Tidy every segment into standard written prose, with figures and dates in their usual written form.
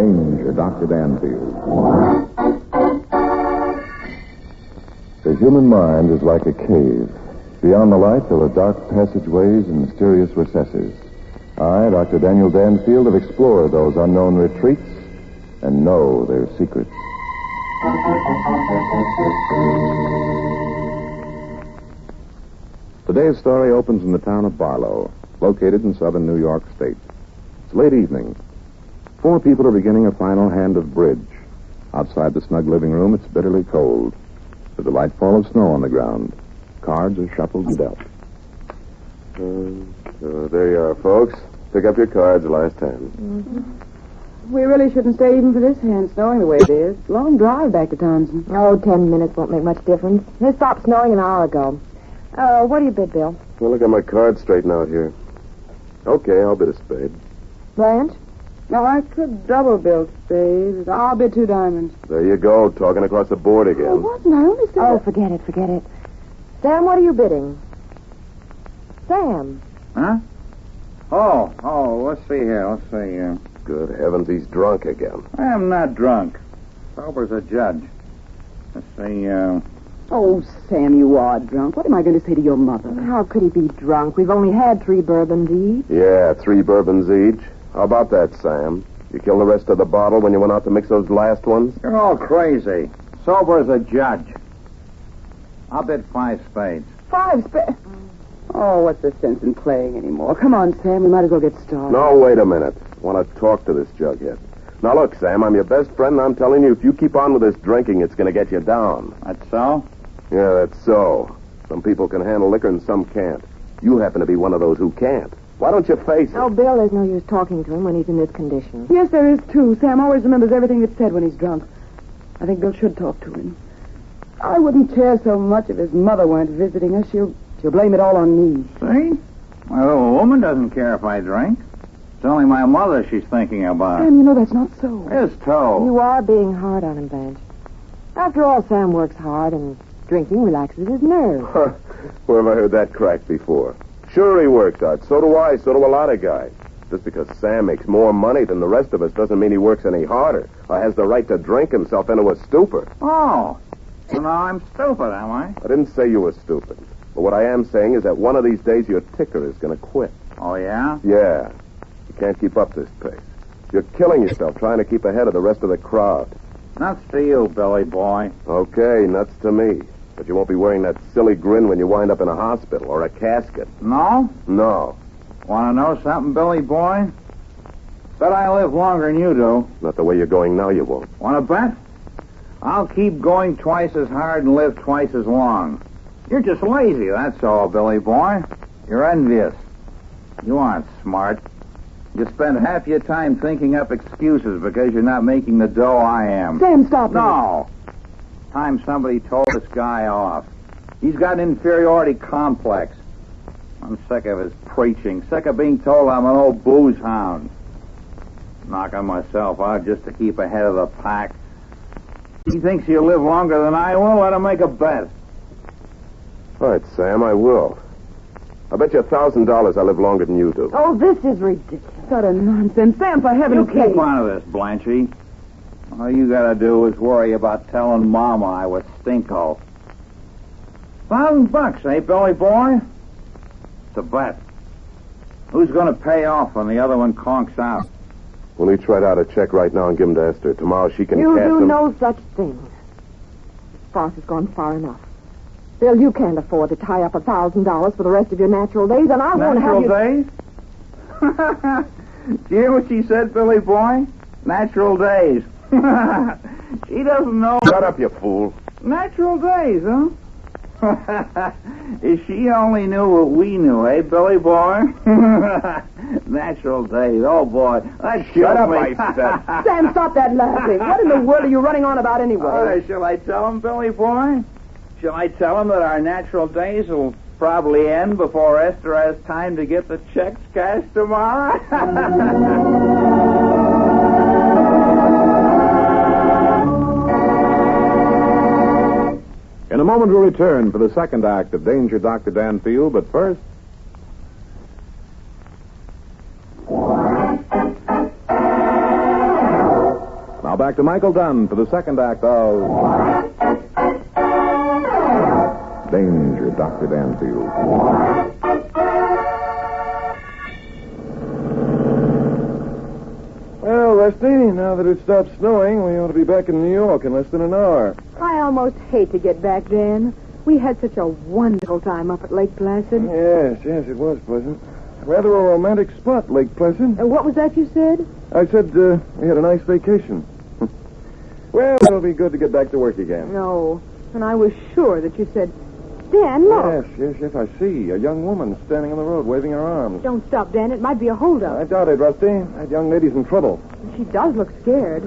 Danger, Dr. Danfield. The human mind is like a cave. Beyond the light, there are dark passageways and mysterious recesses. I, Dr. Daniel Danfield, have explored those unknown retreats and know their secrets. Today's story opens in the town of Barlow, located in southern New York State. It's late evening. 4 people are beginning a final hand of bridge. Outside the snug living room, it's bitterly cold. There's a light fall of snow on the ground. Cards are shuffled and dealt. There you are, folks. Pick up your cards, last hand. Mm-hmm. We really shouldn't stay even for this hand, snowing the way it is. Long drive back to Townsend. Oh, 10 minutes won't make much difference. It stopped snowing an hour ago. What do you bid, Bill? Well, look at my cards straighten out here. Okay, I'll bid a spade. Blanche? No, I could double bill spades. I'll bid 2 diamonds. There you go, talking across the board again. Oh, wasn't I? Only said... Oh, forget it. Sam, what are you bidding? Sam. Huh? Oh, let's see here. Good heavens, he's drunk again. I'm not drunk. Sober's a judge. Let's see, Oh, Sam, you are drunk. What am I going to say to your mother? How could he be drunk? We've only had 3 bourbons each. Yeah, 3 bourbons each. How about that, Sam? You killed the rest of the bottle when you went out to mix those last ones? You're all crazy. Sober's a judge. I'll bid 5 spades. 5 spades? Oh, what's the sense in playing anymore? Come on, Sam. We might as well get started. No, wait a minute. I want to talk to this jughead. Now, look, Sam, I'm your best friend, and I'm telling you, if you keep on with this drinking, it's going to get you down. That's so? Yeah, that's so. Some people can handle liquor and some can't. You happen to be one of those who can't. Why don't you face it? Oh, Bill, there's no use talking to him when he's in this condition. Yes, there is, too. Sam always remembers everything that's said when he's drunk. I think Bill should talk to him. I wouldn't care so much if his mother weren't visiting us. She'll blame it all on me. See? My little woman doesn't care if I drink. It's only my mother she's thinking about. Sam, you know that's not so. It's so. You are being hard on him, Blanche. After all, Sam works hard, and drinking relaxes his nerves. Where have I heard that crack before? Sure he works hard. So do I. So do a lot of guys. Just because Sam makes more money than the rest of us doesn't mean he works any harder or has the right to drink himself into a stupor. Oh. So now I'm stupid, am I? I didn't say you were stupid. But what I am saying is that one of these days your ticker is going to quit. Oh, yeah? Yeah. You can't keep up this pace. You're killing yourself trying to keep ahead of the rest of the crowd. Nuts to you, Billy boy. Okay, nuts to me. But you won't be wearing that silly grin when you wind up in a hospital or a casket. No? No. Want to know something, Billy boy? Bet I live longer than you do. Not the way you're going now, you won't. Want to bet? I'll keep going twice as hard and live twice as long. You're just lazy, that's all, Billy boy. You're envious. You aren't smart. You spend half your time thinking up excuses because you're not making the dough I am. Sam, stop it. No. Time somebody told this guy off. He's got an inferiority complex. I'm sick of his preaching. Sick of being told I'm an old booze hound. Knocking myself out just to keep ahead of the pack. He thinks he'll live longer than I will. Let him make a bet. All right, Sam, I will. I bet you $1,000 I live longer than you do. Oh, this is ridiculous. What a nonsense. Sam, for heaven's You sake. keep on to this, Blanchy. All you gotta do is worry about telling Mama I was stinko. $1,000, eh, Billy boy? It's a bet. Who's gonna pay off when the other one conks out? We'll each write out a check right now and give him to Esther. Tomorrow she can You cash do them. no such thing. This farce has gone far enough. Bill, you can't afford to tie up $1,000 for the rest of your natural days, and I won't have you... Natural days? Do you hear what she said, Billy boy? Natural days. She doesn't know... Shut up, you fool. Natural days, huh? If she only knew what we knew, eh, Billy boy? Natural days. Oh, boy. Shut up, I said. Sam, stop that laughing. What in the world are you running on about anyway? Shall I tell him, Billy boy? Shall I tell him that our natural days will probably end before Esther has time to get the checks cashed tomorrow? In a moment, we'll return for the second act of Danger, Dr. Danfield, but first... back to Michael Dunn for the second act of Danger, Dr. Danfield. Well, Rusty, now that it stopped snowing, we ought to be back in New York in less than an hour. I almost hate to get back, Dan. We had such a wonderful time up at Lake Placid. Yes, it was pleasant. Rather a romantic spot, Lake Placid. What was that you said? I said we had a nice vacation. Well, it'll be good to get back to work again. No. And I was sure that you said, Dan, look. Yes, I see. A young woman standing on the road waving her arms. Don't stop, Dan. It might be a holdup. I doubt it, Rusty. That young lady's in trouble. She does look scared.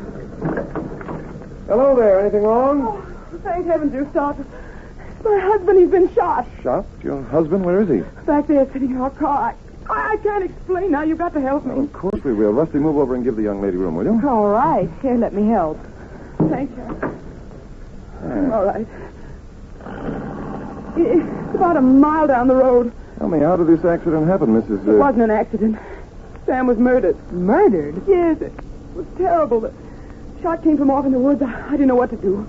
Hello there. Anything wrong? Oh, thank heavens you stopped. It's my husband. He's been shot. Shot? Your husband? Where is he? Back there sitting in our car. I can't explain now. You've got to help me. Well, of course we will. Rusty, move over and give the young lady room, will you? All right. Here, let me help. Thank you. All right. It's about a mile down the road. Tell me, how did this accident happen, Mrs. It wasn't an accident. Sam was murdered. Murdered? Yes, it was terrible. The shot came from off in the woods. I didn't know what to do.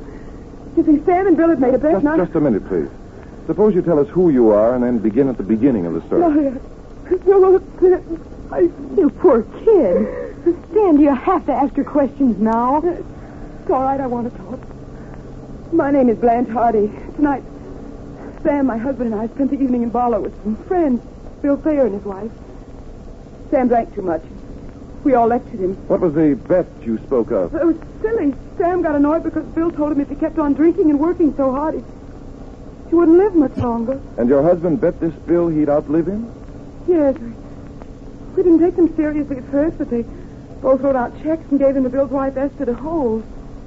You see, Sam and Bill had made a bet. Just a minute, please. Suppose you tell us who you are and then begin at the beginning of the story. You poor kid. Dan, do you have to ask your questions now? It's all right. I want to talk. My name is Blanche Hardy. Tonight, Sam, my husband, and I spent the evening in Barlow with some friends, Bill Thayer and his wife. Sam drank too much. We all lectured him. What was the bet you spoke of? It was silly. Sam got annoyed because Bill told him if he kept on drinking and working so hard, he wouldn't live much longer. And your husband bet this Bill he'd outlive him? Yes. We didn't take them seriously at first, but they both wrote out checks and gave them to Bill's wife, Esther, to hold.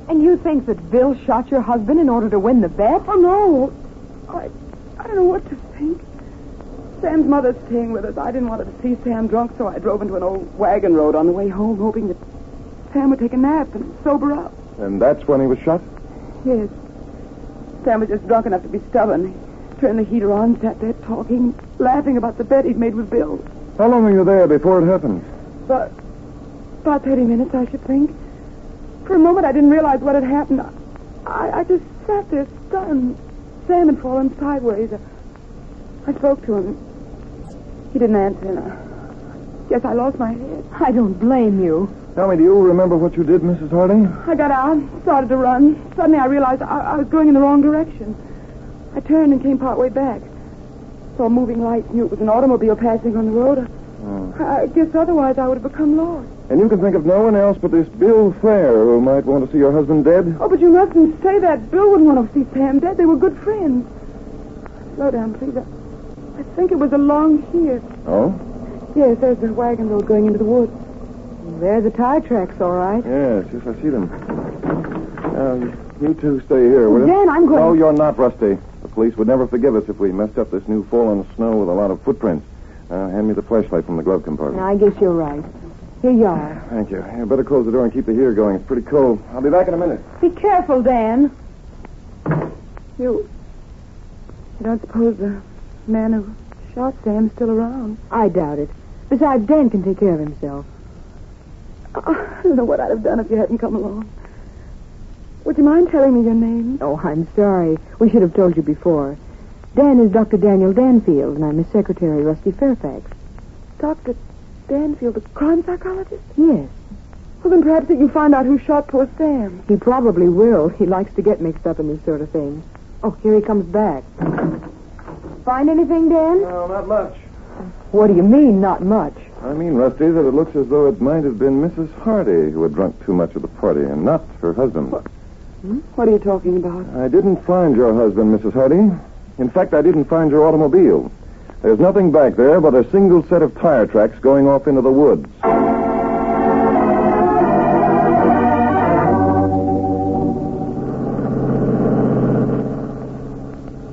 And you think that Bill shot your husband in order to win the bet? Oh, no. I don't know what to think. Sam's mother's staying with us. I didn't want her to see Sam drunk, so I drove into an old wagon road on the way home, hoping that Sam would take a nap and sober up. And that's when he was shot? Yes. Sam was just drunk enough to be stubborn. He turned the heater on, sat there talking, laughing about the bet he'd made with Bill. How long were you there before it happened? About 30 minutes, I should think. For a moment, I didn't realize what had happened. I just sat there stunned. Sam had fallen sideways. I spoke to him. He didn't answer, and I guess I lost my head. I don't blame you. Tell me, do you remember what you did, Mrs. Harding? I got out, started to run. Suddenly, I realized I was going in the wrong direction. I turned and came partway back. Saw moving lights, knew it was an automobile passing on the road. I guess otherwise I would have become lost. And you can think of no one else but this Bill Thayer who might want to see your husband dead? Oh, but you mustn't say that. Bill wouldn't want to see Sam dead. They were good friends. Slow down, please. I think it was along here. Oh? Yes, there's the wagon road going into the woods. There's the tire tracks, all right. Yes, I see them. You two stay here, will you? Dan, I'm going... No, you're not, Rusty. The police would never forgive us if we messed up this new fallen snow with a lot of footprints. Hand me the flashlight from the glove compartment. I guess you're right. Here you are. Thank you. You better close the door and keep the heater going. It's pretty cold. I'll be back in a minute. Be careful, Dan. You don't suppose the man who shot Sam's still around? I doubt it. Besides, Dan can take care of himself. I don't know what I'd have done if you hadn't come along. Would you mind telling me your name? Oh, I'm sorry. We should have told you before. Dan is Dr. Daniel Danfield, and I'm his secretary, Rusty Fairfax. Dr. Danfield, the crime psychologist? Yes. Well, then perhaps he can find out who shot poor Sam. He probably will. He likes to get mixed up in this sort of thing. Oh, here he comes back. Find anything, Dan? No, not much. What do you mean, not much? I mean, Rusty, that it looks as though it might have been Mrs. Hardy who had drunk too much at the party and not her husband. What are you talking about? I didn't find your husband, Mrs. Hardy. In fact, I didn't find your automobile. There's nothing back there but a single set of tire tracks going off into the woods.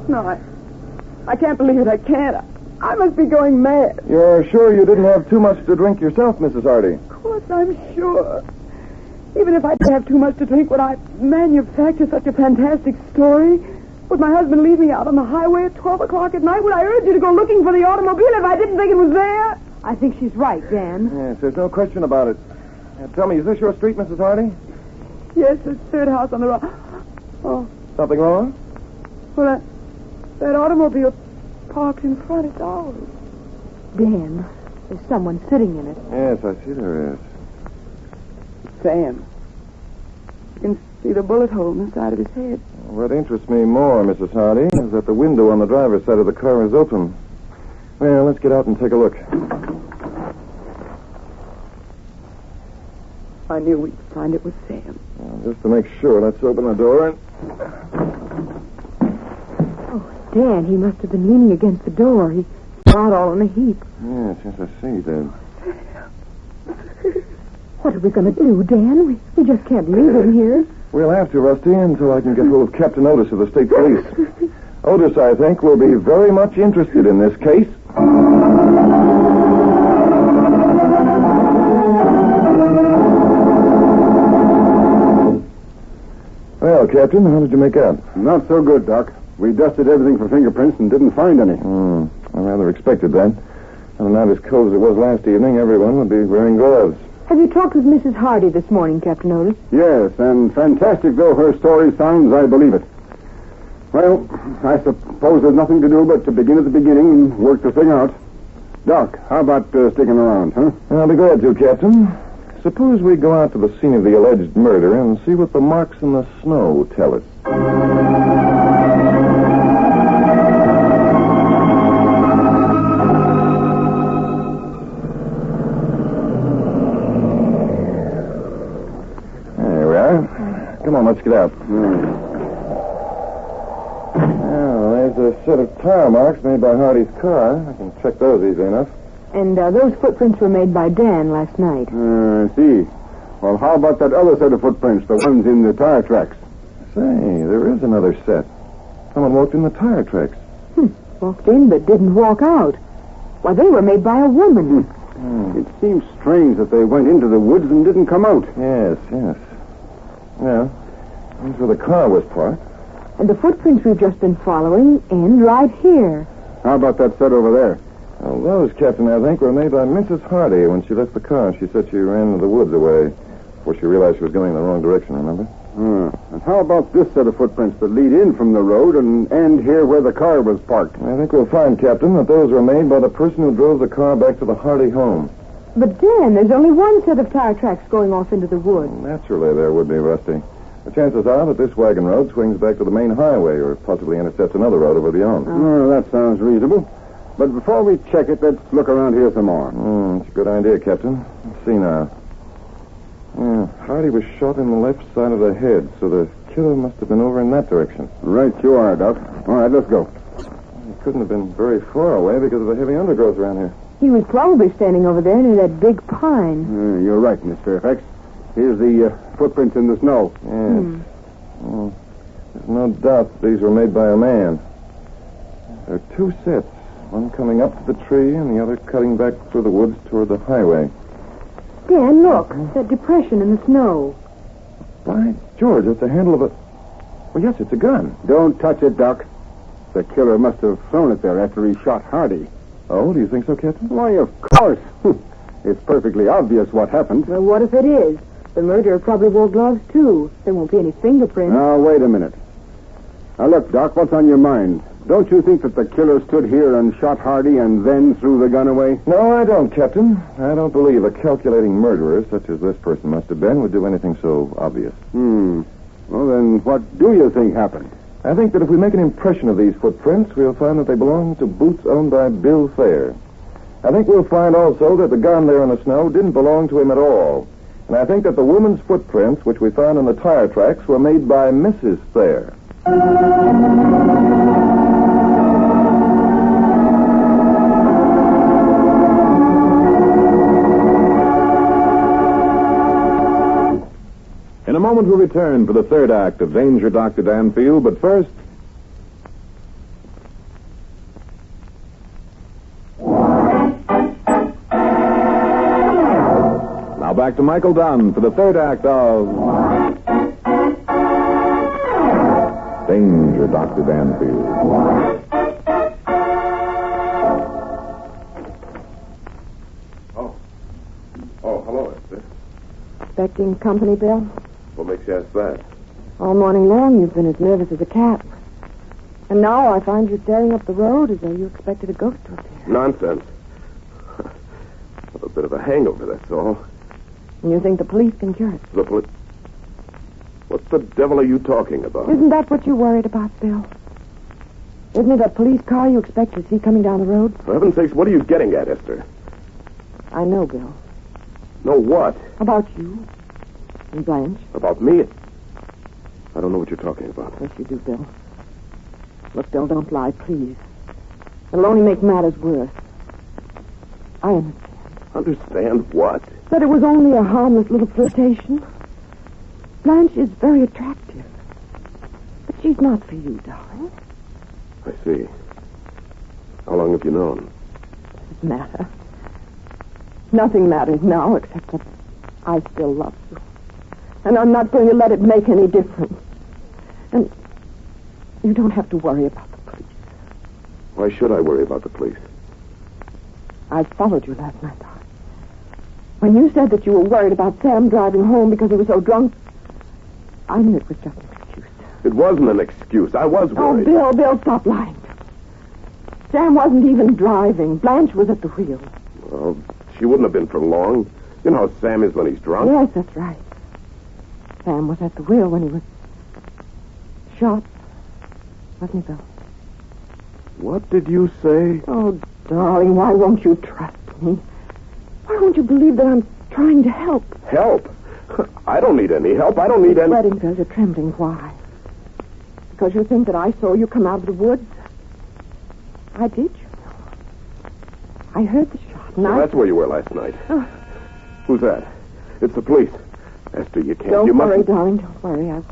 No, I can't believe it. I can't. I must be going mad. You're sure you didn't have too much to drink yourself, Mrs. Hardy? Of course, I'm sure. Even if I did have too much to drink, would I manufacture such a fantastic story? Would my husband leave me out on the highway at 12 o'clock at night? Would I urge you to go looking for the automobile if I didn't think it was there? I think she's right, Dan. Yes, there's no question about it. Tell me, is this your street, Mrs. Hardy? Yes, the third house on the right. Oh, Something wrong? well, that automobile parked in front. It's ours. Dan, there's someone sitting in it. Yes, I see there is. Sam. You can see the bullet hole in the side of his head. What interests me more, Mrs. Hardy, is that the window on the driver's side of the car is open. Well, let's get out and take a look. I knew we'd find it was Sam. Well, just to make sure, let's open the door. Oh, Dan, he must have been leaning against the door. He's out all in a heap. Yes, I see, then. What are we going to do, Dan? We just can't leave him here. We'll have to, Rusty, until I can get hold of Captain Otis of the state police. Otis, I think, will be very much interested in this case. Well, Captain, how did you make out? Not so good, Doc. We dusted everything for fingerprints and didn't find any. I rather expected that. On a night as cold as it was last evening, everyone would be wearing gloves. Have you talked with Mrs. Hardy this morning, Captain Otis? Yes, and fantastic though her story sounds, I believe it. Well, I suppose there's nothing to do but to begin at the beginning and work the thing out. Doc, how about sticking around, huh? I'll be glad to, Captain. Suppose we go out to the scene of the alleged murder and see what the marks in the snow tell us. There we are. Come on, let's get out. Well, there's a set of tire marks made by Hardy's car. I can check those easily enough. And those footprints were made by Dan last night. I see. Well, how about that other set of footprints, the ones in the tire tracks? Say, there is another set. Someone walked in the tire tracks. Walked in but didn't walk out. Why, they were made by a woman. It seems strange that they went into the woods and didn't come out. Yes. Well, that's where the car was parked. And the footprints we've just been following end right here. How about that set over there? Well, those, Captain, I think, were made by Mrs. Hardy when she left the car. She said she ran into the woods away before she realized she was going in the wrong direction, remember? And how about this set of footprints that lead in from the road and end here where the car was parked? I think we'll find, Captain, that those were made by the person who drove the car back to the Hardy home. But Dan, there's only one set of tire tracks going off into the woods. Naturally, there would be, Rusty. The chances are that this wagon road swings back to the main highway or possibly intercepts another road over beyond. That sounds reasonable. But before we check it, let's look around here some more. It's a good idea, Captain. Let's see now. Hardy was shot in the left side of the head, so the killer must have been over in that direction. Right you are, Doc. All right, let's go. He couldn't have been very far away because of the heavy undergrowth around here. He was probably standing over there near that big pine. You're right, Miss Fairfax. Here's the footprints in the snow. Yes. Well, there's no doubt these were made by a man. There are two sets. One coming up to the tree and the other cutting back through the woods toward the highway. Dan, look. That depression in the snow. By George, that's the handle of a... Well, yes, it's a gun. Don't touch it, Doc. The killer must have thrown it there after he shot Hardy. Oh, do you think so, Captain? Why, of course. It's perfectly obvious what happened. Well, what if it is? The murderer probably wore gloves, too. There won't be any fingerprints. Now, wait a minute. Now, look, Doc, what's on your mind? Don't you think that the killer stood here and shot Hardy and then threw the gun away? No, I don't, Captain. I don't believe a calculating murderer, such as this person must have been, would do anything so obvious. Well, then what do you think happened? I think that if we make an impression of these footprints, we'll find that they belong to boots owned by Bill Thayer. I think we'll find also that the gun there in the snow didn't belong to him at all. And I think that the woman's footprints, which we found in the tire tracks, were made by Mrs. Thayer. In a moment, we'll return for the third act of Danger, Dr. Danfield, but first... Now back to Michael Dunn for the third act of... Danger, Dr. Danfield. Oh, hello, Esther. Expecting company, Bill? What makes you ask that? All morning long, you've been as nervous as a cat. And now I find you staring up the road as though you expected a ghost to appear. Nonsense. A bit of a hangover, that's all. And you think the police can cure it? The police... What the devil are you talking about? Isn't that what you're worried about, Bill? Isn't it a police car you expect to see coming down the road? For heaven's sakes, what are you getting at, Esther? I know, Bill. Know what? About you. And Blanche. About me? I don't know what you're talking about. Yes, you do, Bill. Look, Bill, don't lie, please. It'll only make matters worse. I understand. Understand what? That it was only a harmless little flirtation. Blanche is very attractive. But she's not for you, darling. I see. How long have you known? Doesn't matter. Nothing matters now except that I still love you. And I'm not going to let it make any difference. And you don't have to worry about the police. Why should I worry about the police? I followed you last night, darling. When you said that you were worried about Sam driving home because he was so drunk, I knew it was just an excuse. It wasn't an excuse. I was worried. Oh, Bill, stop lying. Sam wasn't even driving. Blanche was at the wheel. Well, she wouldn't have been for long. You know how Sam is when he's drunk. Yes, that's right. Sam was at the wheel when he was shot. Wasn't he, Bill? What did you say? Oh, darling, why won't you trust me? Why won't you believe that I'm trying to help? Help? I don't need any help. I don't need any... Sweating, Bill, you're trembling. Why? Because you think that I saw you come out of the woods? I did, you know. I heard the shot, and That's where you were last night. Oh. Who's that? It's the police. Esther, you can't. Don't you worry, mustn't... darling. Don't worry. I won't.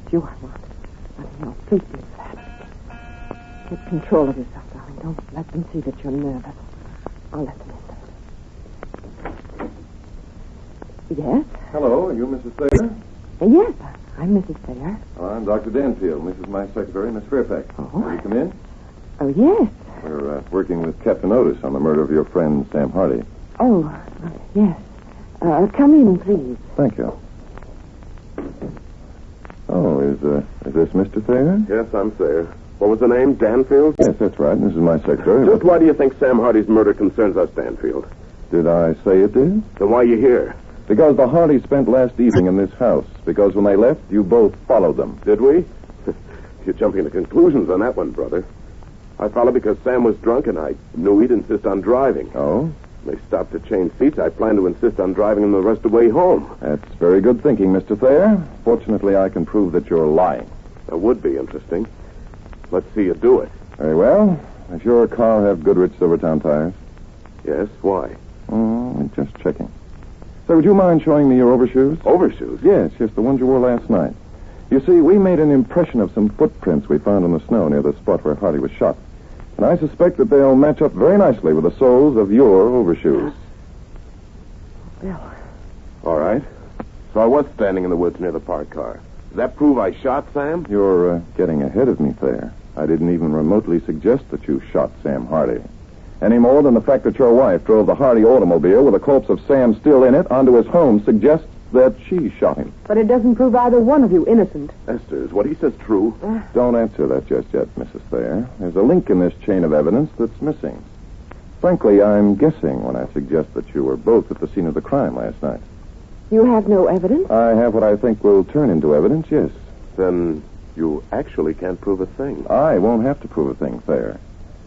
It's you I want. No, please be fast. Take control of yourself, darling. Don't let them see that you're nervous. I'll let them in. Yes? Hello, are you Mrs. Thayer? Yes, I'm Mrs. Thayer. I'm Dr. Danfield. This is my secretary, Miss Fairfax. Oh. Will you come in? Oh, yes. We're working with Captain Otis on the murder of your friend, Sam Hardy. Oh, yes. Come in, please. Thank you. Oh, is this Mr. Thayer? Yes, I'm Thayer. What was the name? Danfield? Yes, that's right. This is my secretary. Just why do you think Sam Hardy's murder concerns us, Danfield? Did I say it did? Then why are you here? Because the Hardys spent last evening in this house. Because when they left, you both followed them. Did we? You're jumping to conclusions on that one, brother. I followed because Sam was drunk and I knew he'd insist on driving. Oh? When they stopped to change seats, I planned to insist on driving him the rest of the way home. That's very good thinking, Mr. Thayer. Fortunately, I can prove that you're lying. That would be interesting. Let's see you do it. Very well. Does your car have Goodrich Silvertown tires? Yes, why? Oh, just checking. So would you mind showing me your overshoes? Overshoes? Yes, the ones you wore last night. You see, we made an impression of some footprints we found in the snow near the spot where Hardy was shot. And I suspect that they'll match up very nicely with the soles of your overshoes. Bill. All right. So I was standing in the woods near the parked car. Does that prove I shot Sam? You're getting ahead of me, Thayer. I didn't even remotely suggest that you shot Sam Hardy. Any more than the fact that your wife drove the Hardy automobile with the corpse of Sam still in it onto his home suggests that she shot him. But it doesn't prove either one of you innocent. Esther, is what he says true? Don't answer that just yet, Mrs. Thayer. There's a link in this chain of evidence that's missing. Frankly, I'm guessing when I suggest that you were both at the scene of the crime last night. You have no evidence? I have what I think will turn into evidence, yes. Then you actually can't prove a thing. I won't have to prove a thing, Thayer.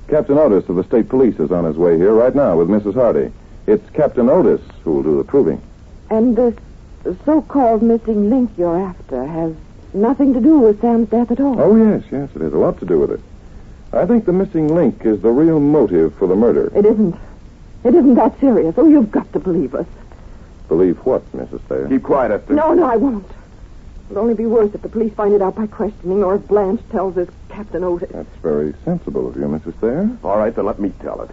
Captain Otis of the state police is on his way here right now with Mrs. Hardy. It's Captain Otis who will do the proving. And this so-called missing link you're after has nothing to do with Sam's death at all? Oh, yes, it has a lot to do with it. I think the missing link is the real motive for the murder. It isn't. It isn't that serious. Oh, you've got to believe us. Believe what, Mrs. Thayer? Keep quiet, Esther. No, I won't. It'll only be worse if the police find it out by questioning or if Blanche tells us Captain Otis. That's very sensible of you, Mrs. Thayer. All right, then let me tell it.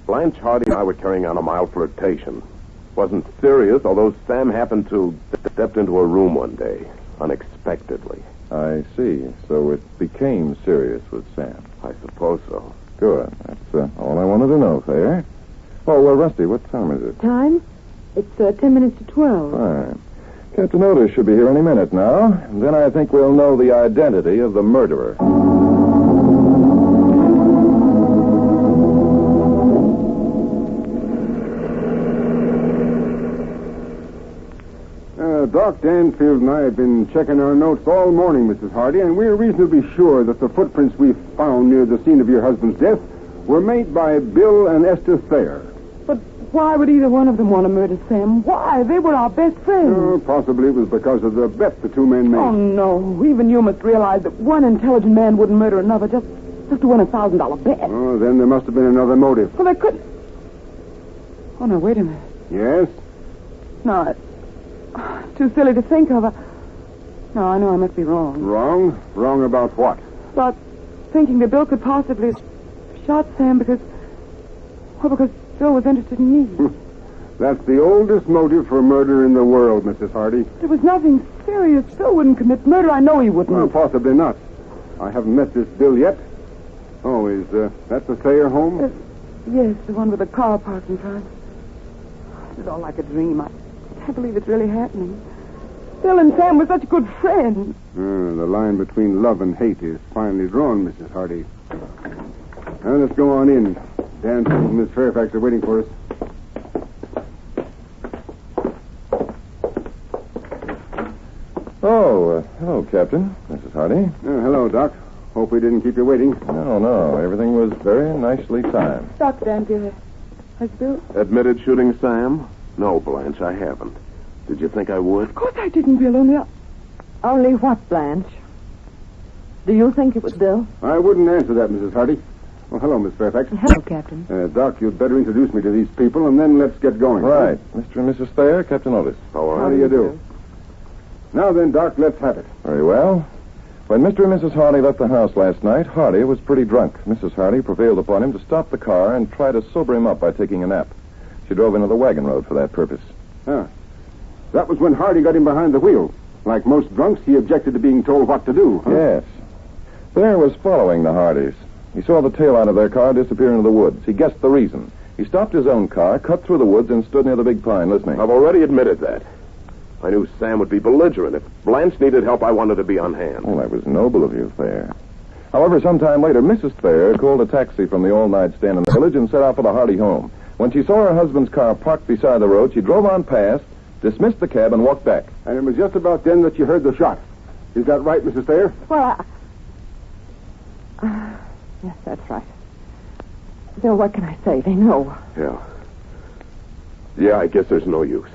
Blanche Hardy and I were carrying on a mild flirtation. Wasn't serious, although Sam happened to step into her room one day, unexpectedly. I see. So it became serious with Sam. I suppose so. Good. That's all I wanted to know, Thayer. Oh, well, Rusty, what time is it? Time? It's 10 minutes to 12. Fine. Captain Otis should be here any minute now, and then I think we'll know the identity of the murderer. Doc Danfield and I have been checking our notes all morning, Mrs. Hardy, and we're reasonably sure that the footprints we found near the scene of your husband's death were made by Bill and Esther Thayer. But why would either one of them want to murder Sam? Why? They were our best friends. Oh, possibly it was because of the bet the two men made. Oh, no. Even you must realize that one intelligent man wouldn't murder another just to win $1,000 bet. Oh, then there must have been another motive. Well, they couldn't... Oh, no, wait a minute. Yes? No, it's too silly to think of. No, I know I must be wrong. Wrong? Wrong about what? About thinking that Bill could possibly have shot Sam because Bill was interested in me. That's the oldest motive for murder in the world, Mrs. Hardy. There was nothing serious. Bill wouldn't commit murder. I know he wouldn't. Well, possibly not. I haven't met this Bill yet. Oh, is that the Thayer home? Yes, the one with the car parked in front. This is all like a dream. I can't believe it's really happening. Bill and Sam were such good friends. The line between love and hate is finely drawn, Mrs. Hardy. Now, let's go on in. Dan and Miss Fairfax are waiting for us. Oh, hello, Captain. Mrs. Hardy. Hello, Doc. Hope we didn't keep you waiting. No. Everything was very nicely timed. Dr. Danfield, has Bill? Admitted shooting Sam? No, Blanche, I haven't. Did you think I would? Of course I didn't, Bill. Only what, Blanche? Do you think it was Bill? I wouldn't answer that, Mrs. Hardy. Well, hello, Miss Fairfax. Hello, Captain. Doc, you'd better introduce me to these people, and then let's get going. Right. Mr. and Mrs. Thayer, Captain Otis. How do you do? Now then, Doc, let's have it. Very well. When Mr. and Mrs. Hardy left the house last night, Hardy was pretty drunk. Mrs. Hardy prevailed upon him to stop the car and try to sober him up by taking a nap. She drove into the wagon road for that purpose. That was when Hardy got him behind the wheel. Like most drunks, he objected to being told what to do. Huh? Yes. Thayer was following the Hardys. He saw the tail light of their car disappear into the woods. He guessed the reason. He stopped his own car, cut through the woods, and stood near the big pine listening. I've already admitted that. I knew Sam would be belligerent. If Blanche needed help, I wanted to be on hand. Oh, that was noble of you, Thayer. However, sometime later, Mrs. Thayer called a taxi from the all-night stand in the village and set out for the Hardy home. When she saw her husband's car parked beside the road, she drove on past, dismissed the cab, and walked back. And it was just about then that you heard the shot. Is that right, Mrs. Thayer? Well, yes, that's right. Bill, what can I say? They know. Yeah, I guess there's no use.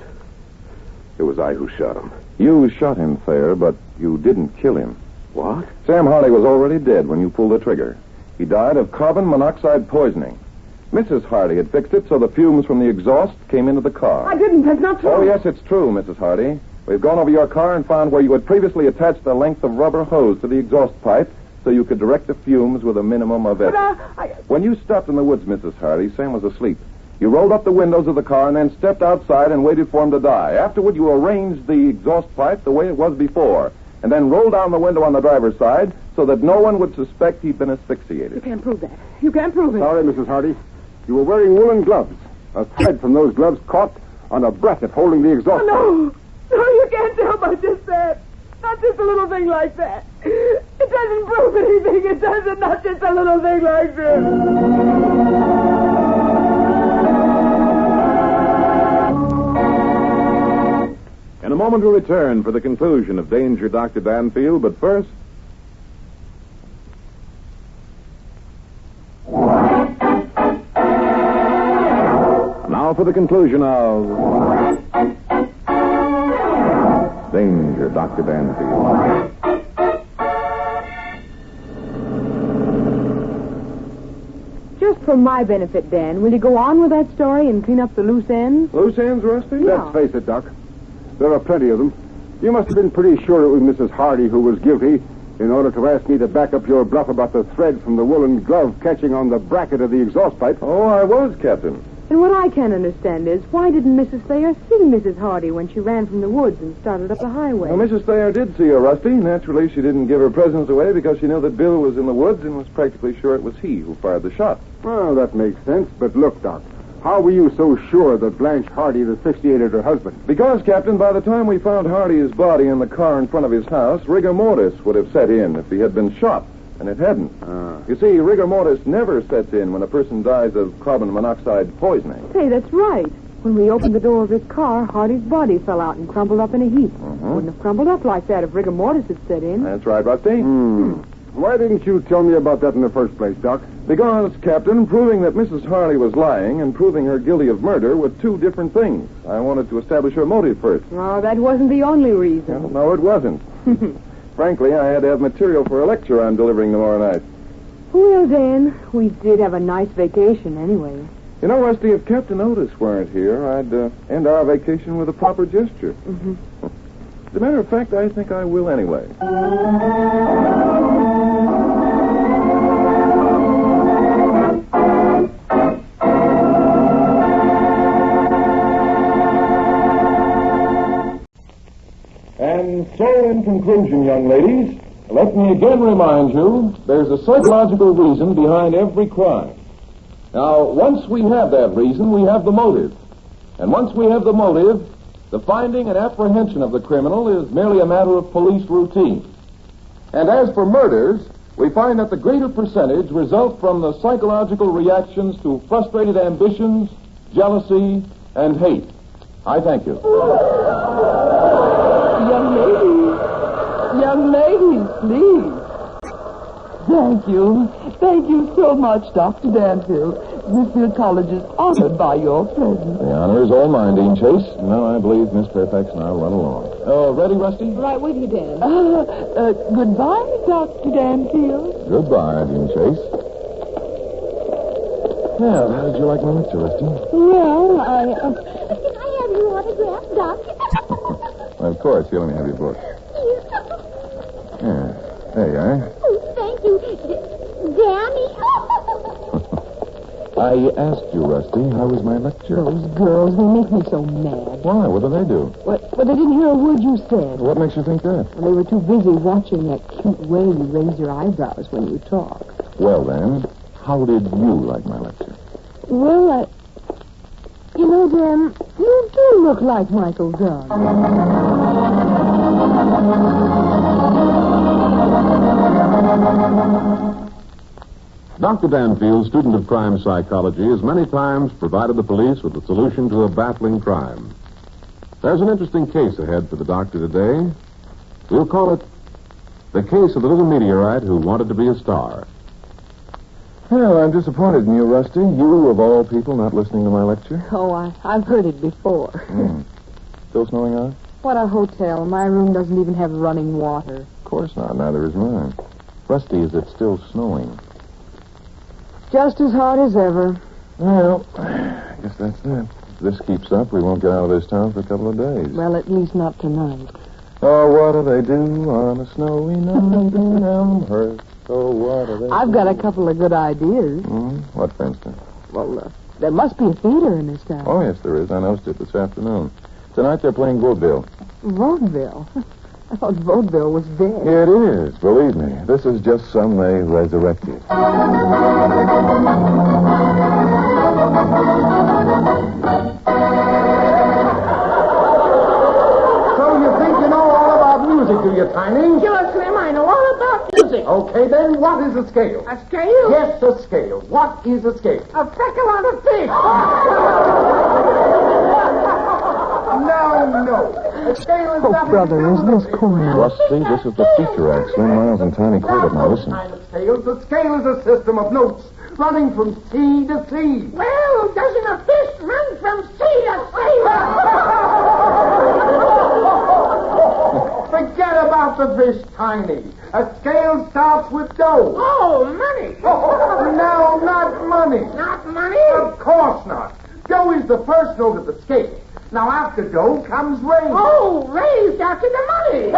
It was I who shot him. You shot him, Thayer, but you didn't kill him. What? Sam Hardy was already dead when you pulled the trigger. He died of carbon monoxide poisoning. Mrs. Hardy had fixed it so the fumes from the exhaust came into the car. I didn't. That's not true. Oh, yes, it's true, Mrs. Hardy. We've gone over your car and found where you had previously attached a length of rubber hose to the exhaust pipe so you could direct the fumes with a minimum of effort. When you stopped in the woods, Mrs. Hardy, Sam was asleep. You rolled up the windows of the car and then stepped outside and waited for him to die. Afterward, you arranged the exhaust pipe the way it was before, and then rolled down the window on the driver's side so that no one would suspect he'd been asphyxiated. You can't prove that. You can't prove it. Sorry, Mrs. Hardy. You were wearing woolen gloves. A thread from those gloves caught on a bracket holding the exhaust pipe. No, you can't tell by just that. Not just a little thing like that. It doesn't prove anything. It doesn't. Not just a little thing like this. In a moment, we'll return for the conclusion of Danger, Dr. Danfield, but first... Now for the conclusion of... Danger, Dr. Danfield. Just for my benefit, Dan, will you go on with that story and clean up the loose ends? Loose ends, Rusty? Yeah. Let's face it, Doc. There are plenty of them. You must have been pretty sure it was Mrs. Hardy who was guilty in order to ask me to back up your bluff about the thread from the woolen glove catching on the bracket of the exhaust pipe. Oh, I was, Captain. And what I can't understand is, why didn't Mrs. Thayer see Mrs. Hardy when she ran from the woods and started up the highway? Well, Mrs. Thayer did see her, Rusty. Naturally, she didn't give her presents away because she knew that Bill was in the woods and was practically sure it was he who fired the shot. Well, that makes sense. But look, Doc, How were you so sure that Blanche Hardy had asphyxiated her husband? Because, Captain, by the time we found Hardy's body in the car in front of his house, rigor mortis would have set in if he had been shot, and it hadn't. You see, rigor mortis never sets in when a person dies of carbon monoxide poisoning. Say, that's right. When we opened the door of his car, Hardy's body fell out and crumpled up in a heap. Wouldn't have crumpled up like that if rigor mortis had set in. That's right, Rusty. Why didn't you tell me about that in the first place, Doc? Because, Captain, proving that Mrs. Harley was lying and proving her guilty of murder were two different things. I wanted to establish her motive first. Oh, that wasn't the only reason. Well, no, it wasn't. Frankly, I had to have material for a lecture I'm delivering tomorrow night. Well, Dan, we did have a nice vacation anyway. You know, Rusty, if Captain Otis weren't here, I'd end our vacation with a proper gesture. As a matter of fact, I think I will anyway. And so, in conclusion, young ladies, let me again remind you, there's a psychological reason behind every crime. Now, once we have that reason, we have the motive. And once we have the motive, the finding and apprehension of the criminal is merely a matter of police routine. And as for murders, we find that the greater percentage result from the psychological reactions to frustrated ambitions, jealousy, and hate. I thank you. Young ladies, please. Thank you so much, Dr. Danfield. Smithfield College is honored by your presence. The honor is all mine, Dean Chase. Now I believe Miss Fairfax and I'll run along. Ready, Rusty? Right with you, Dan. Goodbye, Dr. Danfield. Goodbye, Dean Chase. Now, how did you like my lecture, Rusty? Well, Can I have your autograph, Doc? Of course. Here, let me have your book. Yeah. There you are. Oh, thank you. Danny. I asked you, Rusty, how was my lecture? those girls, they make me so mad. Why? What did they do? Well, they didn't hear a word you said. What makes you think that? Well, they were too busy watching that cute way you raise your eyebrows when you talk. Well, then, how did you like my lecture? Well, you know, Dan, you do look like Michael Gunn. Dr. Danfield, student of crime psychology, has many times provided the police with a solution to a baffling crime. There's an interesting case ahead for the doctor today. We'll call it the case of the little meteorite who wanted to be a star. Well, I'm disappointed in you, Rusty. You, of all people, not listening to my lecture. Oh, I've heard it before. Still snowing out? What a hotel. My room doesn't even have running water. Of course not. Neither is mine. Rusty, is it still snowing? Just as hard as ever. Well, I guess that's it. If this keeps up, we won't get out of this town for a couple of days. Well, at least not tonight. Oh, what do they do on a snowy night in Elmhurst? Oh, what do they I've got a couple of good ideas. What, for instance? Well, there must be a theater in this town. Oh, yes, there is. I noticed it this afternoon. Tonight they're playing vaudeville. Vaudeville? I thought vaudeville was dead. It is, believe me. This is just some they resurrected. So you think you know all about music, do you, Tiny? Sure, Slim, I know all about music. Okay, then what is a scale? A scale? Yes, a scale. What is a scale? A freckle on a fish. No. A scale is nothing. Brother, is this corny? Rusty, this is the feature act. Slim Miles and Tiny Corbett. Now, listen. Kind of scales. The scale is a system of notes running from sea to sea. Well, doesn't a fish run from sea to sea? Forget about the fish, Tiny. A scale starts with dough. Oh, money. No, not money. Not money? Of course not. Dough is the first note of the scale. Now, after dough comes raise. Oh, raised after the money.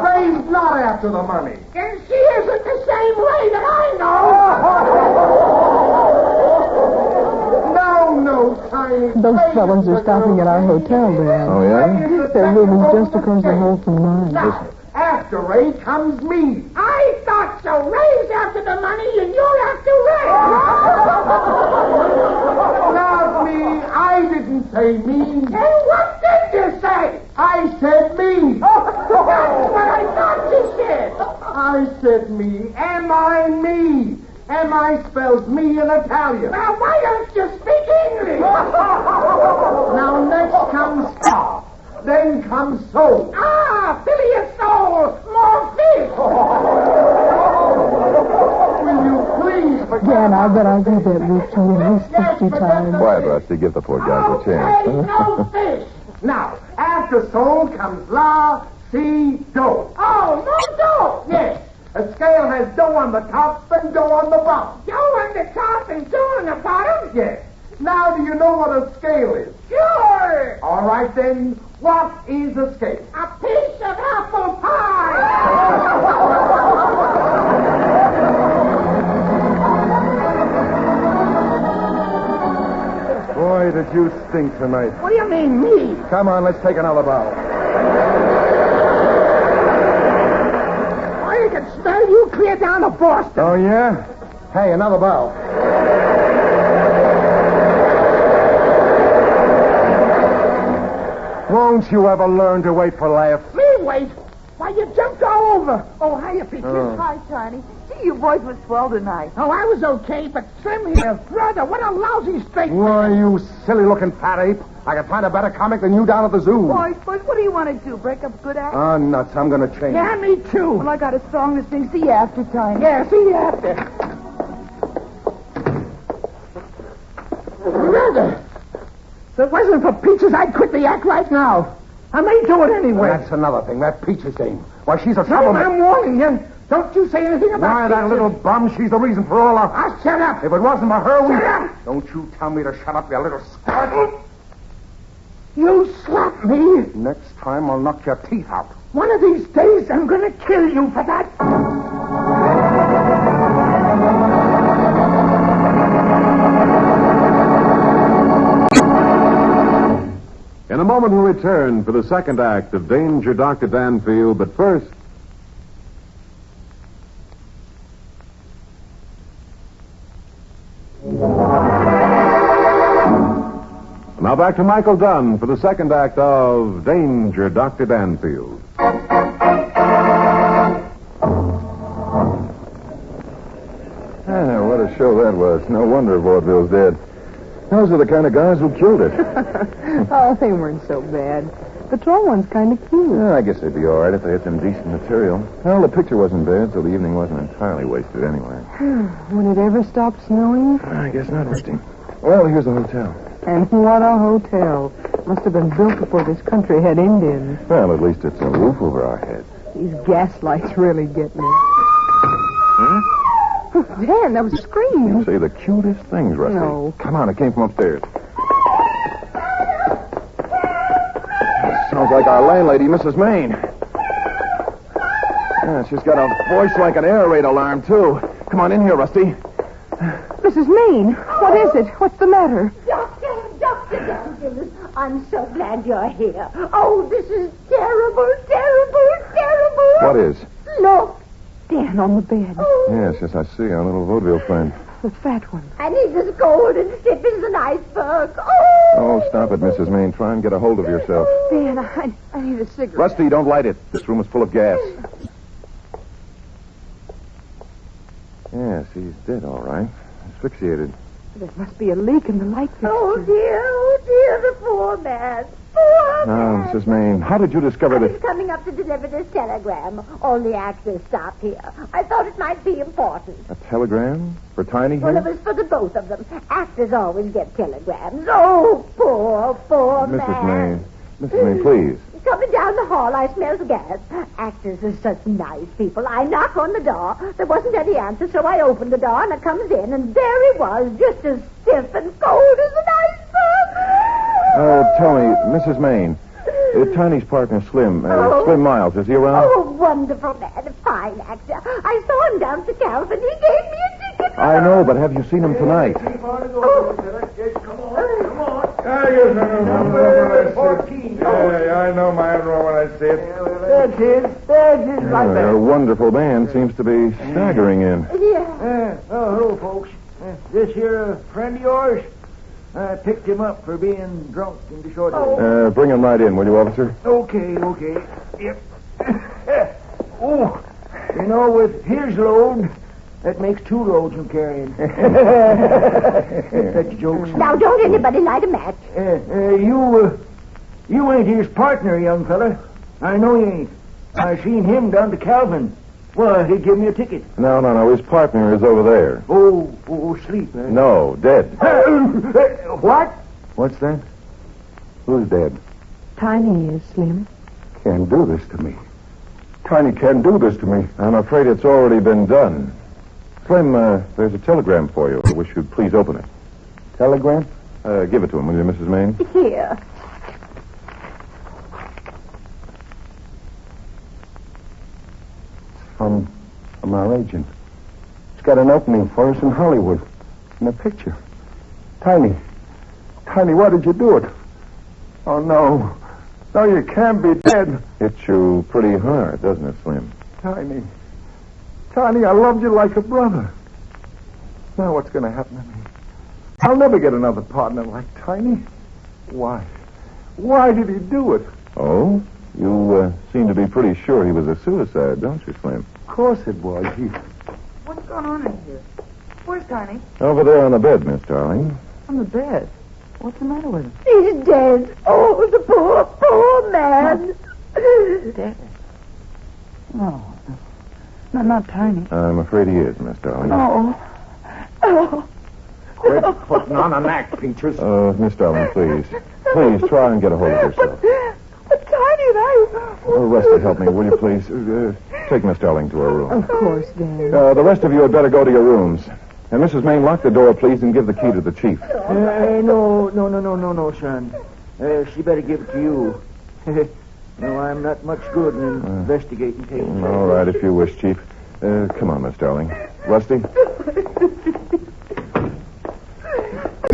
Raise not after the money. Then she isn't the same way that I know. No, Tiny. Those fellows are stopping at our hotel, Dan. Oh, yeah? Their room is just across the hall from mine. Now, after after Ray comes me. I thought so. Ray's after the money and you're after Ray. Not me. I didn't say me. Then what did you say? I said me. That's what I thought you said. I said me. Am I me? Am I spells me in Italian? Now, why don't you speak English? Now, next comes star. Then comes soul. Ah, Phileas Soul. More fish. Will you please forget? Dan, I bet I'll get that routine at least 50 times. Quiet, Rusty. Give the poor guys a chance. Okay, no fish. Now, after soul comes la, si, do. Oh, no dough. Yes. A scale has dough on the top and dough on the bottom. Dough on the top and dough on the bottom? Yes. Now, do you know what a scale is? Sure. All right, then. What is a scale? A piece of apple pie. Boy, did you stink tonight. What do you mean, me? Come on, let's take another bow. I can smell you clear down to Boston. Oh, yeah? Hey, another bow. Won't you ever learn to wait for laughs? Me wait? Why, you jumped all over. Oh, hiya, Peaches. Hi, Tiny. Gee, your voice was swell tonight. Oh, I was okay, but Slim here, brother, what a lousy straight Why, you silly-looking fat ape. I can find a better comic than you down at the zoo. Boys, what do you want to do? Break up good act? Oh, nuts. I'm going to change. Yeah, me too. Well, I got a song to sing. See you after, Tiny. Yeah, see you after. Brother, if it wasn't for Peaches, I'd quit the act right now. I may do it anyway. That's another thing. That Peaches dame. Why, she's a No, troublemaker. I'm warning you. Don't you say anything about Why, that Peaches. little bum, she's the reason for all our... Ah, shut up. If it wasn't for her, we... Shut up. Don't you tell me to shut up, you little squirtle. You slap me. Next time, I'll knock your teeth out. One of these days, I'm going to kill you for that. In a moment, we'll return for the second act of Danger, Dr. Danfield. But first... Now back to Michael Dunn for the second act of Danger, Dr. Danfield. What a show that was. No wonder vaudeville's dead. Those are the kind of guys who killed it. Oh, they weren't so bad. The tall one's kind of cute. Yeah, I guess they'd be all right if they had some decent material. Well, the picture wasn't bad, so the evening wasn't entirely wasted anyway. Would it ever stop snowing? I guess not, Rusty. Well, here's the hotel. And what a hotel. Must have been built before this country had Indians. Well, at least it's a roof over our heads. These gaslights really get me. Huh? Dan, that was a scream. You say the cutest things, Rusty. No. Come on, it came from upstairs. Sounds like our landlady, Mrs. Maine. Yeah, she's got a voice like an air raid alarm, too. Come on in here, Rusty. Mrs. Maine, what is it? What's the matter? Dr. Danfield, I'm so glad you're here. Oh, this is terrible, terrible, terrible. What is? Look. Dan on the bed. Yes, I see. Our little vaudeville friend. The fat one. And he's as cold and stiff as an iceberg. Oh! Oh, stop it, Mrs. Maine. Try and get a hold of yourself. Dan, I need a cigarette. Rusty, don't light it. This room is full of gas. Yes, he's dead, all right. Asphyxiated. There must be a leak in the light fixture. Oh, dear, the poor man. Now, Mrs. Maine, how did you discover I that... was coming up to deliver this telegram. All the actors stop here. I thought it might be important. A telegram? For Tiny Well, here? it was for the both of them. Actors always get telegrams. Oh, poor man. Mrs. Maine. Mrs. Maine, please. Coming down the hall, I smelled gas. Actors are such nice people. I knock on the door. There wasn't any answer, so I opened the door, and I comes in, and there he was, just as stiff and cold as an iceberg. Tell me, Mrs. Maine, Tiny's partner, Slim Miles, is he around? Oh, a wonderful man, a fine actor. I saw him down to Calvin. He gave me a ticket. I know, but have you seen him tonight? Number 14. Yeah, I know my own role when I see it. There it is. There it is, right Your there. wonderful band seems to be staggering in. Hello, folks. This here a friend of yours? I picked him up for being drunk and disorderly. Bring him right in, will you, officer? Okay. Yep. You know, with his load, that makes 2 loads I'm carrying. Such jokes. Now, don't anybody light a match. You ain't his partner, young fella. I know you ain't. I seen him down to Calvin. Well, he give me a ticket. No. His partner is over there. Sleep, eh? No, dead. What? What's that? Who's dead? Tiny is, Slim. Can't do this to me. Tiny can't do this to me. I'm afraid it's already been done. Slim, there's a telegram for you. I wish you'd please open it. Telegram? Give it to him, will you, Mrs. Maine? Here. From our agent. It's got an opening for us in Hollywood. In a picture. Tiny, why did you do it? Oh, no. No, you can't be dead. Hits you pretty hard, doesn't it, Slim? Tiny, I loved you like a brother. Now what's going to happen to me? I'll never get another partner like Tiny. Why? Why did he do it? Oh? You seem to be pretty sure he was a suicide, don't you, Slim? Of course it was. What's going on in here? Where's Tiny? Over there on the bed, Miss Darling. On the bed. What's the matter with him? He's dead. Oh, the poor man. Dead. No. No, not Tiny. I'm afraid he is, Miss Darling. Oh. Quit putting on an act, Peaches. Miss Darling, please. Please, try and get a hold of yourself. But Tiny and I... Rusty, help me, will you, please? Take Miss Darling to her room. Of course, Dad. The rest of you had better go to your rooms. And Mrs. Maine, lock the door, please, and give the key to the chief. No, son. She better give it to you. No, I'm not much good in investigating cases. All right, if you wish, Chief. Come on, Miss Darling. Rusty?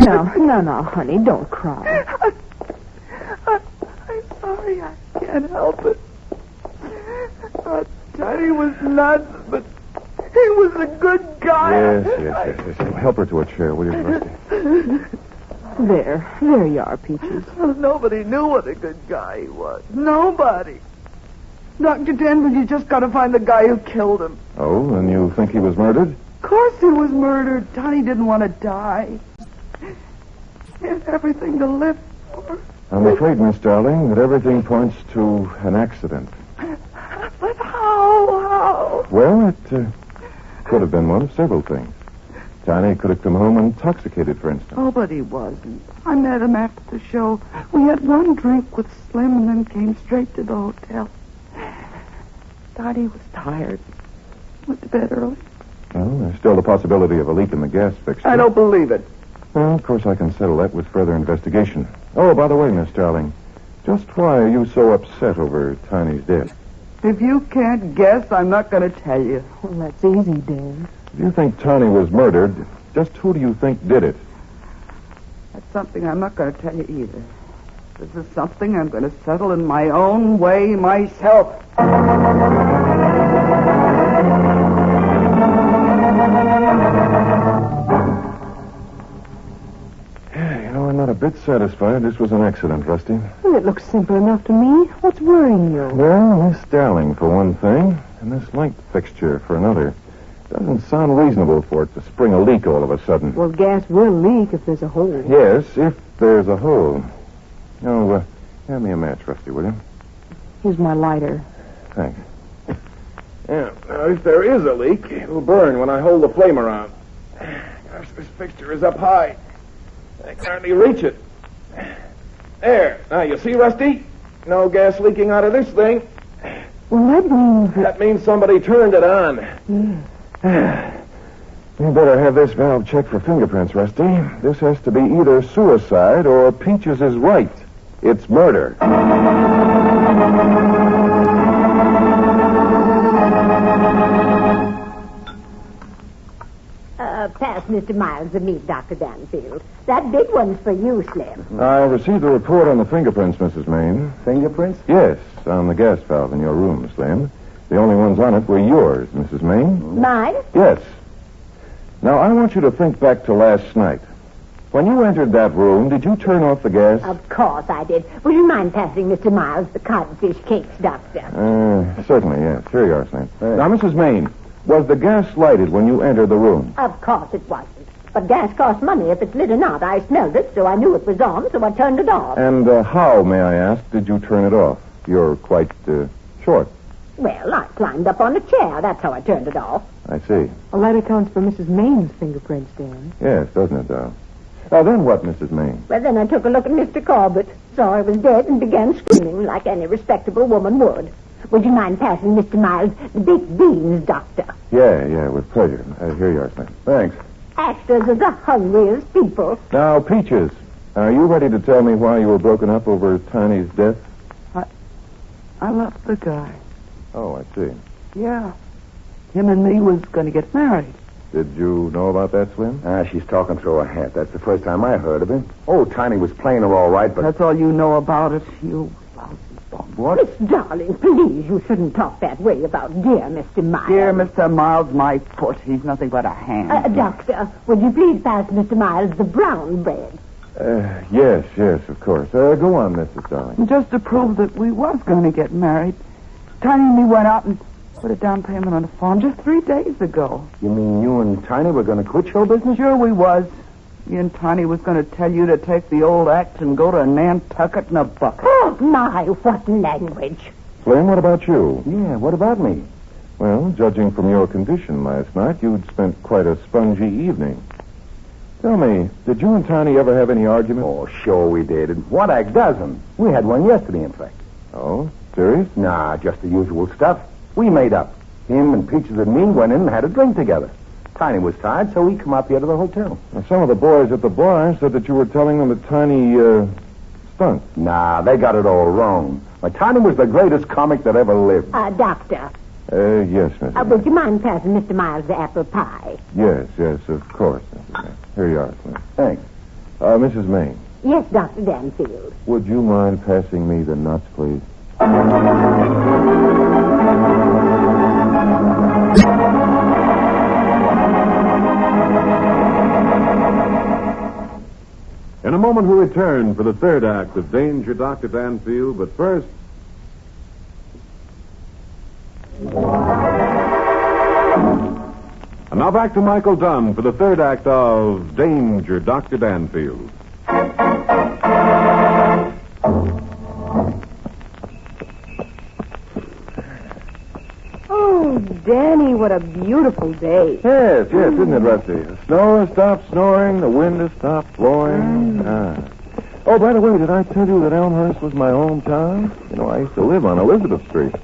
No, honey, don't cry. I'm sorry, I can't help it. Tiny was nuts, but he was a good guy. Yes. Help her to a chair, will you, Rusty? There you are, Peaches. Nobody knew what a good guy he was. Nobody. Dr. Denver, you just got to find the guy who killed him. Oh, and you think he was murdered? Of course he was murdered. Tiny didn't want to die. He had everything to live for. I'm afraid, Miss Darling, that everything points to an accident. But how? Well, it could have been one of several things. Tiny could have come home intoxicated, for instance. Oh, but he wasn't. I met him after the show. We had one drink with Slim and then came straight to the hotel. Tiny was tired. Went to bed early. Well, there's still the possibility of a leak in the gas fixture. I don't believe it. Well, of course, I can settle that with further investigation. Oh, by the way, Miss Darling, just why are you so upset over Tiny's death? If you can't guess, I'm not going to tell you. Well, that's easy, Dad. If you think Tiny was murdered, just who do you think did it? That's something I'm not going to tell you either. This is something I'm going to settle in my own way myself. I'm not a bit satisfied. This was an accident, Rusty. Well, it looks simple enough to me. What's worrying you? Well, Miss Darling, for one thing, and this light fixture for another. Doesn't sound reasonable for it to spring a leak all of a sudden. Well, gas will leak if there's a hole. Yes, if there's a hole. Oh, hand me a match, Rusty, will you? Here's my lighter. Thanks. Yeah, now, if there is a leak, it'll burn when I hold the flame around. Gosh, this fixture is up high. I can hardly reach it. There. Now, you see, Rusty? No gas leaking out of this thing. Well, that means... That means somebody turned it on. You better have this valve checked for fingerprints, Rusty. This has to be either suicide or Peaches is right. It's murder. pass Mr. Miles the meat, Dr. Danfield. That big one's for you, Slim. I received a report on the fingerprints, Mrs. Maine. Fingerprints? Yes, on the gas valve in your room, Slim. The only ones on it were yours, Mrs. Maine. Mine? Yes. Now, I want you to think back to last night. When you entered that room, did you turn off the gas? Of course I did. Would you mind passing Mr. Miles the codfish cakes, Doctor? Certainly, yes. Here you are, Slim. Now, Mrs. Maine, was the gas lighted when you entered the room? Of course it wasn't. But gas costs money if it's lit or not. I smelled it, so I knew it was on, so I turned it off. And how, may I ask, did you turn it off? You're quite short. Well, I climbed up on a chair. That's how I turned it off. I see. Well, that accounts for Mrs. Maine's fingerprints, Dan. Yes, doesn't it, Now, then what, Mrs. Maine? Well, then I took a look at Mr. Corbett, saw he was dead, and began screaming like any respectable woman would. Would you mind passing Mr. Miles the baked beans, Doctor? Yeah, with pleasure. Here you are, Slim. Thanks. Actors are the hungriest people. Now, Peaches, are you ready to tell me why you were broken up over Tiny's death? I left the guy. Oh, I see. Yeah. Him and me was going to get married. Did you know about that, Slim? She's talking through her hat. That's the first time I heard of it. Oh, Tiny was playing her all right, but... That's all you know about it, you lousy bum. What? Miss Darling, please, you shouldn't talk that way about dear Mr. Miles. Dear Mr. Miles, my foot. He's nothing but a hand. Doctor, would you please pass Mr. Miles the brown bread? Yes, of course. Go on, Mrs. Darling. Just to prove that we was going to get married, Tiny and me went out and put a down payment on a farm just 3 days ago. You mean you and Tiny were going to quit show business? Sure we was. Me and Tiny was going to tell you to take the old axe and go to Nantucket in a bucket. Oh, my, what language. Slim, what about you? Yeah, what about me? Well, judging from your condition last night, you'd spent quite a spongy evening. Tell me, did you and Tiny ever have any arguments? Oh, sure we did. And what a dozen. We had one yesterday, in fact. Oh, serious? Nah, just the usual stuff. We made up. Him and Peaches and me went in and had a drink together. Tiny was tired, so we come up here to the hotel. Now, some of the boys at the bar said that you were telling them that Tiny, stunk. Nah, they got it all wrong. Tiny was the greatest comic that ever lived. Doctor. Yes, Mrs. Would you mind passing Mr. Miles the apple pie? Yes, of course, Mrs. Maine. Here you are, Slim. Thanks. Mrs. Maine. Yes, Dr. Danfield. Would you mind passing me the nuts, please? In a moment, we'll return for the third act of Danger, Dr. Danfield, but first... And now back to Michael Dunn for the third act of Danger, Dr. Danfield. Oh, Danny, what a beautiful day. Yes, isn't it, Rusty? The snow has stopped snoring, the wind has stopped blowing. Oh, by the way, did I tell you that Elmhurst was my hometown? You know, I used to live on Elizabeth Street.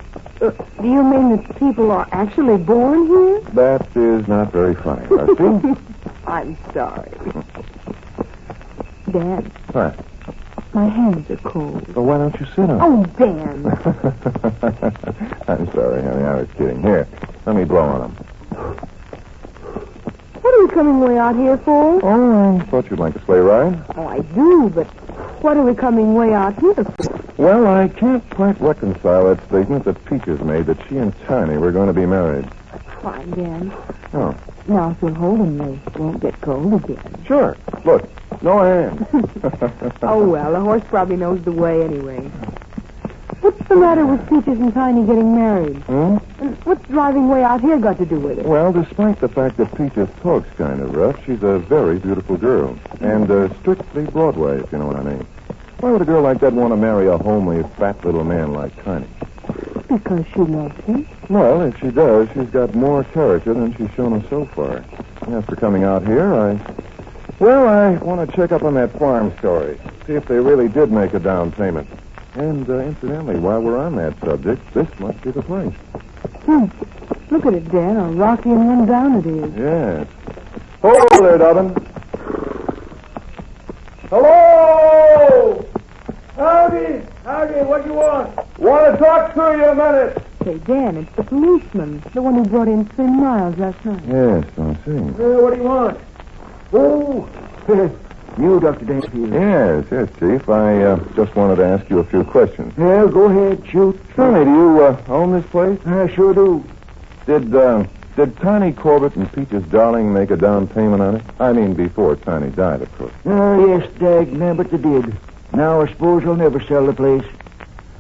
Do you mean that people are actually born here? That is not very funny, Rusty. I'm sorry. Dan. What? My hands are cold. Well, why don't you sit on? Oh, Dan. I'm sorry, honey. I was kidding. Here, let me blow on them. What are you coming way out here for? Oh, I thought you'd like a sleigh ride. Oh, I do, but what are we coming way out here for? Well, I can't quite reconcile that statement that Peaches made that she and Tiny were going to be married. Fine, Dan. Oh. Now, if you'll hold them, they won't get cold again. Sure. Look, no hands. Oh, well, the horse probably knows the way anyway. What's the matter with Peaches and Tiny getting married? And what's driving way out here got to do with it? Well, despite the fact that Peaches talks kind of rough, she's a very beautiful girl. And strictly Broadway, if you know what I mean. Why would a girl like that want to marry a homely, fat little man like Tiny? Because she loves him. Well, if she does, she's got more character than she's shown us so far. After coming out here, I want to check up on that farm story. See if they really did make a down payment. And, incidentally, while we're on that subject, this must be the place. Look at it, Dan. A rocky and run down it is. Yes. Hold there, Dobbin. Hello! Howdy, what you want? Want to talk to you a minute. Say, Dan, it's the policeman. The one who brought in Slim Miles last night. Yes, I see. What do you want? Oh, you, Dr. Danfield. Yes, Chief. I just wanted to ask you a few questions. Yeah, go ahead, shoot. Sonny, do you own this place? I sure do. Did Tiny Corbett and Peaches Darling make a down payment on it? I mean, before Tiny died, of course. Yes, but they did. Now I suppose he'll never sell the place.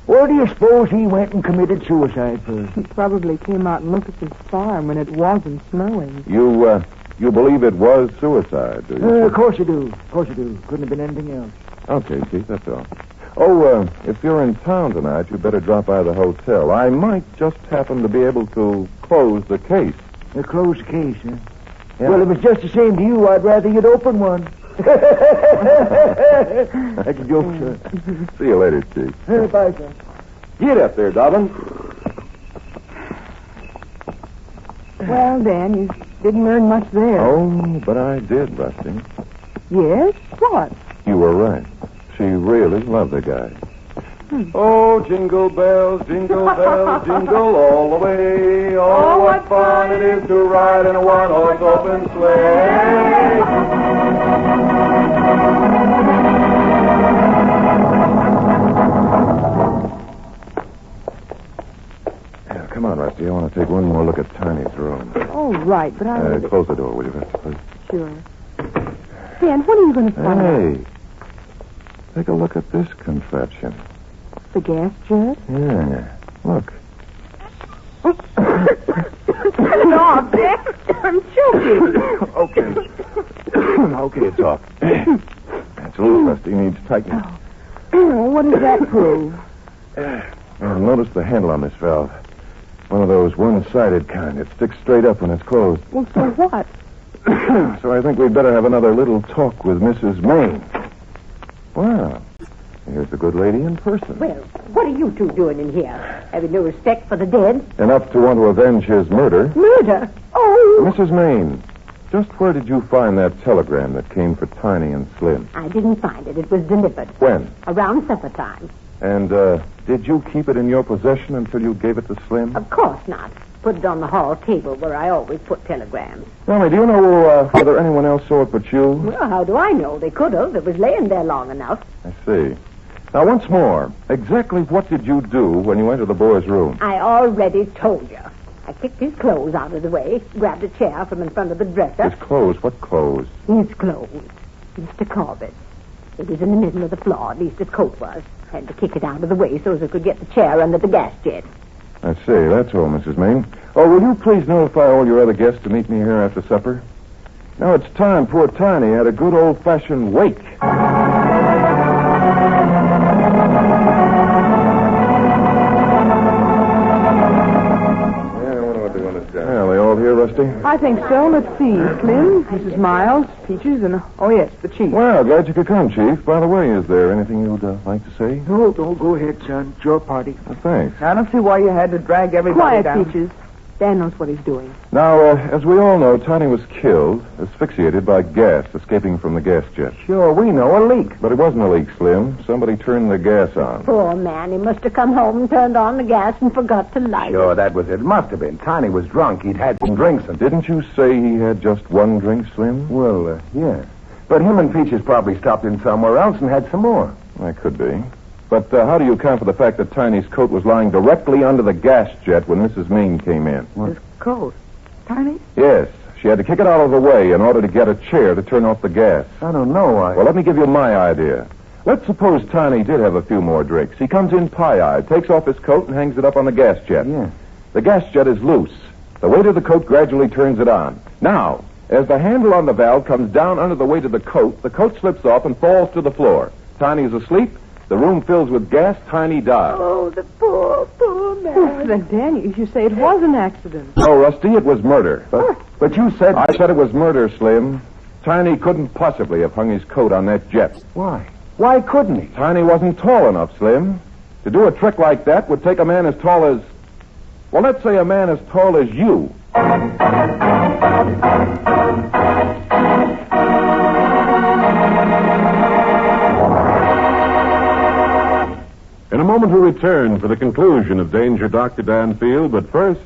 Or do you suppose he went and committed suicide first? He probably came out and looked at his farm when it wasn't snowing. You believe it was suicide, do you? Of course I do. Couldn't have been anything else. Okay, Chief, that's all. Oh, if you're in town tonight, you better drop by the hotel. I might just happen to be able to close the case. Close the case, huh? Yeah. Well, if it's just the same to you, I'd rather you'd open one. That's a joke, sir. See you later, Chief. Bye, sir. Get up there, Dobbin. Well, Dan, you didn't learn much there. Oh, but I did, Rusty. Yes? What? You were right. She really loved the guy. Oh, jingle bells, jingle all the way. Oh, what fun it is to ride in a one-horse open sleigh. Yeah, come on, Rusty. I want to take one more look at Tiny's room. Oh, right, but I... Close the door, will you, Rusty, please? Sure. Dan, what are you going to find out? Hey, take a look at this contraption. The gas jet? Yeah, look. No, Dan, I'm choking. Okay, it's off. It's loose, Rusty. Needs tightening. Oh, what does that prove? Notice the handle on this valve. One of those one-sided kind. It sticks straight up when it's closed. Well, so what? So I think we'd better have another little talk with Mrs. Maine. Wow. Here's the good lady in person. Well, what are you two doing in here? Having no respect for the dead? Enough to want to avenge his murder. Murder? Oh! Mrs. Maine, just where did you find that telegram that came for Tiny and Slim? I didn't find it. It was delivered. When? Around supper time. And, did you keep it in your possession until you gave it to Slim? Of course not. Put it on the hall table where I always put telegrams. Tell me, do you know whether anyone else saw it but you? Well, how do I know? They could have. It was laying there long enough. I see. Now, once more, exactly what did you do when you entered the boy's room? I already told you. I kicked his clothes out of the way, grabbed a chair from in front of the dresser. His clothes? What clothes? His clothes. Mr. Corbett. It was in the middle of the floor, at least his coat was. I had to kick it out of the way so as I could get the chair under the gas jet. I see. That's all, Mrs. Maine. Oh, will you please notify all your other guests to meet me here after supper? Now it's time poor Tiny had a good old-fashioned wake. Well, they all here, Rusty? I think so. Let's see. Slim, Mrs. Miles, Peaches, and, oh, yes, the Chief. Well, glad you could come, Chief. By the way, is there anything you'd like to say? No, go ahead, son. It's your party. Thanks. I don't see why you had to drag everybody Quiet, down. Peaches. Dan knows what he's doing. Now, as we all know, Tiny was killed, asphyxiated by gas escaping from the gas jet. Sure, we know. A leak. But it wasn't a leak, Slim. Somebody turned the gas on. Poor man. He must have come home and turned on the gas and forgot to light it. Sure, that was it. Must have been. Tiny was drunk. He'd had some drinks and... Didn't you say he had just one drink, Slim? Well, yeah. But him and Peaches probably stopped in somewhere else and had some more. That could be. But how do you account for the fact that Tiny's coat was lying directly under the gas jet when Mrs. Maine came in? His coat. Tiny? Yes. She had to kick it out of the way in order to get a chair to turn off the gas. I don't know. Well, let me give you my idea. Let's suppose Tiny did have a few more drinks. He comes in pie-eyed, takes off his coat, and hangs it up on the gas jet. Yeah. The gas jet is loose. The weight of the coat gradually turns it on. Now, as the handle on the valve comes down under the weight of the coat slips off and falls to the floor. Tiny is asleep. The room fills with gas. Tiny dies. Oh, the poor man. Then, Dan, you say it was an accident. No, Rusty, it was murder. But you said... I said it was murder, Slim. Tiny couldn't possibly have hung his coat on that jet. Why? Why couldn't he? Tiny wasn't tall enough, Slim. To do a trick like that would take a man as tall as... Well, let's say a man as tall as you. In a moment, we'll return for the conclusion of Danger Dr. Danfield, but first...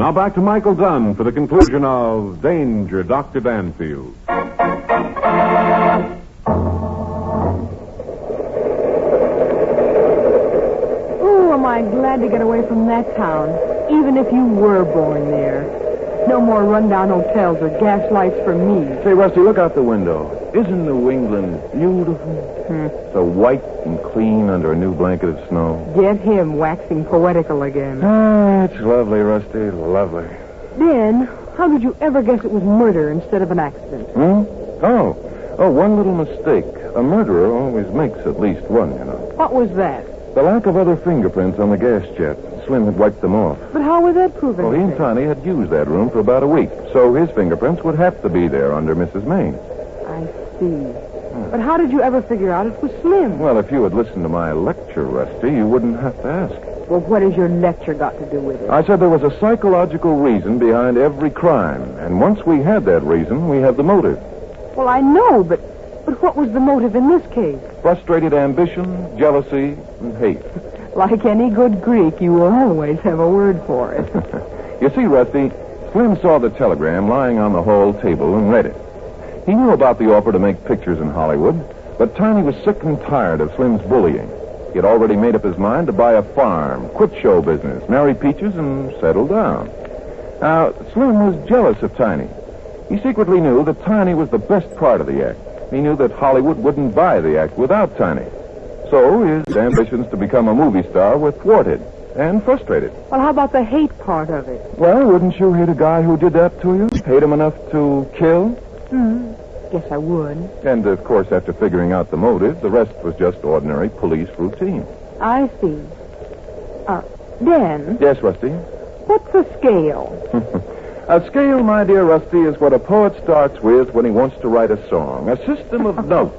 Now back to Michael Dunn for the conclusion of Danger, Dr. Danfield. Oh, am I glad to get away from that town, even if you were born there. No more rundown hotels or gas lights for me. Say, Rusty, look out the window. Isn't New England beautiful? So white and clean under a new blanket of snow. Get him waxing poetical again. Ah, it's lovely, Rusty, lovely. Then, how did you ever guess it was murder instead of an accident? Oh, one little mistake. A murderer always makes at least one, you know. What was that? The lack of other fingerprints on the gas jet. Slim had wiped them off. But how was that proven? Well, he and Tiny had used that room for about a week, so his fingerprints would have to be there under Mrs. Maine. I see. But how did you ever figure out it was Slim? Well, if you had listened to my lecture, Rusty, you wouldn't have to ask. Well, what has your lecture got to do with it? I said there was a psychological reason behind every crime, and once we had that reason, we had the motive. Well, I know, but what was the motive in this case? Frustrated ambition, jealousy, and hate. Like any good Greek, you will always have a word for it. You see, Rusty, Slim saw the telegram lying on the hall table and read it. He knew about the offer to make pictures in Hollywood, but Tiny was sick and tired of Slim's bullying. He had already made up his mind to buy a farm, quit show business, marry Peaches, and settle down. Now, Slim was jealous of Tiny. He secretly knew that Tiny was the best part of the act. He knew that Hollywood wouldn't buy the act without Tiny. So his ambitions to become a movie star were thwarted and frustrated. Well, how about the hate part of it? Well, wouldn't you hate a guy who did that to you? Hate him enough to kill? Guess I would. And, of course, after figuring out the motive, the rest was just ordinary police routine. I see. Dan? Yes, Rusty? What's a scale? A scale, my dear Rusty, is what a poet starts with when he wants to write a song. A system of notes,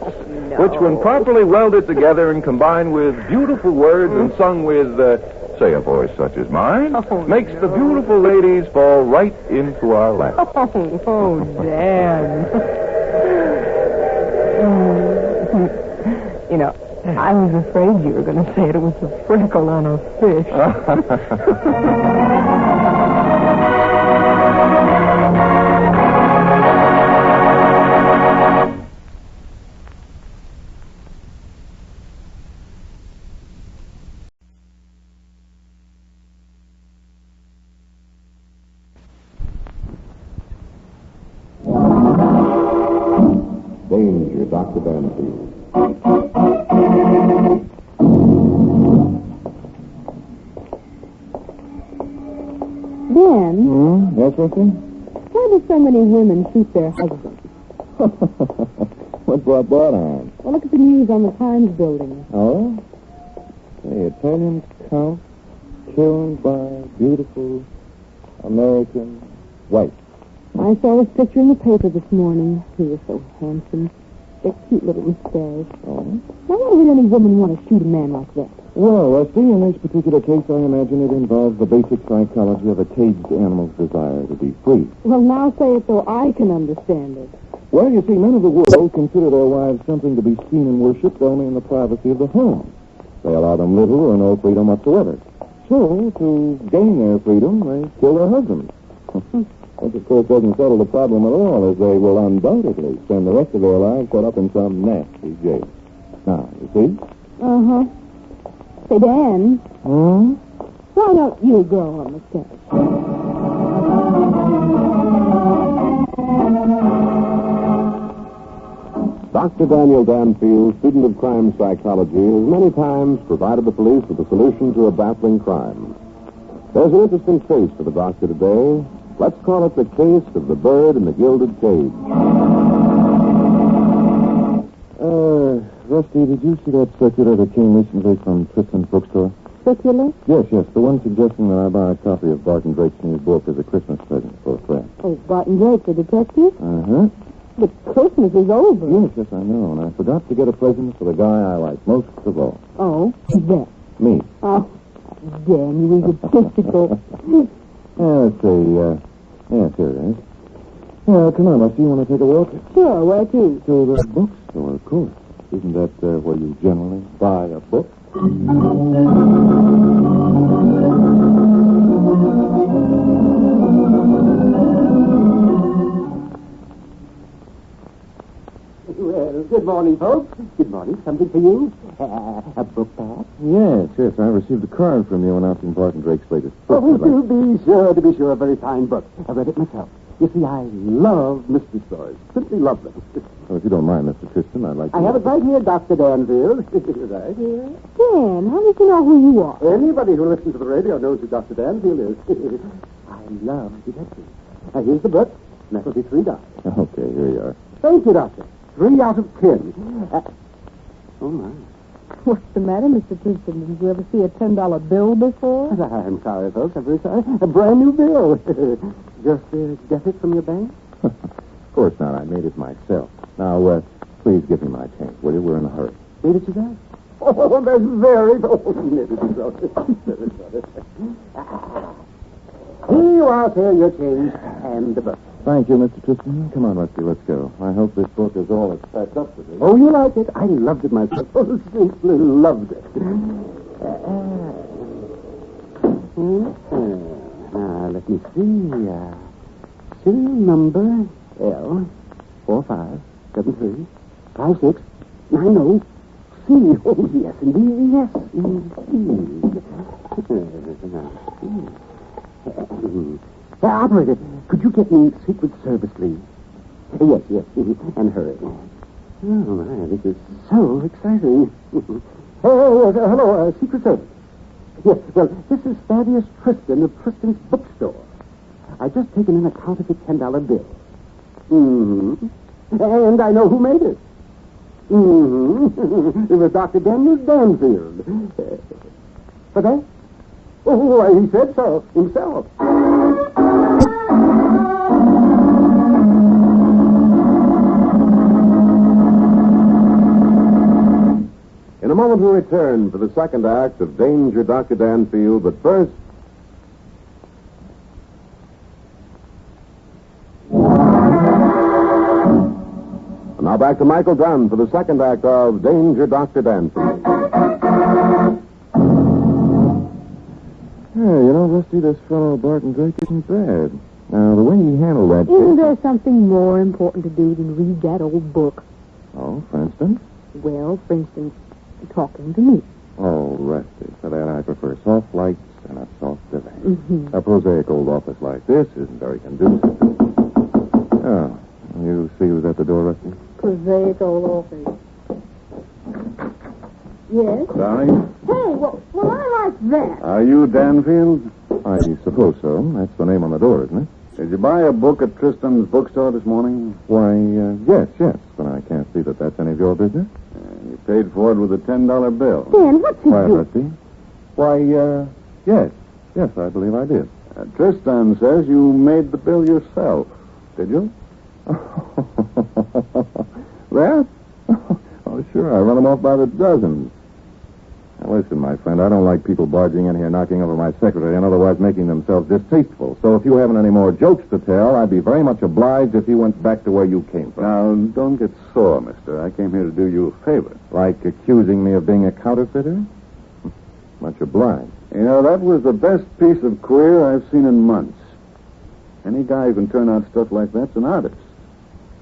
which, when properly welded together and combined with beautiful words and sung with, say, a voice such as mine, makes the beautiful ladies fall right into our lap. Oh, Dan. You know, I was afraid you were going to say it was a freckle on a fish. Danger, Dr. Danfield. Dan, Yes, Rusty? why do so many women shoot their husbands? What brought that on? Well, look at the news on the Times building. Oh? The Italian count killed by beautiful American wife. I saw his picture in the paper this morning. He was so handsome. That cute little mustache. Oh? Now, why would any woman want to shoot a man like that? Well, Rusty, in this particular case, I imagine it involves the basic psychology of a caged animal's desire to be free. Well, now say it so I can understand it. Well, you see, men of the world consider their wives something to be seen and worshipped only in the privacy of the home. They allow them little or no freedom whatsoever. So, to gain their freedom, they kill their husbands. Which, of course, doesn't settle the problem at all, as they will undoubtedly spend the rest of their lives shut up in some nasty jail. Now, you see? Uh-huh. Say, Dan. Why don't you grow a mustache? Dr. Daniel Danfield, student of crime psychology, has many times provided the police with a solution to a baffling crime. There's an interesting case for the doctor today. Let's call it the case of the bird in the gilded cage. Rusty, did you see that circular that came recently from Tristan's bookstore? Circular? Yes, the one suggesting that I buy a copy of Barton Drake's new book as a Christmas present for a friend. Oh, Barton Drake, the detective? Uh-huh. But Christmas is over. Yes, I know, and I forgot to get a present for the guy I like most of all. Oh, who's that? Me. Oh, Dan, you egotistical. Let's see, yes, here it is. Yeah, come on, Rusty, you want to take a walk? Sure, where to? To the bookstore, of course. Isn't that where you generally buy a book? Good morning, folks. Good morning. Something for you? A book bag? Yes. I received a card from you announcing Barton Drake's latest book. Oh, to be sure. A very fine book. I read it myself. You see, I love mystery stories. Simply love them. Well, if you don't mind, Mr. Tristan, I'd like to... I have it right here, Dr. Danfield. Right here. Dan, how did you know who you are? Anybody who listens to the radio knows who Dr. Danfield is. I love detectives. Now, here's the book. And that'll be $3. Okay, here you are. Thank you, Doctor. 3 out of 10. Oh, my. What's the matter, Mr. Tristan? Did you ever see a $10 bill before? I'm sorry, folks. I'm very sorry. A brand new bill. Just get it from your bank? Of course not. I made it myself. Now, please give me my change, will you? We're in a hurry. Made it yourself? Oh, that's very... Oh, you made it yourself. Here you are, sir. Your change and the book. Thank you, Mr. Tristan. Come on, Rusty, let's go. I hope this book is all it's packed up to be. Oh, you like it? I loved it myself. Oh, simply loved it. Now, let me see. Serial number L45735690. C. Oh, yes, indeed. Yes, indeed. Operator, could you get me Secret Service, please? Yes, and hurry. Oh, my, this is so exciting. Hello, Secret Service. Yes, well, this is Thaddeus Tristan of Tristan's Bookstore. I've just taken in a counterfeit $10 bill. And I know who made it. It was Dr. Daniel Danfield. But that? Oh, he said so himself. In a moment, we'll return for the second act of Danger, Dr. Danfield, but first... And now back to Michael Dunn for the second act of Danger, Dr. Danfield. Hey, Rusty, this fellow Barton Drake isn't bad. Now, the way he handled that... Isn't there something more important to do than read that old book? Oh, for instance? Well, for instance, talking to me. Oh, Rusty, for that I prefer soft lights and a soft living. A prosaic old office like this isn't very conducive to... Oh, you see who's at the door, Rusty? Prosaic old office. Yes? Darling? Hey, well, I like that. Are you Danfield? I suppose so. That's the name on the door, isn't it? Did you buy a book at Tristan's bookstore this morning? Why, yes. But I can't see that that's any of your business. You paid for it with a $10 bill. Dan, what's he doing? Rusty? Why, yes. Yes, I believe I did. Tristan says you made the bill yourself. Did you? That? Oh, sure. I run them off by the dozens. Now, listen, my friend, I don't like people barging in here, knocking over my secretary, and otherwise making themselves distasteful. So if you haven't any more jokes to tell, I'd be very much obliged if you went back to where you came from. Now, don't get sore, mister. I came here to do you a favor. Like accusing me of being a counterfeiter? Much obliged. That was the best piece of queer I've seen in months. Any guy who can turn out stuff like that's an artist.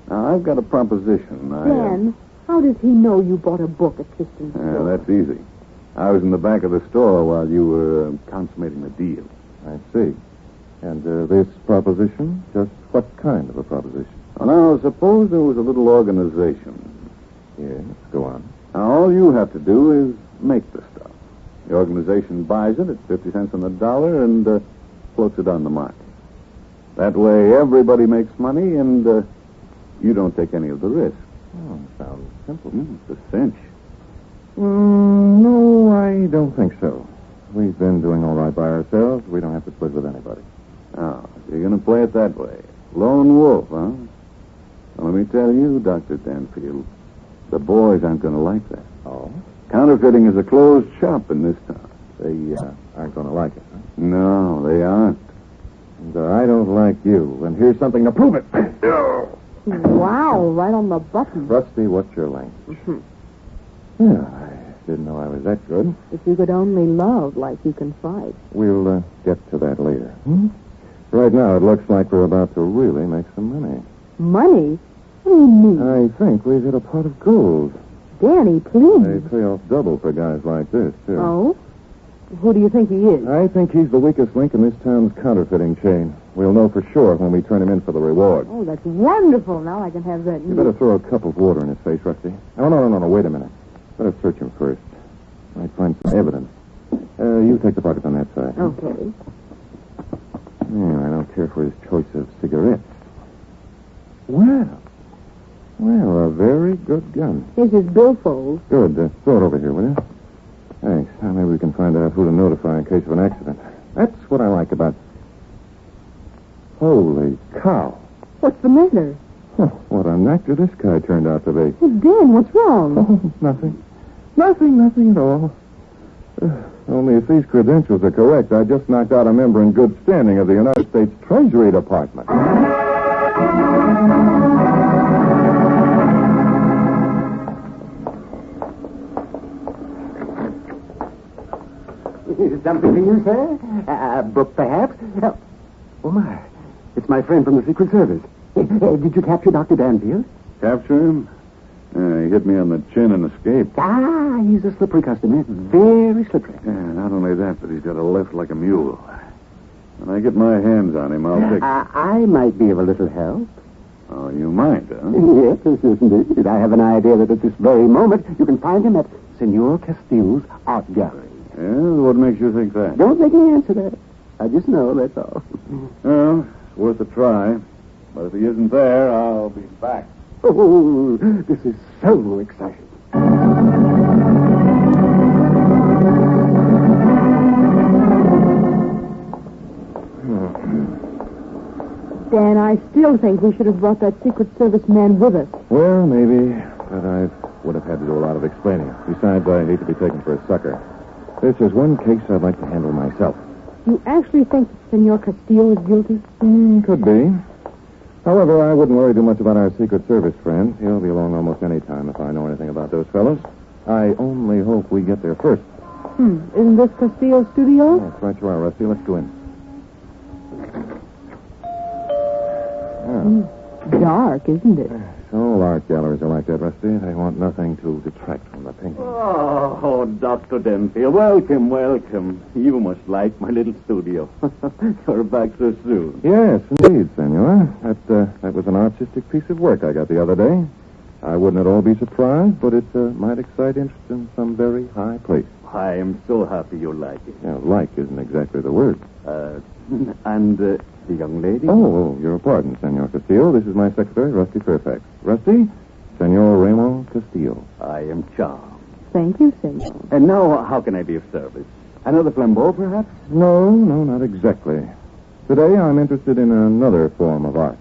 Now, I've got a proposition. Dan, how does he know you bought a book at Tristan's store? That's easy. I was in the back of the store while you were consummating the deal. I see. And this proposition? Just what kind of a proposition? Well, now, suppose there was a little organization. Yes, go on. Now, all you have to do is make the stuff. The organization buys it at 50 cents on the dollar and floats it on the market. That way, everybody makes money and you don't take any of the risk. Oh, sounds simple. It's a cinch. No, I don't think so. We've been doing all right by ourselves. We don't have to split with anybody. Oh, so you're going to play it that way. Lone wolf, huh? Well, let me tell you, Dr. Danfield, the boys aren't going to like that. Oh? Counterfeiting is a closed shop in this town. They aren't going to like it, huh? No, they aren't. And I don't like you. And here's something to prove it. Wow, right on the button. Rusty, what's your language? Yeah, I didn't know I was that good. If you could only love like you can fight. We'll get to that later. Right now, it looks like we're about to really make some money. Money? What do you mean? I think we've hit a pot of gold. Danny, please. They pay off double for guys like this, too. Oh? Who do you think he is? I think he's the weakest link in this town's counterfeiting chain. We'll know for sure when we turn him in for the reward. Oh, that's wonderful. Now I can have that. You better throw a cup of water in his face, Rusty. Oh, no, wait a minute. Better search him first. Might find some evidence. You take the bucket on that side. Okay. I don't care for his choice of cigarettes. Well, a very good gun. Here's his billfold. Good. Throw it over here, will you? Thanks. Now maybe we can find out who to notify in case of an accident. That's what I like about... Holy cow. What's the matter? Huh, what an actor this guy turned out to be. Well, Dan, what's wrong? Oh, nothing. Nothing at all. Only if these credentials are correct, I just knocked out a member in good standing of the United States Treasury Department. Something for you, sir? A book, perhaps? Oh, my. It's my friend from the Secret Service. Did you capture Dr. Danfield? Capture him? He hit me on the chin and escaped. Ah, he's a slippery customer. Very slippery. Yeah, not only that, but he's got a lift like a mule. When I get my hands on him, I'll take... I might be of a little help. Oh, you might, huh? Yes, indeed. I have an idea that at this very moment you can find him at Senor Castillo's art gallery. Yeah? What makes you think that? Don't make me answer that. I just know, that's all. Well, it's worth a try. But if he isn't there, I'll be back. Oh, this is so exciting. Dan, I still think we should have brought that Secret Service man with us. Well, maybe, but I would have had to do a lot of explaining. Besides, I hate to be taken for a sucker. This is one case I'd like to handle myself. You actually think that Senor Castillo is guilty? Could be. However, I wouldn't worry too much about our Secret Service friend. He'll be along almost any time if I know anything about those fellows. I only hope we get there first. Isn't this Castillo's studio? That's right you are, Rusty. Let's go in. Dark, isn't it? All art galleries are like that, Rusty. They want nothing to detract from the painting. Oh, Dr. Denfield, welcome. You must like my little studio. You're back so soon. Yes, indeed, senor. That was an artistic piece of work I got the other day. I wouldn't at all be surprised, but it might excite interest in some very high place. I am so happy you like it. Yeah, like isn't exactly the word. And the young lady? Oh, your pardon, Senor Castillo. This is my secretary, Rusty Fairfax. Rusty, Senor Raymond Castillo. I am charmed. Thank you, senor. And now, how can I be of service? Another flambeau, perhaps? No, not exactly. Today, I'm interested in another form of art.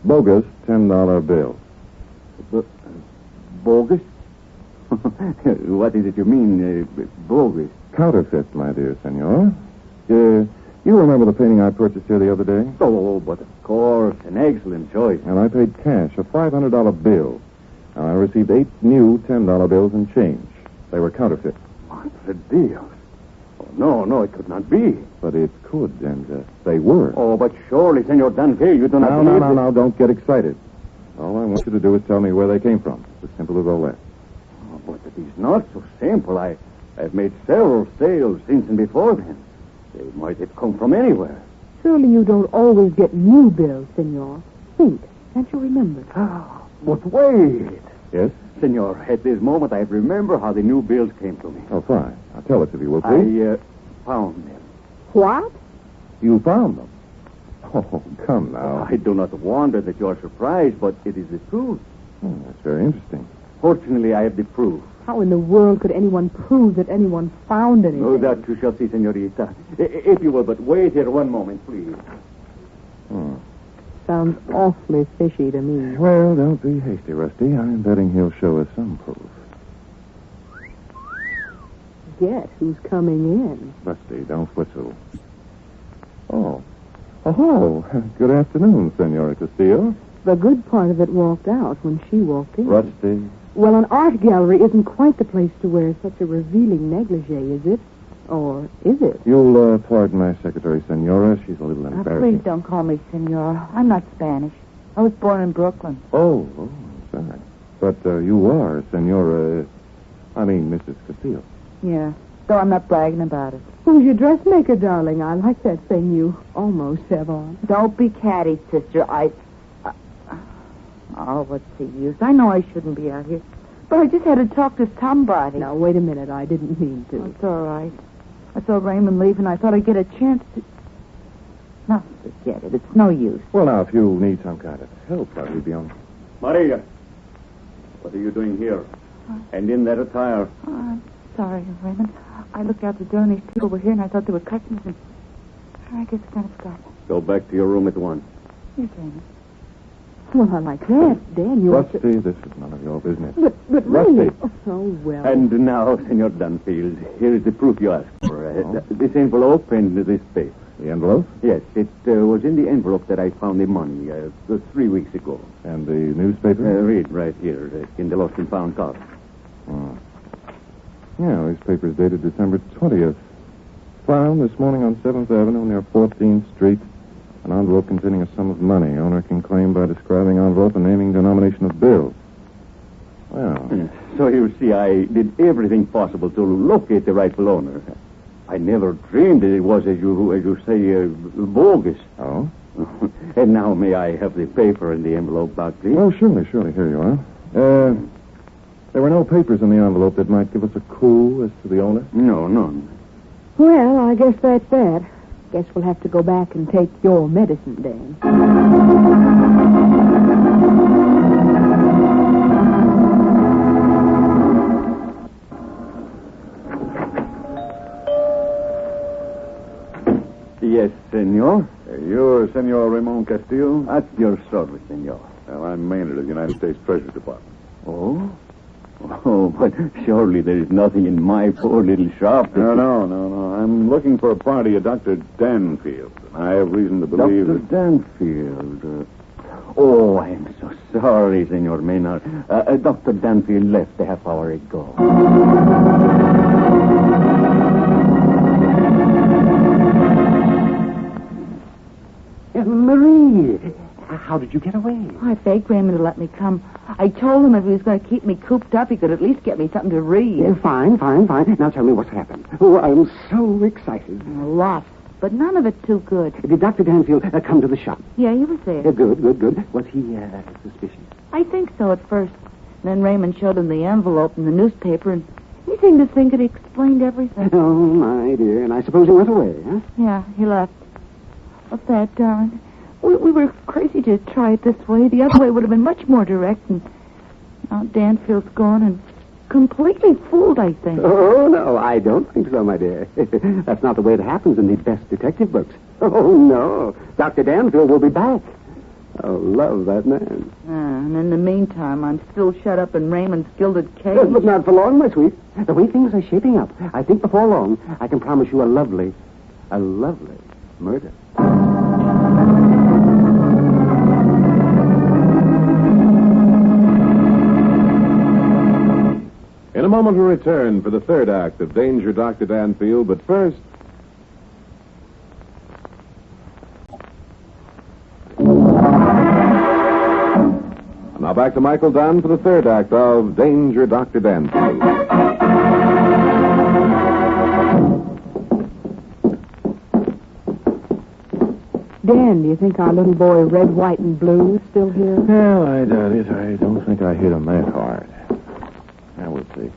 Bogus $10 bills. Bogus? What is it you mean, bogus? Counterfeit, my dear senor. You remember the painting I purchased here the other day? Oh, but of course, an excellent choice. And I paid cash, a $500 bill. And I received 8 new $10 bills and change. They were counterfeit. What the deal? Oh, no, it could not be. But it could, and they were. Oh, but surely, Senor Danfield, you do not believe No, don't get excited. All I want you to do is tell me where they came from. It's as simple as all that. Oh, but it is not so simple. I've made several sales since and before then. They might have come from anywhere. Surely you don't always get new bills, senor. Think. Can't you remember? But wait. Yes? Senor, at this moment I remember how the new bills came to me. Oh, fine. Now tell us if you will, please. I found them. What? You found them? Oh, come now. I do not wonder that you are surprised, but it is the truth. Oh, that's very interesting. Fortunately, I have the proof. How in the world could anyone prove that anyone found anything? Oh, that you shall see, senorita. If you will but wait here one moment, please. Sounds awfully fishy to me. Well, don't be hasty, Rusty. I'm betting he'll show us some proof. Guess who's coming in? Rusty, don't whistle. Oh, good afternoon, Senora Castillo. The good part of it walked out when she walked in. Rusty. Well, an art gallery isn't quite the place to wear such a revealing negligee, is it? Or is it? You'll pardon my secretary, Senora. She's a little embarrassing. Please don't call me senor. I'm not Spanish. I was born in Brooklyn. Oh, I'm sorry. But you are Senora... Mrs. Castillo. Yeah, though I'm not bragging about it. Who's your dressmaker, darling? I like that thing you almost have on. Don't be catty, sister. Oh, what's the use? I know I shouldn't be out here. But I just had to talk to somebody. Now, wait a minute. I didn't mean to. It's all right. I saw Raymond leave, and I thought I'd get a chance to... No, forget it. It's no use. Well, now, if you need some kind of help, I'll be on. Maria, what are you doing here? And in that attire? I'm sorry, Raymond. I looked out the door, and these people were here, and I thought they were customers, and I guess I kind of forgot. Go back to your room at once. Yes, Raymond. Well, I like that. Dan, you... Rusty, this is none of your business. But Rusty. really... Oh, well... And now, Senor Dunfield, here is the proof you asked for. This envelope and this paper. The envelope? Yes, it was in the envelope that I found the money 3 weeks ago. And the newspaper? Read right here, in the lost and found copy. Oh. Yeah, this paper is dated December 20th. Found this morning on 7th Avenue near 14th Street. An envelope containing a sum of money. Owner can claim by describing envelope and naming denomination of bill. Well... So you see, I did everything possible to locate the rightful owner. I never dreamed that it was, as you say, bogus. Oh? And now may I have the paper and the envelope back, please? Oh, surely. Here you are. There were no papers in the envelope that might give us a clue as to the owner? No, none. Well, I guess that's that. Guess we'll have to go back and take your medicine, Dan. Yes, senor. You're Senor Ramon Castillo? At your service, senor. Well, I'm Maynard of the United States Treasury Department. Oh? Oh, but surely there is nothing in my poor little shop. No. I'm looking for a party of Dr. Danfield. I have reason to believe Dr. Danfield. Oh, I am so sorry, Senor Maynard. Dr. Danfield left a half hour ago. Marie, how did you get away? I begged Raymond to let me come. I told him if he was going to keep me cooped up, he could at least get me something to read. Fine. Now tell me what's happened. Oh, I'm so excited. A lot, but none of it too good. Did Dr. Danfield come to the shop? Yeah, he was there. Good. Was he suspicious? I think so at first. And then Raymond showed him the envelope and the newspaper, and he seemed to think it explained everything. Oh, my dear. And I suppose he went away, huh? Yeah, he left. What's that, darling? We were crazy to try it this way. The other way would have been much more direct, and now Danfield's gone and completely fooled, I think. Oh, no, I don't think so, my dear. That's not the way it happens in the best detective books. Oh, no. Dr. Danfield will be back. I love that man. And in the meantime, I'm still shut up in Raymond's gilded cage. But not for long, my sweet. The way things are shaping up, I think before long, I can promise you a lovely murder. In a moment, we'll return for the third act of Danger, Dr. Danfield, but first... And now back to Michael Dunn for the third act of Danger, Dr. Danfield. Dan, do you think our little boy Red, White, and Blue is still here? Well, I doubt it. I don't think I hit him that hard. Now we'll see.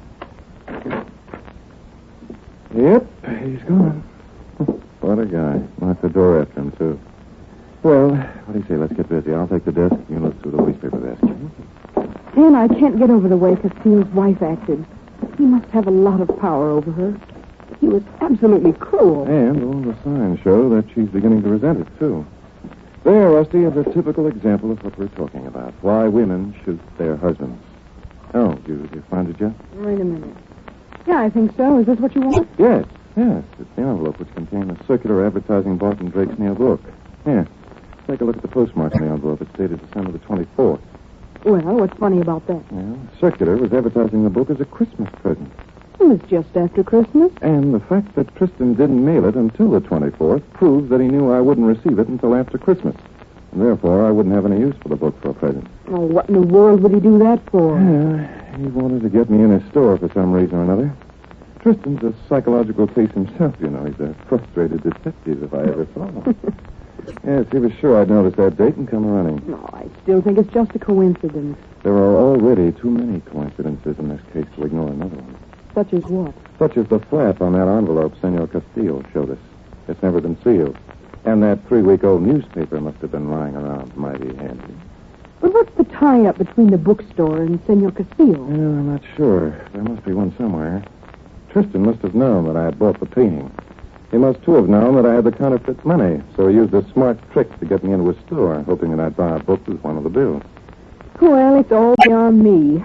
Yep, he's gone. What a guy. Locked the door after him, too. Well, what do you say? Let's get busy. I'll take the desk. You look through the wastepaper desk. Dan, I can't get over the way Castillo's wife acted. He must have a lot of power over her. He was absolutely cruel. And all the signs show that she's beginning to resent it, too. There, Rusty, is a typical example of what we're talking about. Why women shoot their husbands. Oh, you find it yet? Wait a minute. Yeah, I think so. Is this what you want? Yes. It's the envelope which contained a circular advertising Barton Drake's new book. Here, take a look at the postmark on the envelope. It's dated December the 24th. Well, what's funny about that? Well, the circular was advertising the book as a Christmas present. It was just after Christmas. And the fact that Tristan didn't mail it until the 24th proves that he knew I wouldn't receive it until after Christmas. And therefore, I wouldn't have any use for the book for a present. Oh, what in the world would he do that for? Yeah, he wanted to get me in his store for some reason or another. Tristan's a psychological case himself, you know. He's a frustrated detective, if I ever saw one. Yes, he was sure I'd notice that date and come running. No, I still think it's just a coincidence. There are already too many coincidences in this case to ignore another one. Such as what? Such as the flap on that envelope Senor Castillo showed us. It's never been sealed. And that 3-week-old newspaper must have been lying around mighty handy. But what's the tie-up between the bookstore and Senor Castillo? Well, I'm not sure. There must be one somewhere. Tristan must have known that I had bought the painting. He must, too, have known that I had the counterfeit money, so he used a smart trick to get me into his store, hoping that I'd buy a book with one of the bills. Well, it's all beyond me.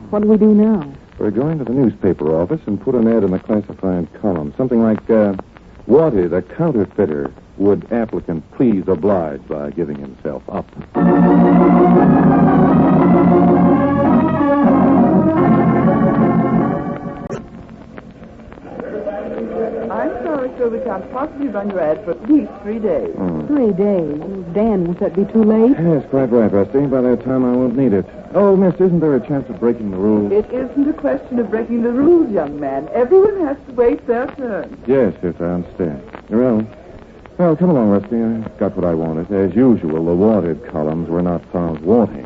What do we do now? We're going to the newspaper office and put an ad in the classified column. Something like, wanted a counterfeiter. Would applicant please oblige by giving himself up? I'm sorry, sir, we can't possibly run your ad for at least 3 days. 3 days? Dan, won't that be too late? Yes, quite right, Rusty. By that time, I won't need it. Oh, miss, isn't there a chance of breaking the rules? It isn't a question of breaking the rules, young man. Everyone has to wait their turn. Yes, I understand. Well, come along, Rusty. I got what I wanted. As usual, the wanted columns were not found wanting.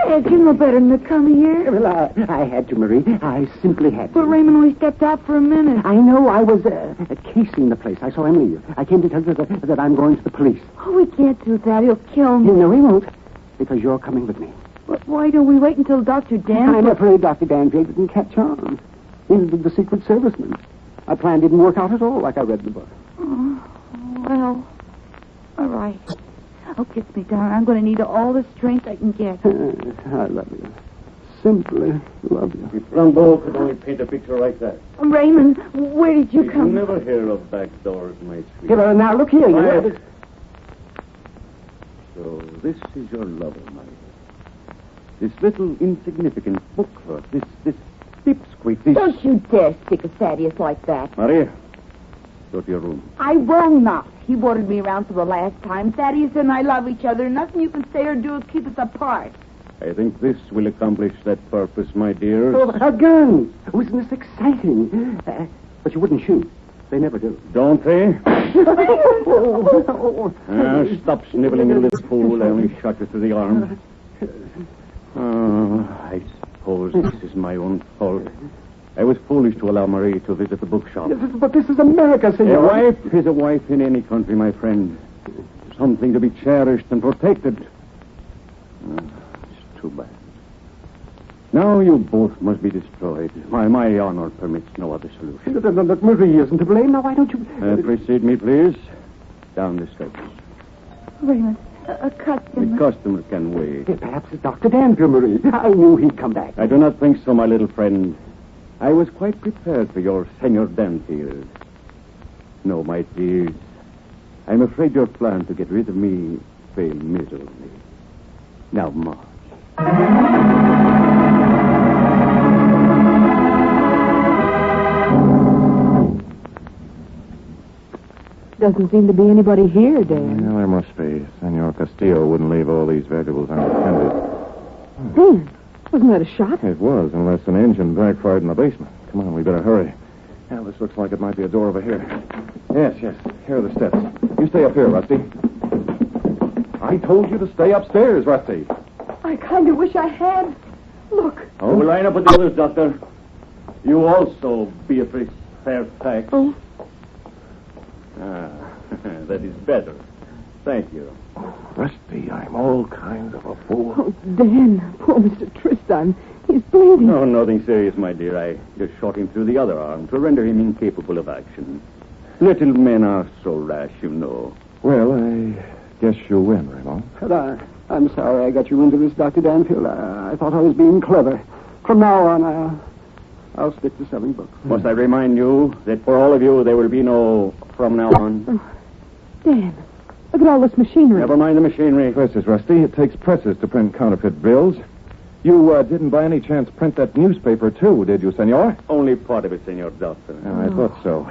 Ed, you know better than to come here. Well, I had to, Marie. I simply had to. But Raymond only stepped out for a minute. I know. I was casing the place. I saw him leave. I came to tell you that I'm going to the police. Oh, we can't do that. He'll kill me. No, he won't. Because you're coming with me. But why don't we wait until Dr. Danfield... I'm afraid Dr. Danfield didn't catch on. He's the Secret Serviceman. Our plan didn't work out at all like I read in the book. Oh, well, all right. Oh, kiss me, darling. I'm going to need all the strength I can get. I love you. Simply love you. If Rambo could only paint a picture like that. Raymond, where did you come? You never hear of back doors, my sweet. Now, look here. Quiet. So this is your lover, Maria. This little insignificant book clerk, this pipsqueak, this... Don't you dare stick a Thaddeus like that. Maria, go to your room. I will not. He ordered me around for the last time. Thaddeus and I love each other. Nothing you can say or do will keep us apart. I think this will accomplish that purpose, my dear. Oh, a gun! Oh, isn't this exciting? But you wouldn't shoot. They never do. Don't they? Stop sniveling, you little fool. I only shot you through the arm. I suppose this is my own fault. I was foolish to allow Marie to visit the bookshop. But this is America, senor. A wife is a wife in any country, my friend. Something to be cherished and protected. It's too bad. Now you both must be destroyed. My honor permits no other solution. But Marie isn't to blame. Now, why don't you... Precede me, please. Down the steps. Raymond, a customer. The customer can wait. Perhaps it's Dr. Danfield, Marie. I knew he'd come back. I do not think so, my little friend. I was quite prepared for your Senor Danfield. No, my dears. I'm afraid your plan to get rid of me failed miserably. Now, march. Doesn't seem to be anybody here, Dan. Well, there must be. Senor Castillo wouldn't leave all these valuables unattended. Dan, wasn't that a shot? It was, unless an engine backfired in the basement. Come on, we better hurry. Now, this looks like it might be a door over here. Yes. Here are the steps. You stay up here, Rusty. I told you to stay upstairs, Rusty. I kind of wish I had. Look. Oh, we'll line up with the others, Doctor. You also, Beatrice Fairfax. Oh. That is better. Thank you. Rusty, I'm all kinds of a fool. Oh, Dan, poor Mr. Tristan. He's bleeding. No, nothing serious, my dear. I just shot him through the other arm to render him incapable of action. Little men are so rash, you know. Well, I guess you'll win, Raymond. I'm sorry I got you into this, Dr. Danfield. I thought I was being clever. From now on, I'll stick to selling books. Must I remind you that for all of you, there will be no from now on? Dan, look at all this machinery. Never mind the machinery. Presses, Rusty. It takes presses to print counterfeit bills. You didn't by any chance print that newspaper, too, did you, senor? Only part of it, Senor Dawson. I thought so.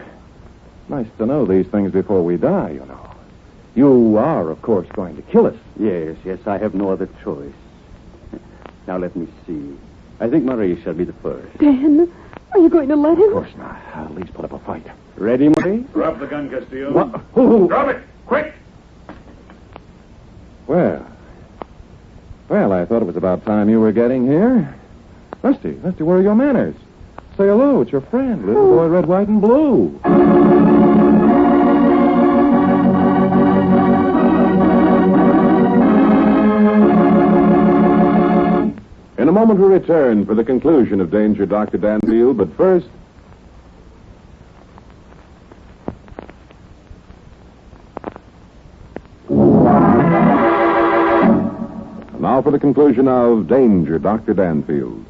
Nice to know these things before we die, you know. You are, of course, going to kill us. Yes, I have no other choice. Now, let me see. I think Marie shall be the first. Dan, are you going to let him? Of course not. I'll at least put up a fight. Ready, Marie? Drop the gun, Castillo. What? Who? Drop it! Quick! Well, I thought it was about time you were getting here. Rusty, where are your manners? Say hello, it's your friend, little boy red, white, and blue. In a moment we return for the conclusion of Danger, Dr. Danfield, but first... Now for the conclusion of Danger, Dr. Danfield.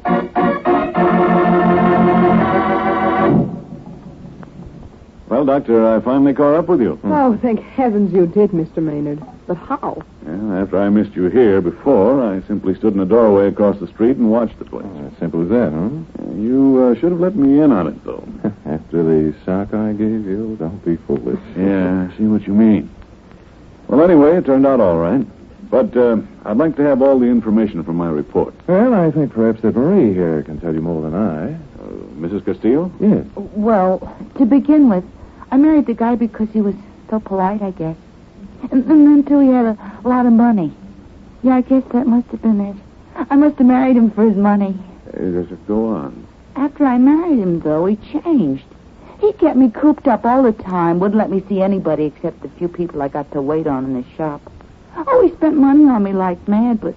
Well, Doctor, I finally caught up with you. Oh, thank heavens you did, Mr. Maynard. But how? Yeah, after I missed you here before, I simply stood in a doorway across the street and watched the place. As simple as that, huh? You should have let me in on it, though. After the shock I gave you, don't be foolish. Yeah, I see what you mean. Well, anyway, it turned out all right. But I'd like to have all the information from my report. Well, I think perhaps that Marie here can tell you more than I. Mrs. Castillo? Yes. Well, to begin with, I married the guy because he was so polite, I guess. And then, too, he had a lot of money. Yeah, I guess that must have been it. I must have married him for his money. Go on. After I married him, though, he changed. He kept me cooped up all the time, wouldn't let me see anybody except the few people I got to wait on in his shop. Oh, he spent money on me like mad, but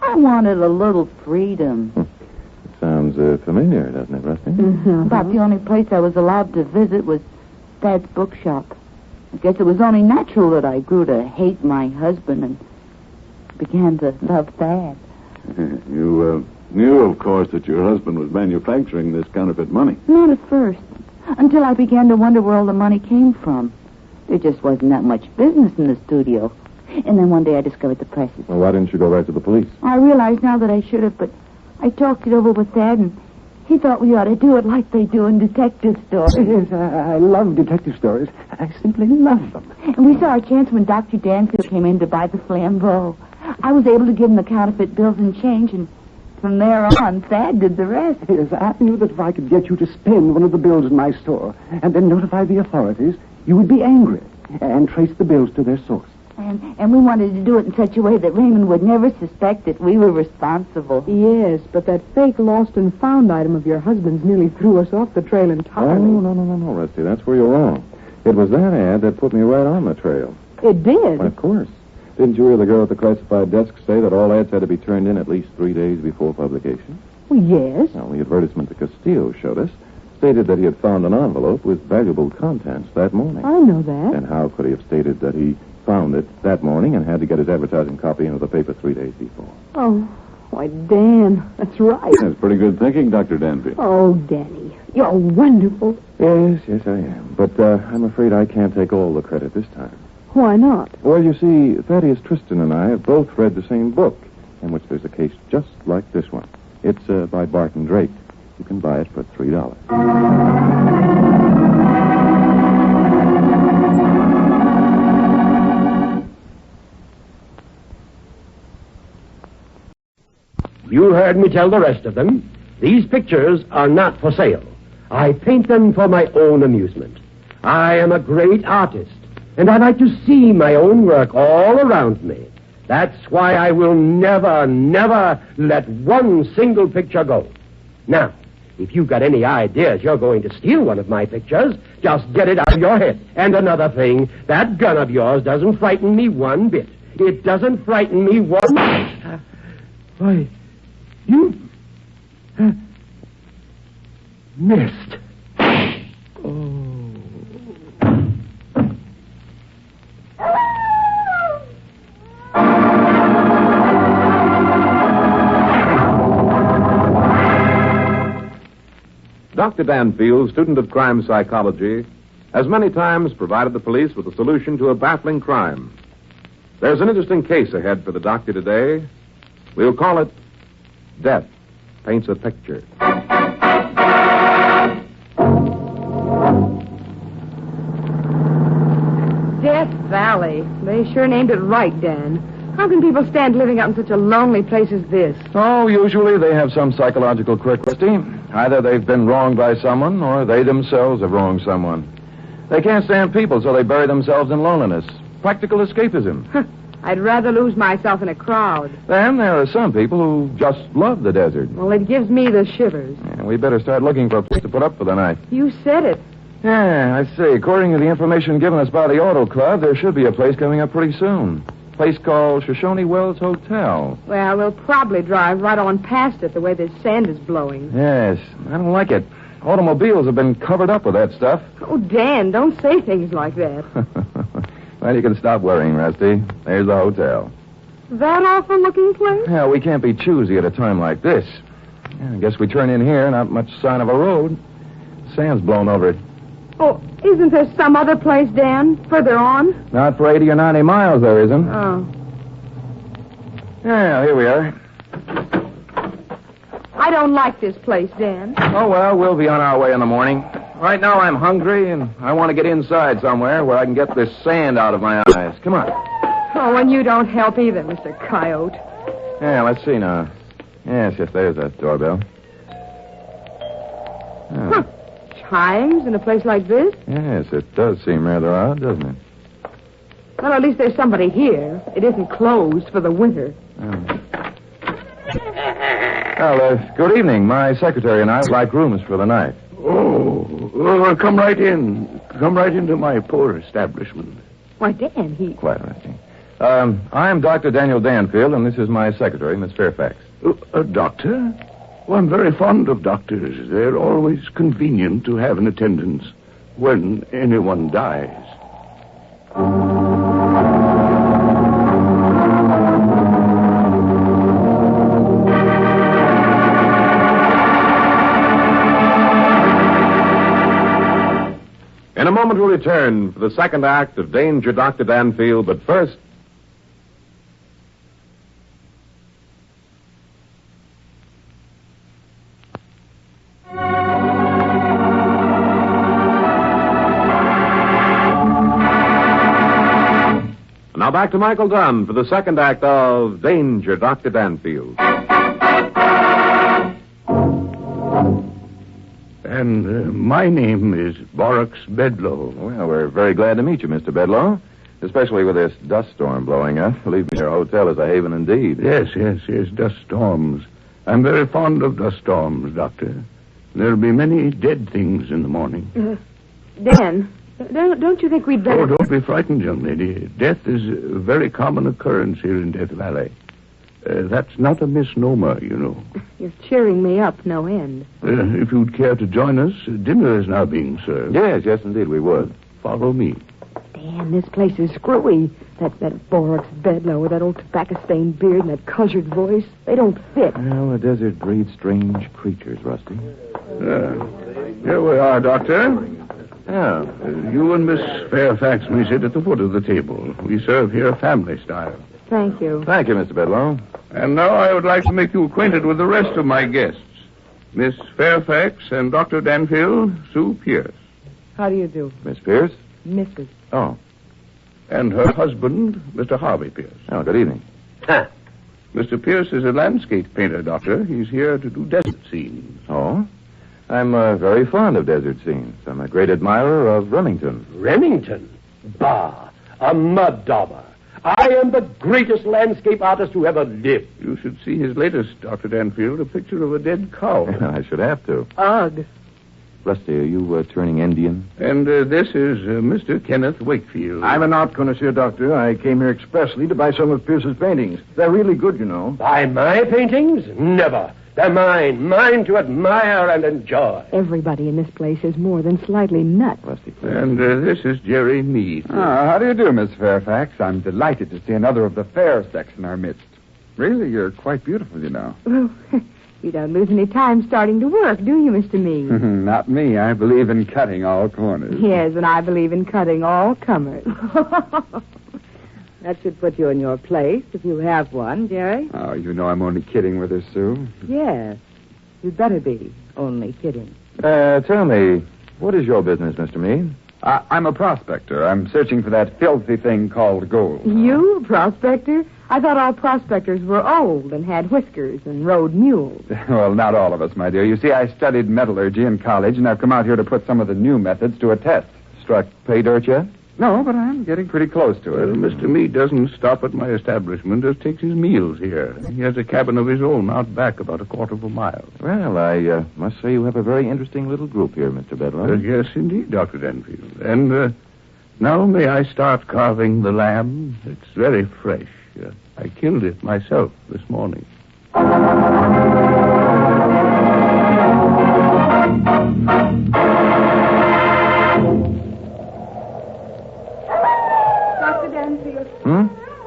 I wanted a little freedom. It sounds familiar, doesn't it, Rusty? Mm-hmm. About the only place I was allowed to visit was Dad's bookshop. I guess it was only natural that I grew to hate my husband and began to love Thad. You knew, of course, that your husband was manufacturing this counterfeit money. Not at first, until I began to wonder where all the money came from. There just wasn't that much business in the studio. And then one day I discovered the presses. Well, why didn't you go right to the police? I realize now that I should have, but I talked it over with Dad, and he thought we ought to do it like they do in detective stories. Yes, I love detective stories. I simply love them. And we saw our chance when Dr. Danfield came in to buy the flambeau. I was able to give him the counterfeit bills and change, and from there on, Thad did the rest. Yes, I knew that if I could get you to spend one of the bills in my store and then notify the authorities, you would be angry and trace the bills to their source. And we wanted to do it in such a way that Raymond would never suspect that we were responsible. Yes, but that fake lost and found item of your husband's nearly threw us off the trail entirely. Oh, no, Rusty. That's where you're wrong. It was that ad that put me right on the trail. It did? Well, of course. Didn't you hear the girl at the classified desk say that all ads had to be turned in at least 3 days before publication? Well, yes. Well, the advertisement that Castillo showed us stated that he had found an envelope with valuable contents that morning. I know that. And how could he have stated that he found it that morning and had to get his advertising copy into the paper 3 days before? Oh, why, Dan, that's right. That's pretty good thinking, Dr. Danfield. Oh, Danny, you're wonderful. Yes, I am. But I'm afraid I can't take all the credit this time. Why not? Well, you see, Thaddeus Tristan and I have both read the same book, in which there's a case just like this one. It's by Barton Drake. You can buy it for $3. You heard me tell the rest of them. These pictures are not for sale. I paint them for my own amusement. I am a great artist, and I like to see my own work all around me. That's why I will never, never let one single picture go. Now, if you've got any ideas you're going to steal one of my pictures, just get it out of your head. And another thing, that gun of yours doesn't frighten me one bit. It doesn't frighten me one bit. Why, you missed. Dr. Danfield, student of crime psychology, has many times provided the police with a solution to a baffling crime. There's an interesting case ahead for the doctor today. We'll call it death paints a picture. Death Valley. They sure named it right, Dan. How can people stand living out in such a lonely place as this? Oh, usually they have some psychological quirk, Rusty. Either they've been wronged by someone, or they themselves have wronged someone. They can't stand people, so they bury themselves in loneliness. Practical escapism. I'd rather lose myself in a crowd. Then there are some people who just love the desert. Well, it gives me the shivers. Yeah, we better start looking for a place to put up for the night. You said it. Yeah, I see. According to the information given us by the Auto Club, there should be a place coming up pretty soon. A place called Shoshone Wells Hotel. Well, we'll probably drive right on past it the way the sand is blowing. Yes, I don't like it. Automobiles have been covered up with that stuff. Oh, Dan, don't say things like that. Well, you can stop worrying, Rusty. There's the hotel. That awful-looking place? Yeah, we can't be choosy at a time like this. Yeah, I guess we turn in here, not much sign of a road. Sand's blown over it. Oh, isn't there some other place, Dan, further on? Not for 80 or 90 miles, there isn't. Oh. Yeah, here we are. I don't like this place, Dan. Oh, well, we'll be on our way in the morning. Right now I'm hungry, and I want to get inside somewhere where I can get this sand out of my eyes. Come on. Oh, and you don't help either, Mr. Coyote. Yeah, let's see now. Yes, there's that doorbell. Oh. Huh. Chimes in a place like this? Yes, it does seem rather odd, doesn't it? Well, at least there's somebody here. It isn't closed for the winter. Oh. Well, good evening. My secretary and I would like rooms for the night. Oh, well, come right in. Come right into my poor establishment. Why, Dan, he... Quite right. I'm Dr. Daniel Danfield, and this is my secretary, Miss Fairfax. A doctor? Well, I'm very fond of doctors. They're always convenient to have in attendance when anyone dies. In a moment, we'll return for the second act of Danger, Dr. Danfield, but first... Now back to Michael Dunn for the second act of Danger, Dr. Danfield. And my name is Borax Bedlow. Well, we're very glad to meet you, Mr. Bedlow. Especially with this dust storm blowing up. Believe me, your hotel is a haven indeed. Yes, dust storms. I'm very fond of dust storms, Doctor. There'll be many dead things in the morning. Dan, don't you think we'd better... Oh, don't be frightened, young lady. Death is a very common occurrence here in Death Valley. That's not a misnomer, you know. You're cheering me up, no end. If you'd care to join us, dinner is now being served. Yes, indeed, we would. Follow me. Dan, this place is screwy. That Borax Bedlow with that old tobacco-stained beard and that cultured voice, they don't fit. Well, the desert breeds strange creatures, Rusty. Here we are, Doctor. You and Miss Fairfax may sit at the foot of the table. We serve here family style. Thank you. Thank you, Mr. Bedlow. And now I would like to make you acquainted with the rest of my guests. Miss Fairfax and Dr. Danfield, Sue Pierce. How do you do? Miss Pierce? Mrs. Oh. And her husband, Mr. Harvey Pierce. Oh, good evening. Mr. Pierce is a landscape painter, Doctor. He's here to do desert scenes. Oh? I'm very fond of desert scenes. I'm a great admirer of Remington. Remington? Bah, a mud dauber. I am the greatest landscape artist who ever lived. You should see his latest, Dr. Danfield, a picture of a dead cow. I should have to. Ugh. Rusty, are you turning Indian? And this is Mr. Kenneth Wakefield. I'm an art connoisseur, Doctor. I came here expressly to buy some of Pierce's paintings. They're really good, you know. Buy my paintings? Never. They're mine to admire and enjoy. Everybody in this place is more than slightly nuts. Rusty, please. And this is Jerry Meade. How do you do, Miss Fairfax? I'm delighted to see another of the fair sex in our midst. Really, you're quite beautiful, you know. Well, you don't lose any time starting to work, do you, Mr. Meade? Not me. I believe in cutting all corners. Yes, and I believe in cutting all comers. That should put you in your place if you have one, Jerry. Oh, you know I'm only kidding with her, Sue. Yes. You'd better be only kidding. Tell me, what is your business, Mr. Meade? I'm a prospector. I'm searching for that filthy thing called gold. You, a prospector? I thought all prospectors were old and had whiskers and rode mules. Well, not all of us, my dear. You see, I studied metallurgy in college, and I've come out here to put some of the new methods to a test. Struck pay dirt yet? No, but I'm getting pretty close to it. Mr. Meade doesn't stop at my establishment, just takes his meals here. He has a cabin of his own out back about a quarter of a mile. Well, I must say you have a very interesting little group here, Mr. Bedlow. Yes, indeed, Dr. Denfield. And now may I start carving the lamb? It's very fresh. I killed it myself this morning. Dr. Danfield.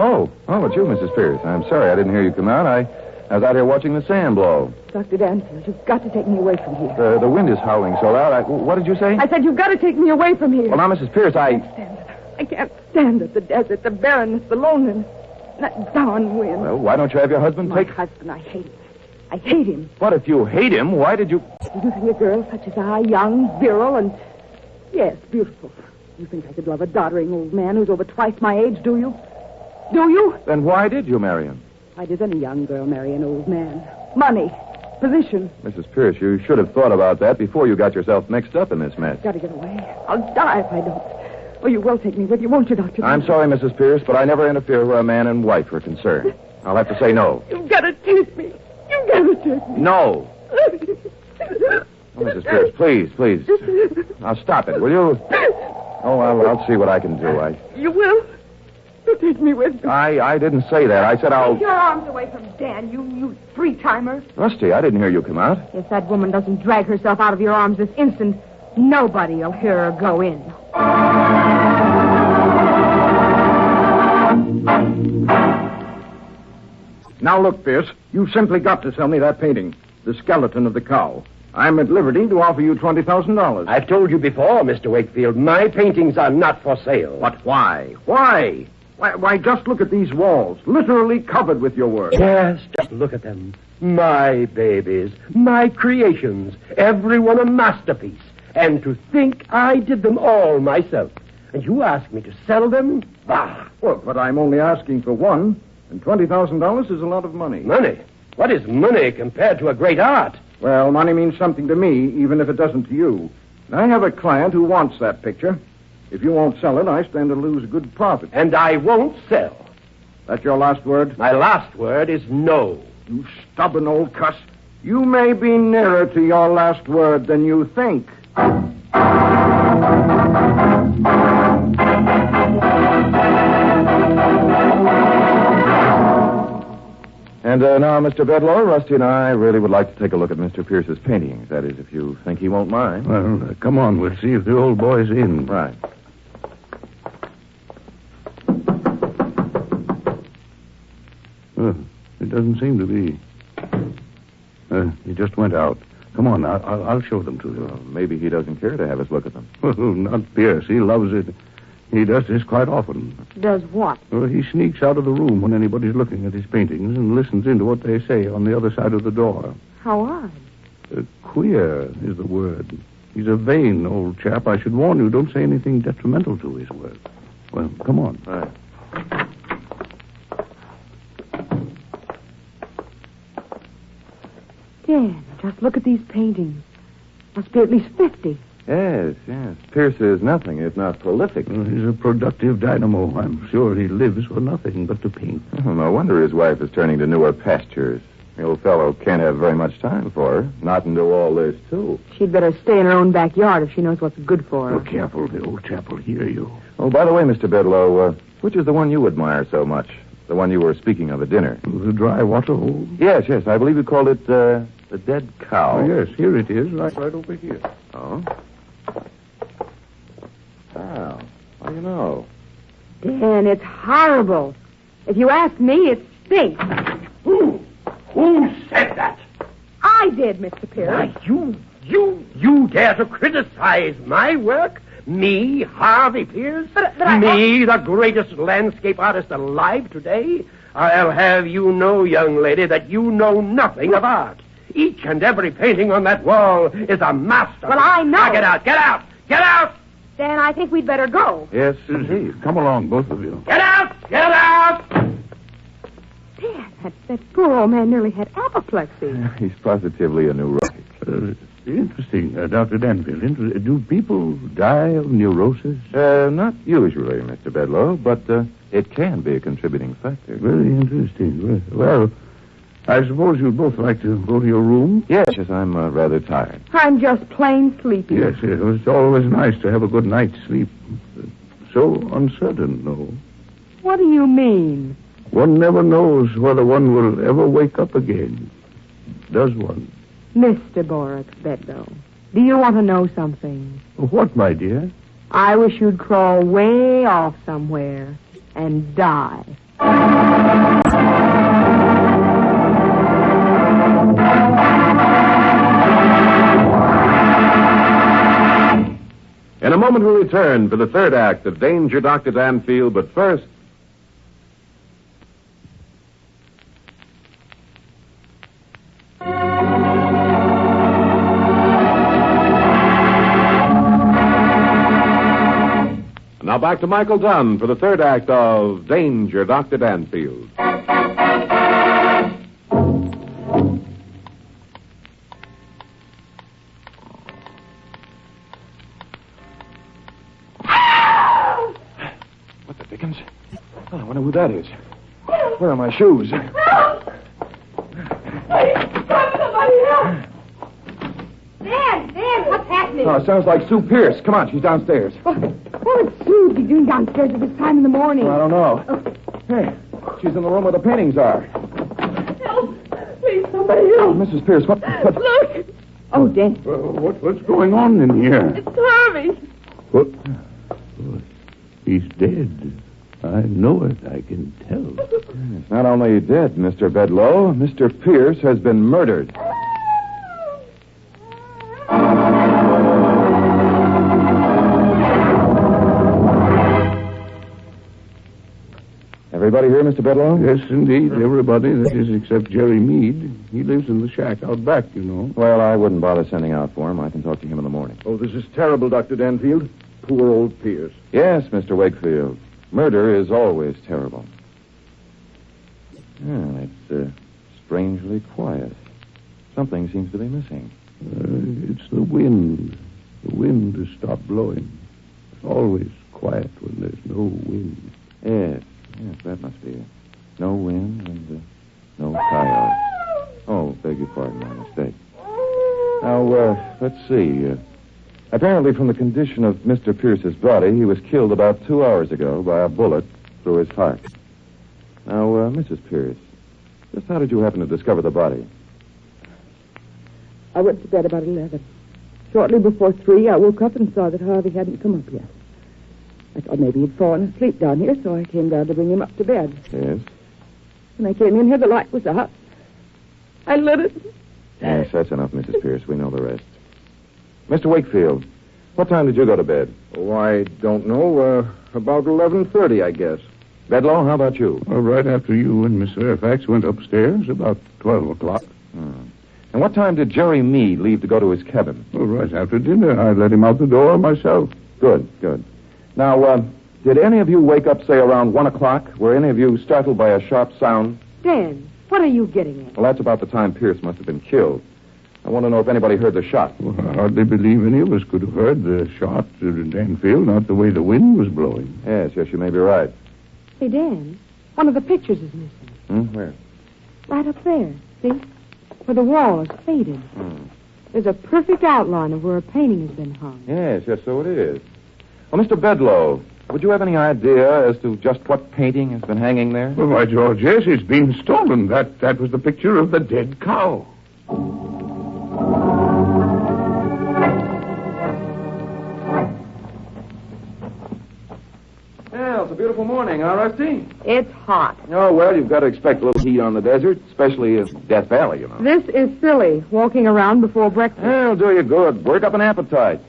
Oh, it's you, Mrs. Pierce. I'm sorry I didn't hear you come out. I was out here watching the sand blow. Dr. Danfield, you've got to take me away from here. The wind is howling so loud. What did you say? I said you've got to take me away from here. Well, now, Mrs. Pierce, I can't stand it. The desert, the barrenness, the loneliness. That darn wind. Well, why don't you have your husband My husband, I hate him. I hate him. What if you hate him? Why did you... You think a girl such as I, young, virile, and... Yes, beautiful. You think I could love a doddering old man who's over twice my age, do you? Do you? Then why did you marry him? Why does any young girl marry an old man? Money. Position. Mrs. Pierce, you should have thought about that before you got yourself mixed up in this mess. Got to get away. I'll die if I don't. Oh, you will take me with you, won't you, Doctor? I'm sorry, Mrs. Pierce, but I never interfere where a man and wife are concerned. I'll have to say no. You've got to take me. You've got to take me. No. Oh, Mrs. Pierce, please. Now stop it, will you? Oh, I'll see what I can do. You will? You'll take me with you. I didn't say that. I said I'll... Take your arms away from Dan, you three-timer. Rusty, I didn't hear you come out. If that woman doesn't drag herself out of your arms this instant, nobody will hear her go in. Now look, Pierce, you've simply got to sell me that painting, the skeleton of the cow. I'm at liberty to offer you $20,000. I've told you before, Mr. Wakefield, my paintings are not for sale. But why? Why, just look at these walls, literally covered with your work. Yes, just look at them. My babies, my creations, every one a masterpiece. And to think I did them all myself. And you ask me to sell them? Bah! Well, but I'm only asking for one, and $20,000 is a lot of money. Money? What is money compared to a great art? Well, money means something to me, even if it doesn't to you. I have a client who wants that picture. If you won't sell it, I stand to lose a good profit. And I won't sell. That's your last word? My last word is no. You stubborn old cuss. You may be nearer to your last word than you think. And now, Mr. Bedlow, Rusty and I really would like to take a look at Mr. Pierce's paintings. That is, if you think he won't mind. Well, come on. We'll see if the old boy's in. Right. It doesn't seem to be. He just went out. Come on, I'll show them to you. Well, maybe he doesn't care to have us look at them. Oh, not Pierce. He loves it. He does this quite often. Does what? Well, he sneaks out of the room when anybody's looking at his paintings and listens into what they say on the other side of the door. How odd. Queer is the word. He's a vain old chap. I should warn you, don't say anything detrimental to his work. Well, come on. Right. Dan, just look at these paintings. Must be at least 50. Yes. Pierce is nothing if not prolific. Well, he's a productive dynamo. I'm sure he lives for nothing but to paint. Oh, no wonder his wife is turning to newer pastures. The old fellow can't have very much time for her. Not into all this, too. She'd better stay in her own backyard if she knows what's good for her. Oh, careful. The old chap will hear you. Oh, by the way, Mr. Bedlow, which is the one you admire so much? The one you were speaking of at dinner? The dry water hole? Yes. I believe you called it, the dead cow. Oh, yes, here it is, right over here. Oh? How? How do you know? Dan, it's horrible. If you ask me, it stinks. Who said that? I did, Mr. Pierce. Why, you dare to criticize my work? Me, Harvey Pierce? Me, the greatest landscape artist alive today? I'll have you know, young lady, that you know nothing of art. Each and every painting on that wall is a masterpiece. Well, I know. Now get out, get out, get out! Dan, I think we'd better go. Yes, indeed. Come along, both of you. Get out, get out! Dan, that poor old man nearly had apoplexy. He's positively a neurotic. Interesting, Dr. Danfield. Do people die of neurosis? Not usually, Mr. Bedloe, but it can be a contributing factor. Very interesting. Well, I suppose you'd both like to go to your room? Yes, I'm rather tired. I'm just plain sleepy. Yes, it's always nice to have a good night's sleep. So uncertain, though. What do you mean? One never knows whether one will ever wake up again. Does one? Mr. Boris Bedloe, do you want to know something? What, my dear? I wish you'd crawl way off somewhere and die. In a moment, we'll return for the third act of Danger, Dr. Danfield, but first... Now back to Michael Dunn for the third act of Danger, Dr. Danfield. What the dickens? Oh, I wonder who that is. Where are my shoes? Dan, what's happening? Oh, it sounds like Sue Pierce. Come on, she's downstairs. What would Sue be doing downstairs at this time in the morning? I don't know. Hey, she's in the room where the paintings are. Help! Please, somebody help! Mrs. Pierce, what? Look! Oh, Dan. What's going on in here? It's Harvey. What? Oh, he's dead. I know it. I can tell. It's not only dead, Mr. Bedloe. Mr. Pierce has been murdered. Everybody here, Mr. Bedloe? Yes, indeed. Everybody, that is, except Jerry Meade. He lives in the shack out back, you know. Well, I wouldn't bother sending out for him. I can talk to him in the morning. Oh, this is terrible, Dr. Danfield. Poor old Pierce. Yes, Mr. Wakefield. Murder is always terrible. Yeah, it's strangely quiet. Something seems to be missing. It's the wind. The wind has stopped blowing. It's always quiet when there's no wind. Yes, that must be it. No wind and no coyotes. Oh, beg your pardon, my mistake. Now, let's see. Apparently, from the condition of Mr. Pierce's body, he was killed about 2 hours ago by a bullet through his heart. Now, Mrs. Pierce, just how did you happen to discover the body? I went to bed about 11. Shortly before 3, I woke up and saw that Harvey hadn't come up yet. I thought maybe he'd fallen asleep down here, so I came down to bring him up to bed. Yes? When I came in here, the light was out. I lit it. Yes, that's enough, Mrs. Pierce. We know the rest. Mr. Wakefield, what time did you go to bed? Oh, I don't know. About 11:30, I guess. Bedloe, how about you? Well, right after you and Miss Fairfax went upstairs, about 12 o'clock. And what time did Jerry Meade leave to go to his cabin? Well, right after dinner. I let him out the door myself. Good. Now, did any of you wake up, say, around 1 o'clock? Were any of you startled by a sharp sound? Dan, what are you getting at? Well, that's about the time Pierce must have been killed. I want to know if anybody heard the shot. Well, I hardly believe any of us could have heard the shot in Danfield, not the way the wind was blowing. Yes, you may be right. Hey, Dan, one of the pictures is missing. Where? Right up there. See? Where the wall is faded. There's a perfect outline of where a painting has been hung. Yes, so it is. Well, Mr. Bedloe, would you have any idea as to just what painting has been hanging there? Well, by George, yes, it's been stolen. That was the picture of the dead cow. Well, it's a beautiful morning, huh, Rusty? It's hot. Oh, well, you've got to expect a little heat on the desert, especially Death Valley, you know. This is silly, walking around before breakfast. Well, do you good. Work up an appetite.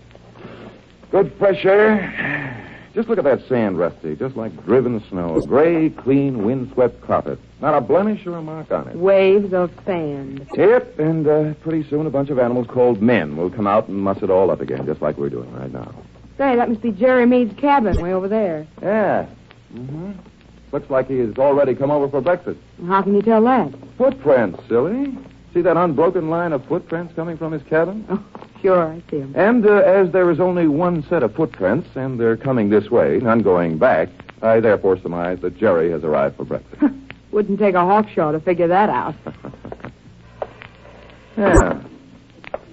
Good fresh air. Just look at that sand, Rusty. Just like driven snow. A gray, clean, windswept carpet. Not a blemish or a mark on it. Waves of sand. Yep, and pretty soon a bunch of animals called men will come out and muss it all up again, just like we're doing right now. Say, that must be Jerry Mead's cabin way over there. Yeah. Mm-hmm. Looks like he has already come over for breakfast. How can you tell that? Footprints, silly. See that unbroken line of footprints coming from his cabin? Oh, sure, I see him. And as there is only one set of footprints, and they're coming this way, none going back, I therefore surmise that Jerry has arrived for breakfast. Wouldn't take a hawkshaw to figure that out. Yeah.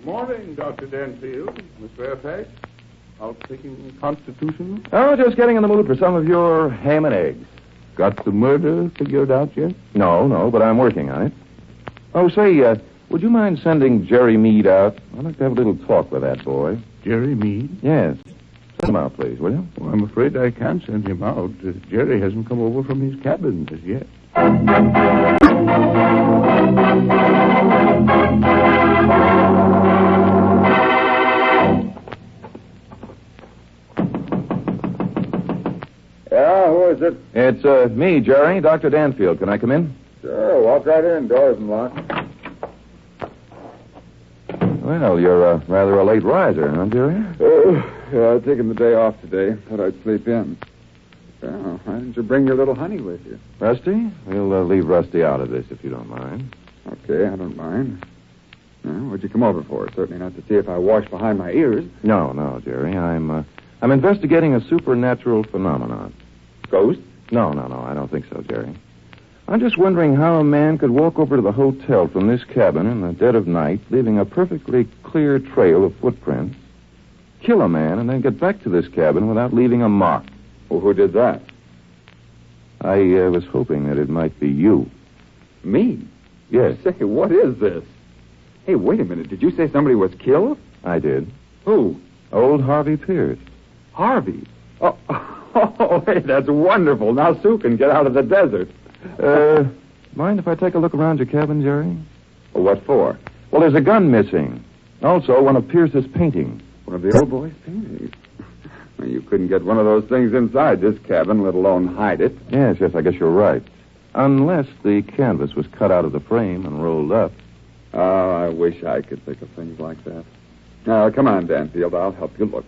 Morning, Dr. Danfield. Miss Fairfax. Out taking Constitution? Oh, just getting in the mood for some of your ham and eggs. Got the murder figured out yet? No, but I'm working on it. Oh, say, would you mind sending Jerry Mead out? I'd like to have a little talk with that boy. Jerry Mead? Yes. Send him out, please, will you? Well, I'm afraid I can't send him out. Jerry hasn't come over from his cabin as yet. Yeah, who is it? It's me, Jerry, Dr. Danfield. Can I come in? Sure, walk right in. Doors and locked. Well, you're rather a late riser, huh, Jerry? Yeah, I've taken the day off today. Thought I'd sleep in. Well, why didn't you bring your little honey with you? Rusty? We'll leave Rusty out of this, if you don't mind. Okay, I don't mind. Well, what'd you come over for? Certainly not to see if I wash behind my ears. No, Jerry. I'm investigating a supernatural phenomenon. Ghost? No, I don't think so, Jerry. I'm just wondering how a man could walk over to the hotel from this cabin in the dead of night, leaving a perfectly clear trail of footprints, kill a man, and then get back to this cabin without leaving a mark. Well, who did that? I was hoping that it might be you. Me? Yes. Say, what is this? Hey, wait a minute. Did you say somebody was killed? I did. Who? Old Harvey Pierce. Harvey? Oh, hey, that's wonderful. Now Sue can get out of the desert. Mind if I take a look around your cabin, Jerry? Well, what for? Well, there's a gun missing. Also, one of Pierce's paintings. One of the old boy's paintings? Well, you couldn't get one of those things inside this cabin, let alone hide it. Yes, I guess you're right. Unless the canvas was cut out of the frame and rolled up. Oh, I wish I could think of things like that. Now, come on, Danfield. I'll help you look.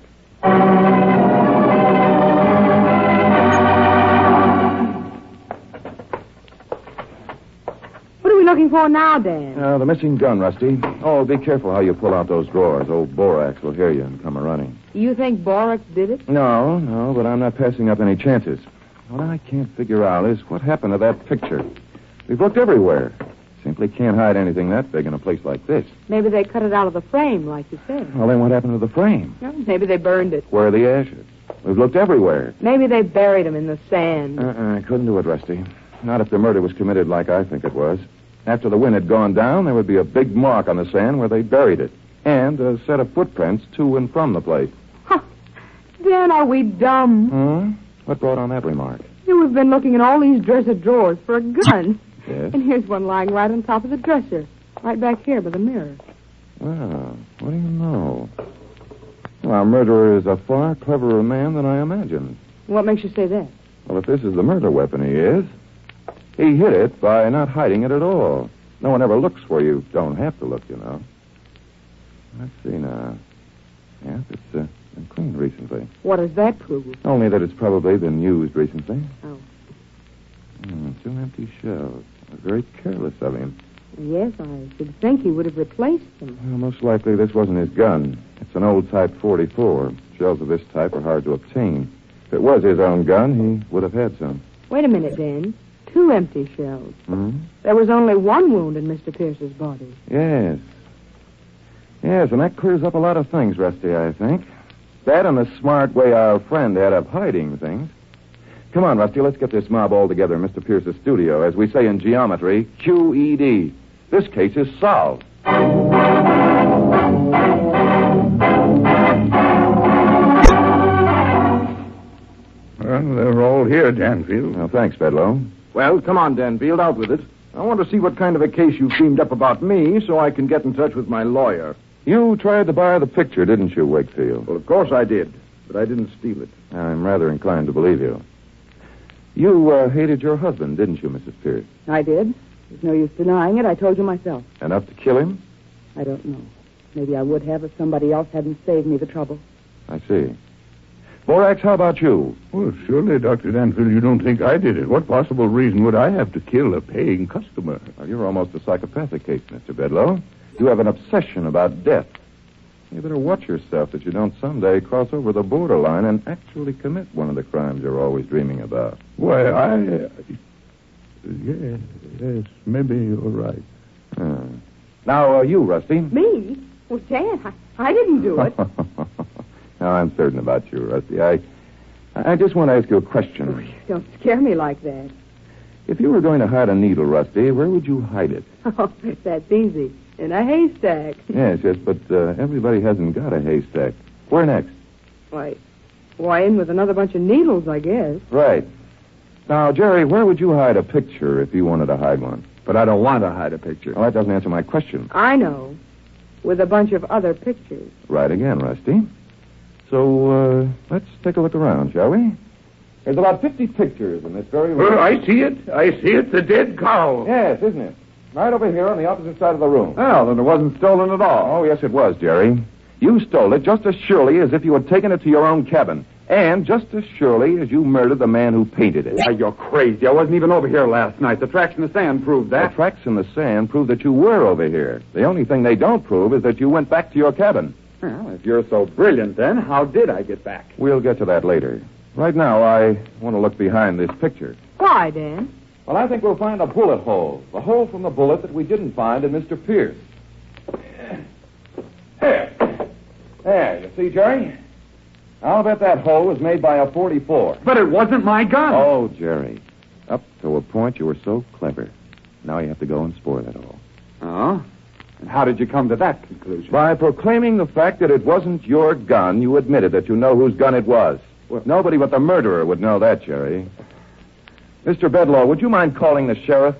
What are we looking for now, Dan? The missing gun, Rusty. Oh, be careful how you pull out those drawers. Old Borax will hear you and come a-running. You think Borax did it? No, but I'm not passing up any chances. What I can't figure out is what happened to that picture. We've looked everywhere. Simply can't hide anything that big in a place like this. Maybe they cut it out of the frame, like you said. Well, then what happened to the frame? No, maybe they burned it. Where are the ashes? We've looked everywhere. Maybe they buried them in the sand. I couldn't do it, Rusty. Not if the murder was committed like I think it was. After the wind had gone down, there would be a big mark on the sand where they buried it. And a set of footprints to and from the place. Huh. Dan, are we dumb? Hmm? What brought on that remark? We've been looking in all these dresser drawers for a gun. Yes? And here's one lying right on top of the dresser. Right back here by the mirror. Well, what do you know? Well, our murderer is a far cleverer man than I imagined. What makes you say that? Well, if this is the murder weapon he is, he hid it by not hiding it at all. No one ever looks where you don't have to look, you know. Let's see now. Yes, it's been cleaned recently. What does that prove? Only that it's probably been used recently. Oh. 2 empty shells. Very careless of him. Yes, I should think he would have replaced them. Well, most likely this wasn't his gun. It's an old Type 44. Shells of this type are hard to obtain. If it was his own gun, he would have had some. Wait a minute, Dan. 2 empty shells. Hmm? There was only one wound in Mr. Pierce's body. Yes. Yes, and that clears up a lot of things, Rusty, I think. That and the smart way our friend had of hiding things. Come on, Rusty, let's get this mob all together in Mr. Pierce's studio. As we say in geometry, QED. This case is solved. Well, they're all here, Danfield. Well, thanks, Bedlow. Well, come on, Danfield, out with it. I want to see what kind of a case you've dreamed up about me so I can get in touch with my lawyer. You tried to buy the picture, didn't you, Wakefield? Well, of course I did. but I didn't steal it. I'm rather inclined to believe you. You hated your husband, didn't you, Mrs. Pierce? I did. There's no use denying it. I told you myself. Enough to kill him? I don't know. Maybe I would have if somebody else hadn't saved me the trouble. I see. Borax, how about you? Well, surely, Dr. Danfield, you don't think I did it. What possible reason would I have to kill a paying customer? Well, you're almost a psychopathic case, Mr. Bedloe. You have an obsession about death. You better watch yourself that you don't someday cross over the borderline and actually commit one of the crimes you're always dreaming about. Why, yes, maybe you're right. Now, you, Rusty. Me? Well, Dan, I didn't do it. Now, I'm certain about you, Rusty. I just want to ask you a question. Don't scare me like that. If you were going to hide a needle, Rusty, where would you hide it? Oh, that's easy. In a haystack. Yes, but everybody hasn't got a haystack. Where next? Why, in with another bunch of needles, I guess. Right. Now, Jerry, where would you hide a picture if you wanted to hide one? But I don't want to hide a picture. Well, that doesn't answer my question. I know. With a bunch of other pictures. Right again, Rusty. So, let's take a look around, shall we? There's about 50 pictures in this very room. Well, I see it. The dead cow. Yes, isn't it? Right over here on the opposite side of the room. Well, then it wasn't stolen at all. Oh, yes, it was, Jerry. You stole it just as surely as if you had taken it to your own cabin. And just as surely as you murdered the man who painted it. Why, you're crazy. I wasn't even over here last night. The tracks in the sand proved that. The tracks in the sand prove that you were over here. The only thing they don't prove is that you went back to your cabin. Well, if you're so brilliant, then, how did I get back? We'll get to that later. Right now, I want to look behind this picture. Why, Dan? Well, I think we'll find a bullet hole. The hole from the bullet that we didn't find in Mr. Pierce. There, you see, Jerry? I'll bet that hole was made by a .44. But it wasn't my gun. Oh, Jerry. Up to a point, you were so clever. Now you have to go and spoil it all. Oh? And how did you come to that conclusion? By proclaiming the fact that it wasn't your gun, you admitted that you know whose gun it was. Well, nobody but the murderer would know that, Jerry. Mr. Bedloe, would you mind calling the sheriff?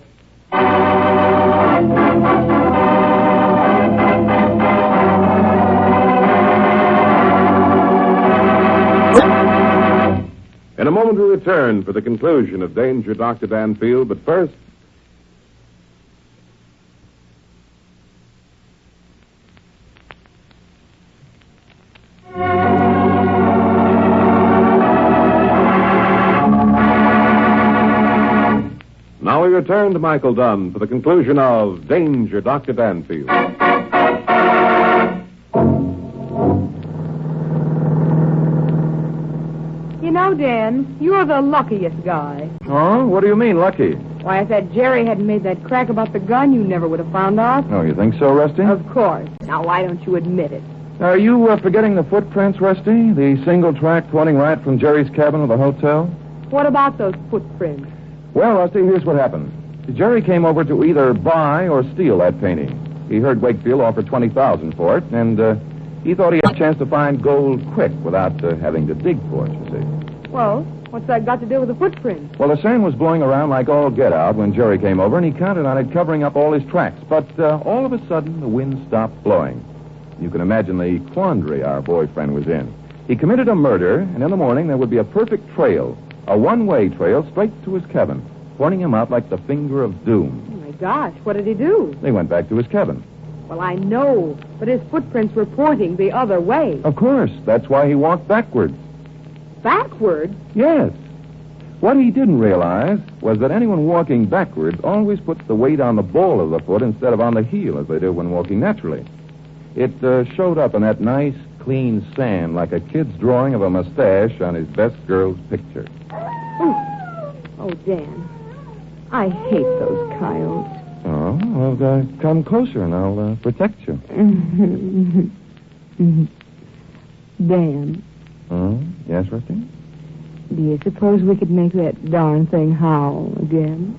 In a moment, we return for the conclusion of Danger, Dr. Danfield, but first... Now we return to Michael Dunn for the conclusion of Danger, Dr. Danfield. You know, Dan, you're the luckiest guy. Oh, what do you mean, lucky? Why, if that Jerry hadn't made that crack about the gun, you never would have found out. Oh, you think so, Rusty? Of course. Now, why don't you admit it? Are you forgetting the footprints, Rusty? The single track pointing right from Jerry's cabin to the hotel? What about those footprints? Well, Rusty, here's what happened. Jerry came over to either buy or steal that painting. He heard Wakefield offer $20,000 for it, and he thought he had a chance to find gold quick without having to dig for it, you see. Well, what's that got to do with the footprints? Well, the sand was blowing around like all get out when Jerry came over, and he counted on it covering up all his tracks. But all of a sudden, the wind stopped blowing. You can imagine the quandary our boyfriend was in. He committed a murder, and in the morning there would be a perfect trail, a one-way trail straight to his cabin, pointing him out like the finger of doom. Oh, my gosh, what did he do? They went back to his cabin. Well, I know, but his footprints were pointing the other way. Of course. That's why he walked backwards. Backwards? Yes. What he didn't realize was that anyone walking backwards always puts the weight on the ball of the foot instead of on the heel, as they do when walking naturally. It showed up in that nice, clean sand like a kid's drawing of a mustache on his best girl's picture. Oh, Dan, I hate those coyotes. Oh, well, come closer and I'll protect you. Dan. Oh, yes, Rusty? Do you suppose we could make that darn thing howl again?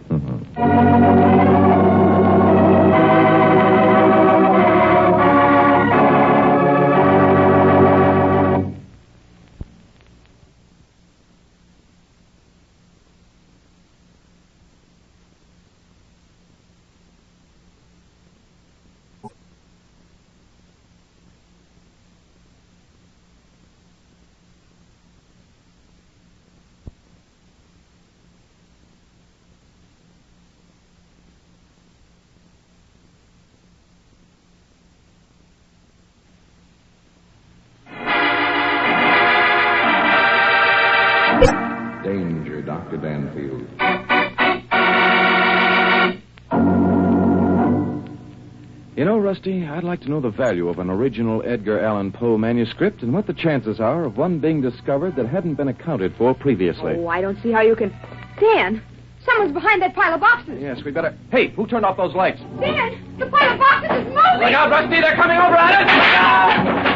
Danger, Dr. Danfield. You know, Rusty, I'd like to know the value of an original Edgar Allan Poe manuscript and what the chances are of one being discovered that hadn't been accounted for previously. Oh, I don't see how you can... Dan, someone's behind that pile of boxes. Yes, we better... Hey, who turned off those lights? Dan, the pile of boxes is moving. Look out, Rusty, they're coming over at us!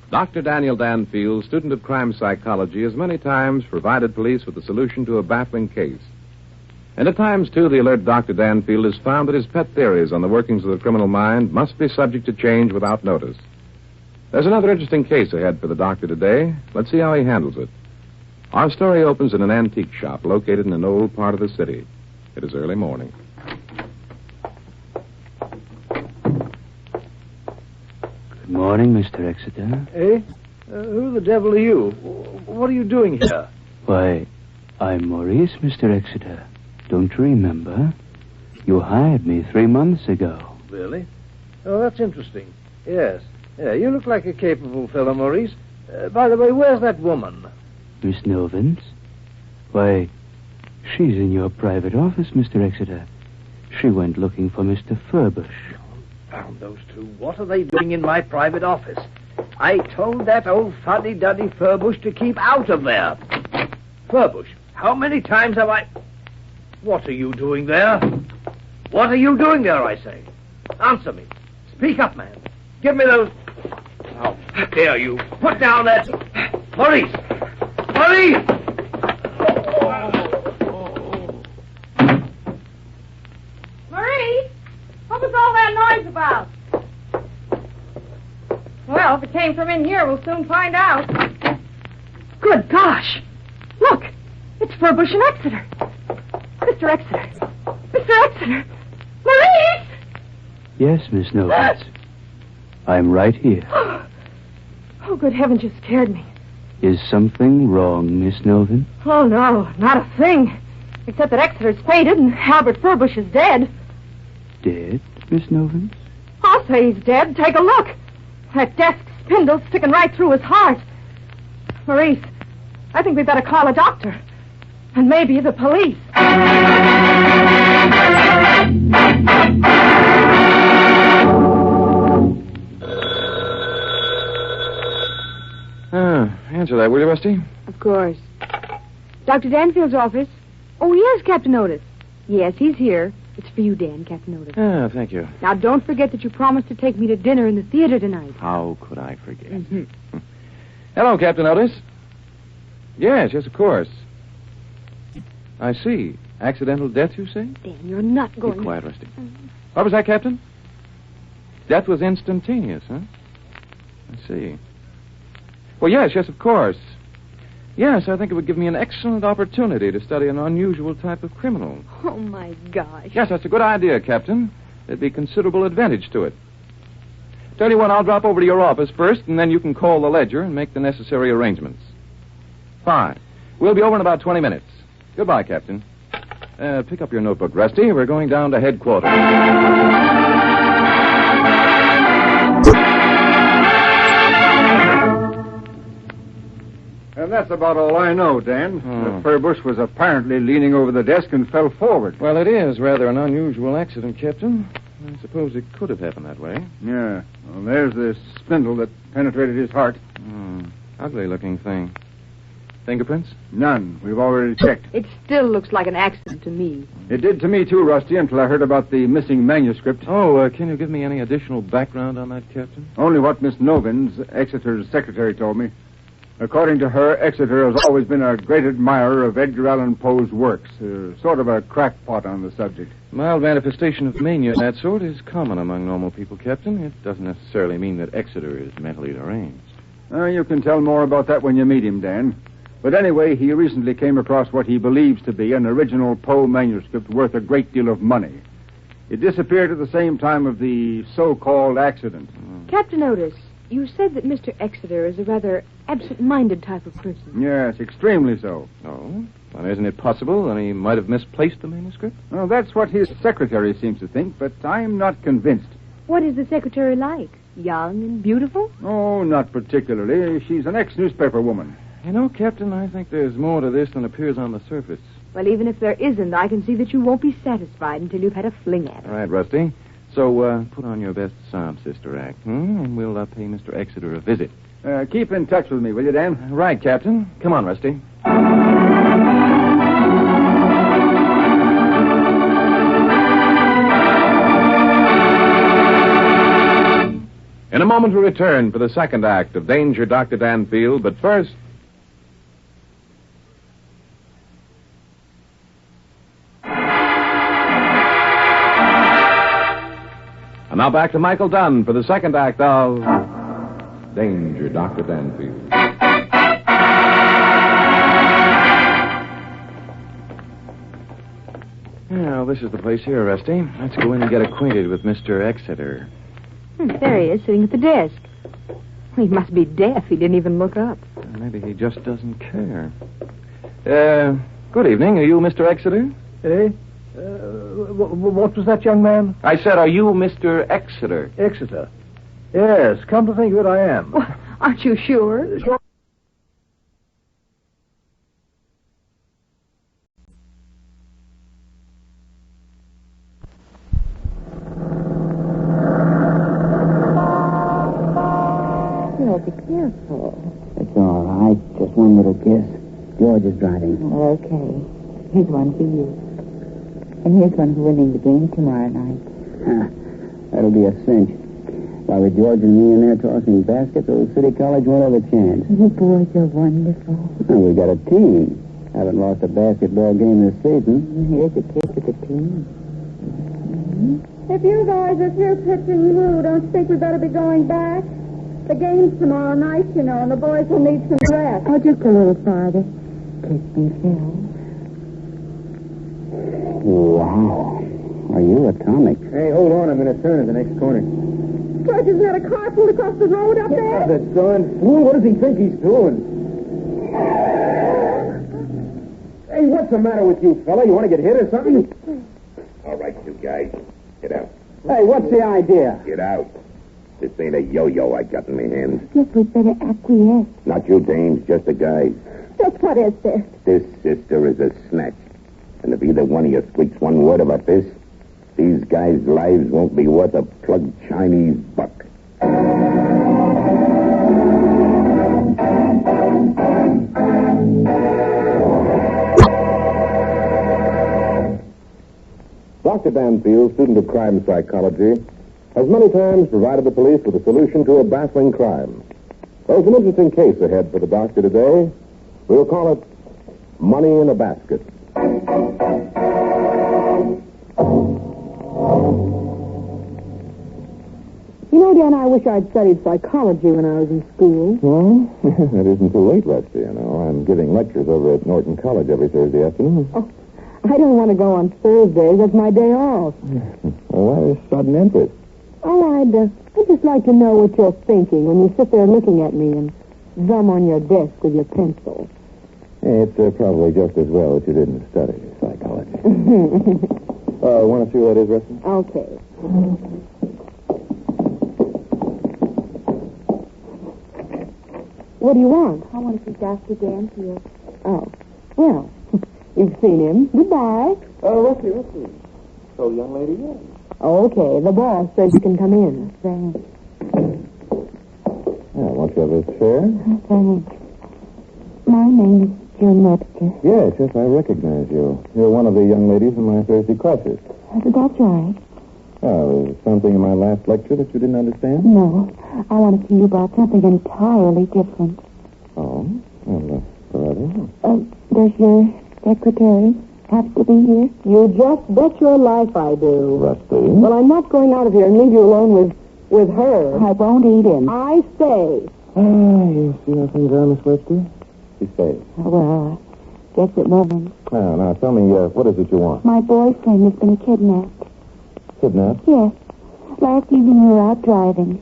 Dr. Daniel Danfield, student of crime psychology, has many times provided police with the solution to a baffling case. And at times, too, the alert Dr. Danfield has found that his pet theories on the workings of the criminal mind must be subject to change without notice. There's another interesting case ahead for the doctor today. Let's see how he handles it. Our story opens in an antique shop located in an old part of the city. It is early morning. Good morning, Mr. Exeter. Eh? Who the devil are you? What are you doing here? Why, I'm Maurice, Mr. Exeter. Don't you remember? You hired me 3 months ago. Really? Oh, that's interesting. Yes. Yeah, you look like a capable fellow, Maurice. By the way, where's that woman? Miss Novins? Why, she's in your private office, Mr. Exeter. She went looking for Mr. Furbush. Found those two. What are they doing in my private office? I told that old fuddy-duddy Furbush to keep out of there. Furbush, how many times have I... What are you doing there? What are you doing there, I say? Answer me. Speak up, man. Give me those... How dare you? Put down that... Maurice! Maurice! Maurice! What was all that noise about? Well, if it came from in here, we'll soon find out. Good gosh! Look! It's Furbush and Exeter. Mr. Exeter! Mr. Exeter! Maurice! Yes, Miss Novins. I'm right here. Oh, good heavens, you scared me. Is something wrong, Miss Novin? Oh, no, not a thing. Except that Exeter's fainted and Albert Furbush is dead. Dead, Miss Novins? I'll say he's dead. Take a look. That desk spindle's sticking right through his heart. Maurice, I think we'd better call a doctor. And maybe the police. Answer that, will you, Rusty? Of course. Dr. Danfield's office? Oh, yes, Captain Otis. Yes, he's here. It's for you, Dan, Captain Otis. Ah, thank you. Now, don't forget that you promised to take me to dinner in the theater tonight. How could I forget? Mm-hmm. Hello, Captain Otis. Yes, of course. I see. Accidental death, you say? Dan, you're not going... Be quiet, Rusty. What was that, Captain? Death was instantaneous, huh? I see. Well, yes, of course. Yes, I think it would give me an excellent opportunity to study an unusual type of criminal. Oh, my gosh. Yes, that's a good idea, Captain. There'd be considerable advantage to it. Tell you what, I'll drop over to your office first, and then you can call the ledger and make the necessary arrangements. Fine. We'll be over in about 20 minutes. Goodbye, Captain. Pick up your notebook, Rusty. We're going down to headquarters. And that's about all I know, Dan. Furbush was apparently leaning over the desk and fell forward. Well, it is rather an unusual accident, Captain. I suppose it could have happened that way. Yeah. Well, there's this spindle that penetrated his heart. Ugly-looking thing. Fingerprints? None. We've already checked. It still looks like an accident to me. It did to me, too, Rusty, until I heard about the missing manuscript. Oh, can you give me any additional background on that, Captain? Only what Miss Novins, Exeter's secretary, told me. According to her, Exeter has always been a great admirer of Edgar Allan Poe's works, sort of a crackpot on the subject. Mild manifestation of mania of that sort is common among normal people, Captain. It doesn't necessarily mean that Exeter is mentally deranged. You can tell more about that when you meet him, Dan. But anyway, he recently came across what he believes to be an original Poe manuscript worth a great deal of money. It disappeared at the same time of the so-called accident. Captain Otis, you said that Mr. Exeter is a rather absent-minded type of person. Yes, extremely so. Oh? Well, isn't it possible that he might have misplaced the manuscript? Well, that's what his secretary seems to think, but I'm not convinced. What is the secretary like? Young and beautiful? Oh, not particularly. She's an ex-newspaper woman. You know, Captain, I think there's more to this than appears on the surface. Well, even if there isn't, I can see that you won't be satisfied until you've had a fling at it. All right, Rusty. So, put on your best sob sister act, and we'll pay Mr. Exeter a visit. Keep in touch with me, will you, Dan? Right, Captain. Come on, Rusty. In a moment, we return for the second act of Danger, Dr. Danfield, but first... And now back to Michael Dunn for the second act of Danger, Dr. Danfield. Well, this is the place here, Rusty. Let's go in and get acquainted with Mr. Exeter. There he is, sitting at the desk. He must be deaf. He didn't even look up. Maybe he just doesn't care. Good evening. Are you Mr. Exeter? What was that, young man? I said, are you Mr. Exeter? Exeter. Yes, come to think of it, I am. Well, aren't you sure? Oh, be careful. It's all right. Just one little kiss. George is driving. Okay. Here's one for you. And here's one for winning the game tomorrow night. That'll be a cinch. While with George and me in there tossing baskets, old City College won't have a chance. You boys are wonderful. Well, we got a team. Haven't lost a basketball game this season. Here's a kiss to the team. If you guys are through pitching Lou, don't you think we better be going back? The game's tomorrow night, you know, and the boys will need some rest. Oh, just a little farther. Kiss me, Phil. Wow. Are you atomic? Hey, hold on. I'm going to turn at the next corner. George, isn't that a car pulled across the road up there? The darn fool. What does he think he's doing? Hey, what's the matter with you, fella? You want to get hit or something? All right, you guys. Get out. Hey, what's the idea? Get out. This ain't a yo-yo I got in my hands. Guess we'd better acquiesce. Not you, dames, just the guys. Just what is this? This, sister, is a snatch. And if either one of you squeaks one word about this, these guys' lives won't be worth a plugged Chinese buck. Dr. Danfield, student of crime psychology, has many times provided the police with a solution to a baffling crime. There's an interesting case ahead for the doctor today. We'll call it Money in a Basket. You know, Dan, I wish I'd studied psychology when I was in school. Well, it isn't too late, Rusty, you know. I'm giving lectures over at Norton College every Thursday afternoon. Oh, I don't want to go on Thursdays. That's my day off. Well, why this sudden interest? Oh, I'd just like to know what you're thinking when you sit there looking at me and thumb on your desk with your pencil. It's probably just as well that you didn't study psychology. Want to see what that is, Rusty? Okay. What do you want? I want to see Dr. Danfield. Oh, well, you've seen him. Goodbye. Rusty. So, young lady, yes. Okay, the boss says you can come in. Thanks. Won't you have a chair? Thanks. My name is Jeanette. Yes, I recognize you. You're one of the young ladies in my Thursday classes. That's right. Oh, is something in my last lecture that you didn't understand? No, I want to see you about something entirely different. Oh? Well, brother. Does your secretary have to be here? You just bet your life I do. Rusty? Well, I'm not going out of here and leave you alone with her. I won't eat him. I say. You see how things are, Miss Webster? She stays. Well, I guess it won't. Now, tell me, what is it you want? My boyfriend has been kidnapped. Kidnapped? Yes. Last evening we were out driving.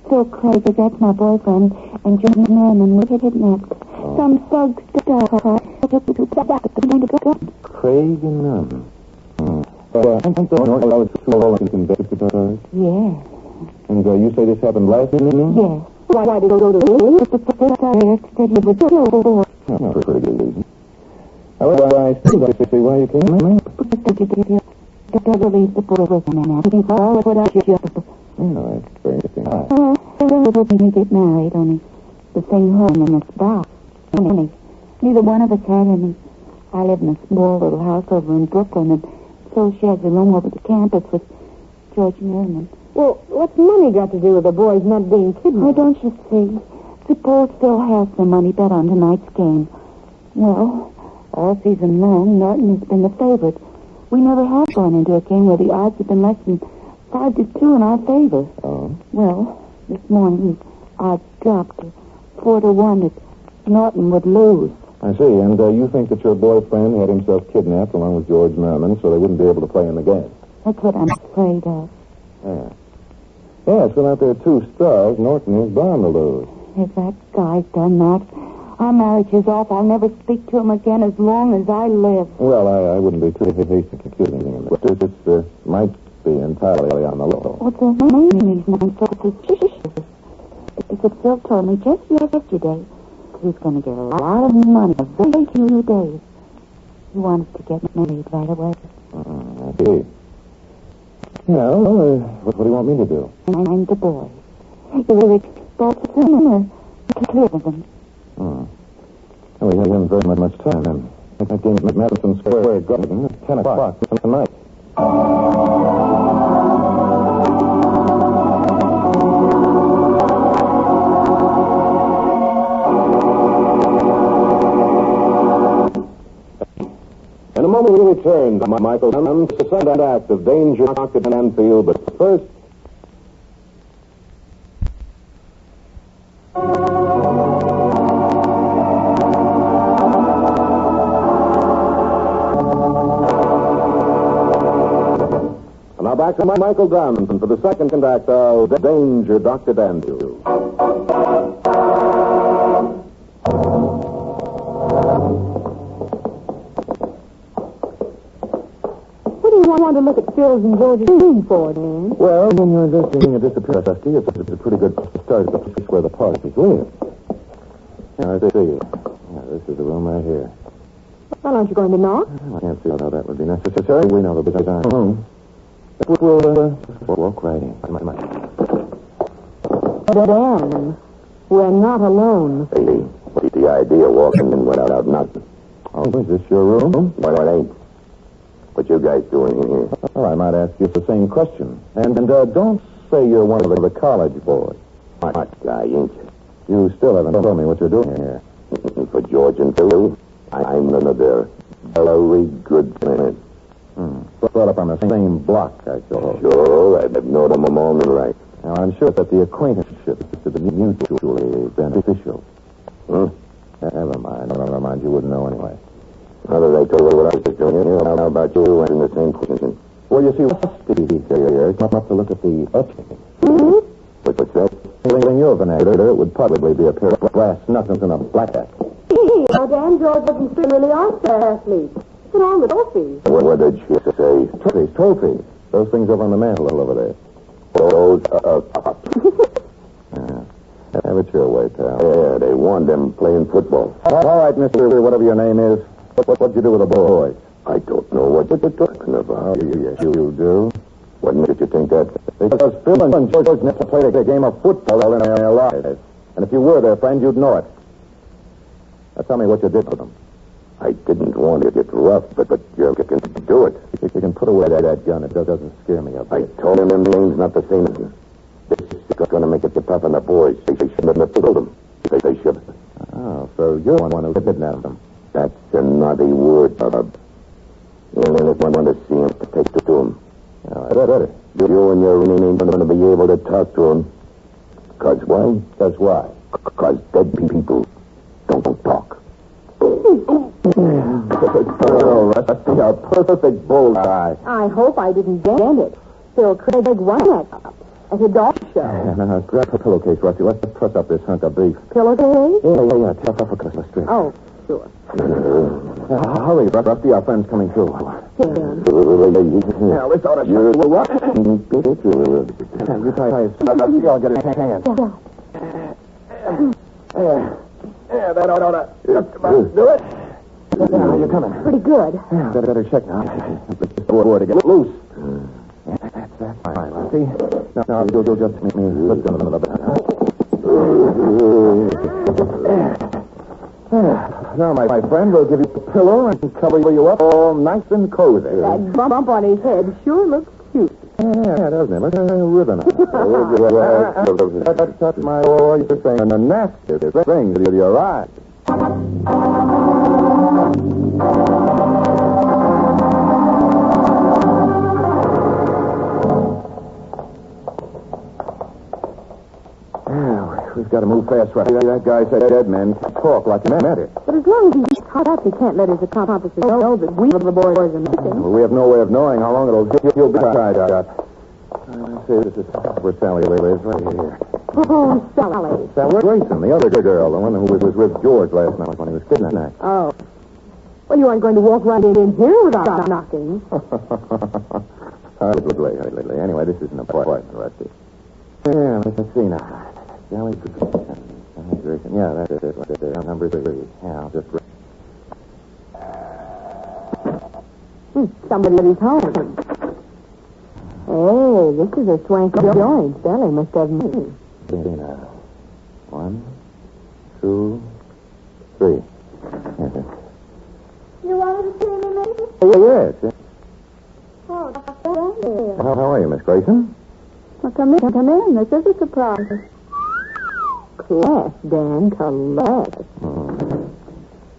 Phil Craig, that's my boyfriend, and Jim Merriman was kidnapped. Some thugs Craig and Merriman. I think the North was slow and convicted. Yeah. And you say this happened last evening? Yeah. Why did he go to the police? The first time he said he would kill the boy. Oh, pretty good reason. Well, I still don't see why you came. Don't believe the boy was an man. He's all what I should. Oh, that's very interesting. They didn't get married, only the thing home in its box. Only neither one of us had any. I live in a small little house over in Brooklyn, and so shares a room over the campus with George Merriman. Well, what's money got to do with the boys not being kidnapped? Oh, don't you see? Suppose Phil has some money bet on tonight's game. Well, all season long, Norton has been the favorite. We never have gone into a game where the odds have been less than 5-2 in our favor. Oh? Well, this morning the odds dropped to 4-1 that Norton would lose. I see. And you think that your boyfriend had himself kidnapped along with George Merriman so they wouldn't be able to play in the game? That's what I'm afraid of. Yeah. Yes, without their two stars, Norton is bound to lose. If that guy's done that, our marriage is off. I'll never speak to him again as long as I live. Well, I wouldn't be too hasty to accusing him. This might be entirely on the low. What's the main reason I'm so suspicious? Because Phil told me just yesterday he's going to get a lot of money in a very few days. He wants to get married right away. I see. Well, what do you want me to do? I'm the boy. You will expose them or clear them? Oh. Well, we haven't very much time then. That game at Madison Square Garden at 10 o'clock tonight. In a moment we return to Michael Dunn's second act of Danger, Dr. Danfield, but first... And now back to Michael Dunn for the second act of Danger, Dr. Danfield. Want to look at Phil's and George's room for, Dan? Well, when you're investigating a disappearance, Dusty, it's a pretty good start at the place where the party's live. Now, let's see. Yeah, this is the room right here. Well, aren't you going to knock? Well, I can't see how that would be necessary. We know the big aren't home. But we'll walk right in. Dan, we're not alone. Hey, the idea of walking in without knocking. Oh, is this your room? Well, it ain't. What you guys doing in here? Well, I might ask you the same question. And don't say you're one of the college boys. Smart guy, ain't you? You still haven't told me what you're doing here. For George and Phil, I'm none of their very good friends. Brought up on the same block, I suppose. Sure, I've known them a moment right. Now, I'm sure that the acquaintanceship is to be mutually beneficial. Never mind. You wouldn't know anyway. How did I tell you what I was doing here? How about you answering the same question? Well, you see, Rusty here come up to look at the etching. What's that? In your vernacular, it would probably be a pair of brass knuckles and a blackjack. Now, Dan, George wasn't really our athlete. What's wrong with trophies? What did she say? Trophies. Those things over on the mantel over there. Those, Have it your way, pal. Yeah, they won them playing football. All right, Mr. Whatever your name is. What'd you do with the boys? I don't know what you're talking about. Yes, you do. What makes you think that? Because Phil and George never played a game of football in their lives. And if you were their friend, you'd know it. Now tell me what you did with them. I didn't want to get rough, but you can do it. You can put away that gun. It doesn't scare me a bit. I told him them names not the same as this is going to make it get tough on the boys. They shouldn't have killed them. They should. Oh, so you're the one who kidnapped them. That's a naughty word, Bob. And then if I want to see him, to take it to him. Better. You and your Rooney ain't going to be able to talk to him. Because why? Because why? Because dead people don't talk. Oh, Rusty, a perfect bullseye. I hope I didn't get it. Phil Craig won that cup. At a dog show. Now, grab a pillowcase, Rusty. Let's truss up this hunk of beef. Pillowcase? Yeah. Tough up across the street. Oh, sure. Hurry, Rusty. Our friend's coming through. Here, Dan. Yeah, this ought to show you what? You try Rusty. I'll get his hand. Yeah, that ought to just about do it. How you coming? Pretty good. Yeah, better check now. Let's get the word to get loose. That's fine, Rusty. Now, you'll just make me slip down a little bit. Now, my friend, we'll give you a pillow and cover you up all nice and cozy. That bump on his head sure looks cute. Yeah, doesn't it? Look at that ribbon. That's my boy. You're saying a nasty thing with your eyes. We've got to move fast, Rusty. That guy said dead men talk like he meant it. But as long as he's caught up, he can't let his accomplices know that we, the boys, are missing. Well, we have no way of knowing how long he'll be tied up. See, this is where Sally lives, right here. Oh, Sally. Sally Grayson, the other girl, the one who was with George last night when he was kidnapped. Oh. Well, you aren't going to walk right in here without knocking. Hardly. Anyway, this isn't important, Rusty. Yeah, let's see now. Sally Grayson. Yeah, that's it. Number 3. Yeah, I'll just... Somebody's home. Hey, this is a swanky joint. Sally must have money. 1, 2, 3. You wanted to see me, maybe? Yes. Oh, thank you. How are you, Miss Grayson? Well, come in. This is a surprise. Class, Dan, class.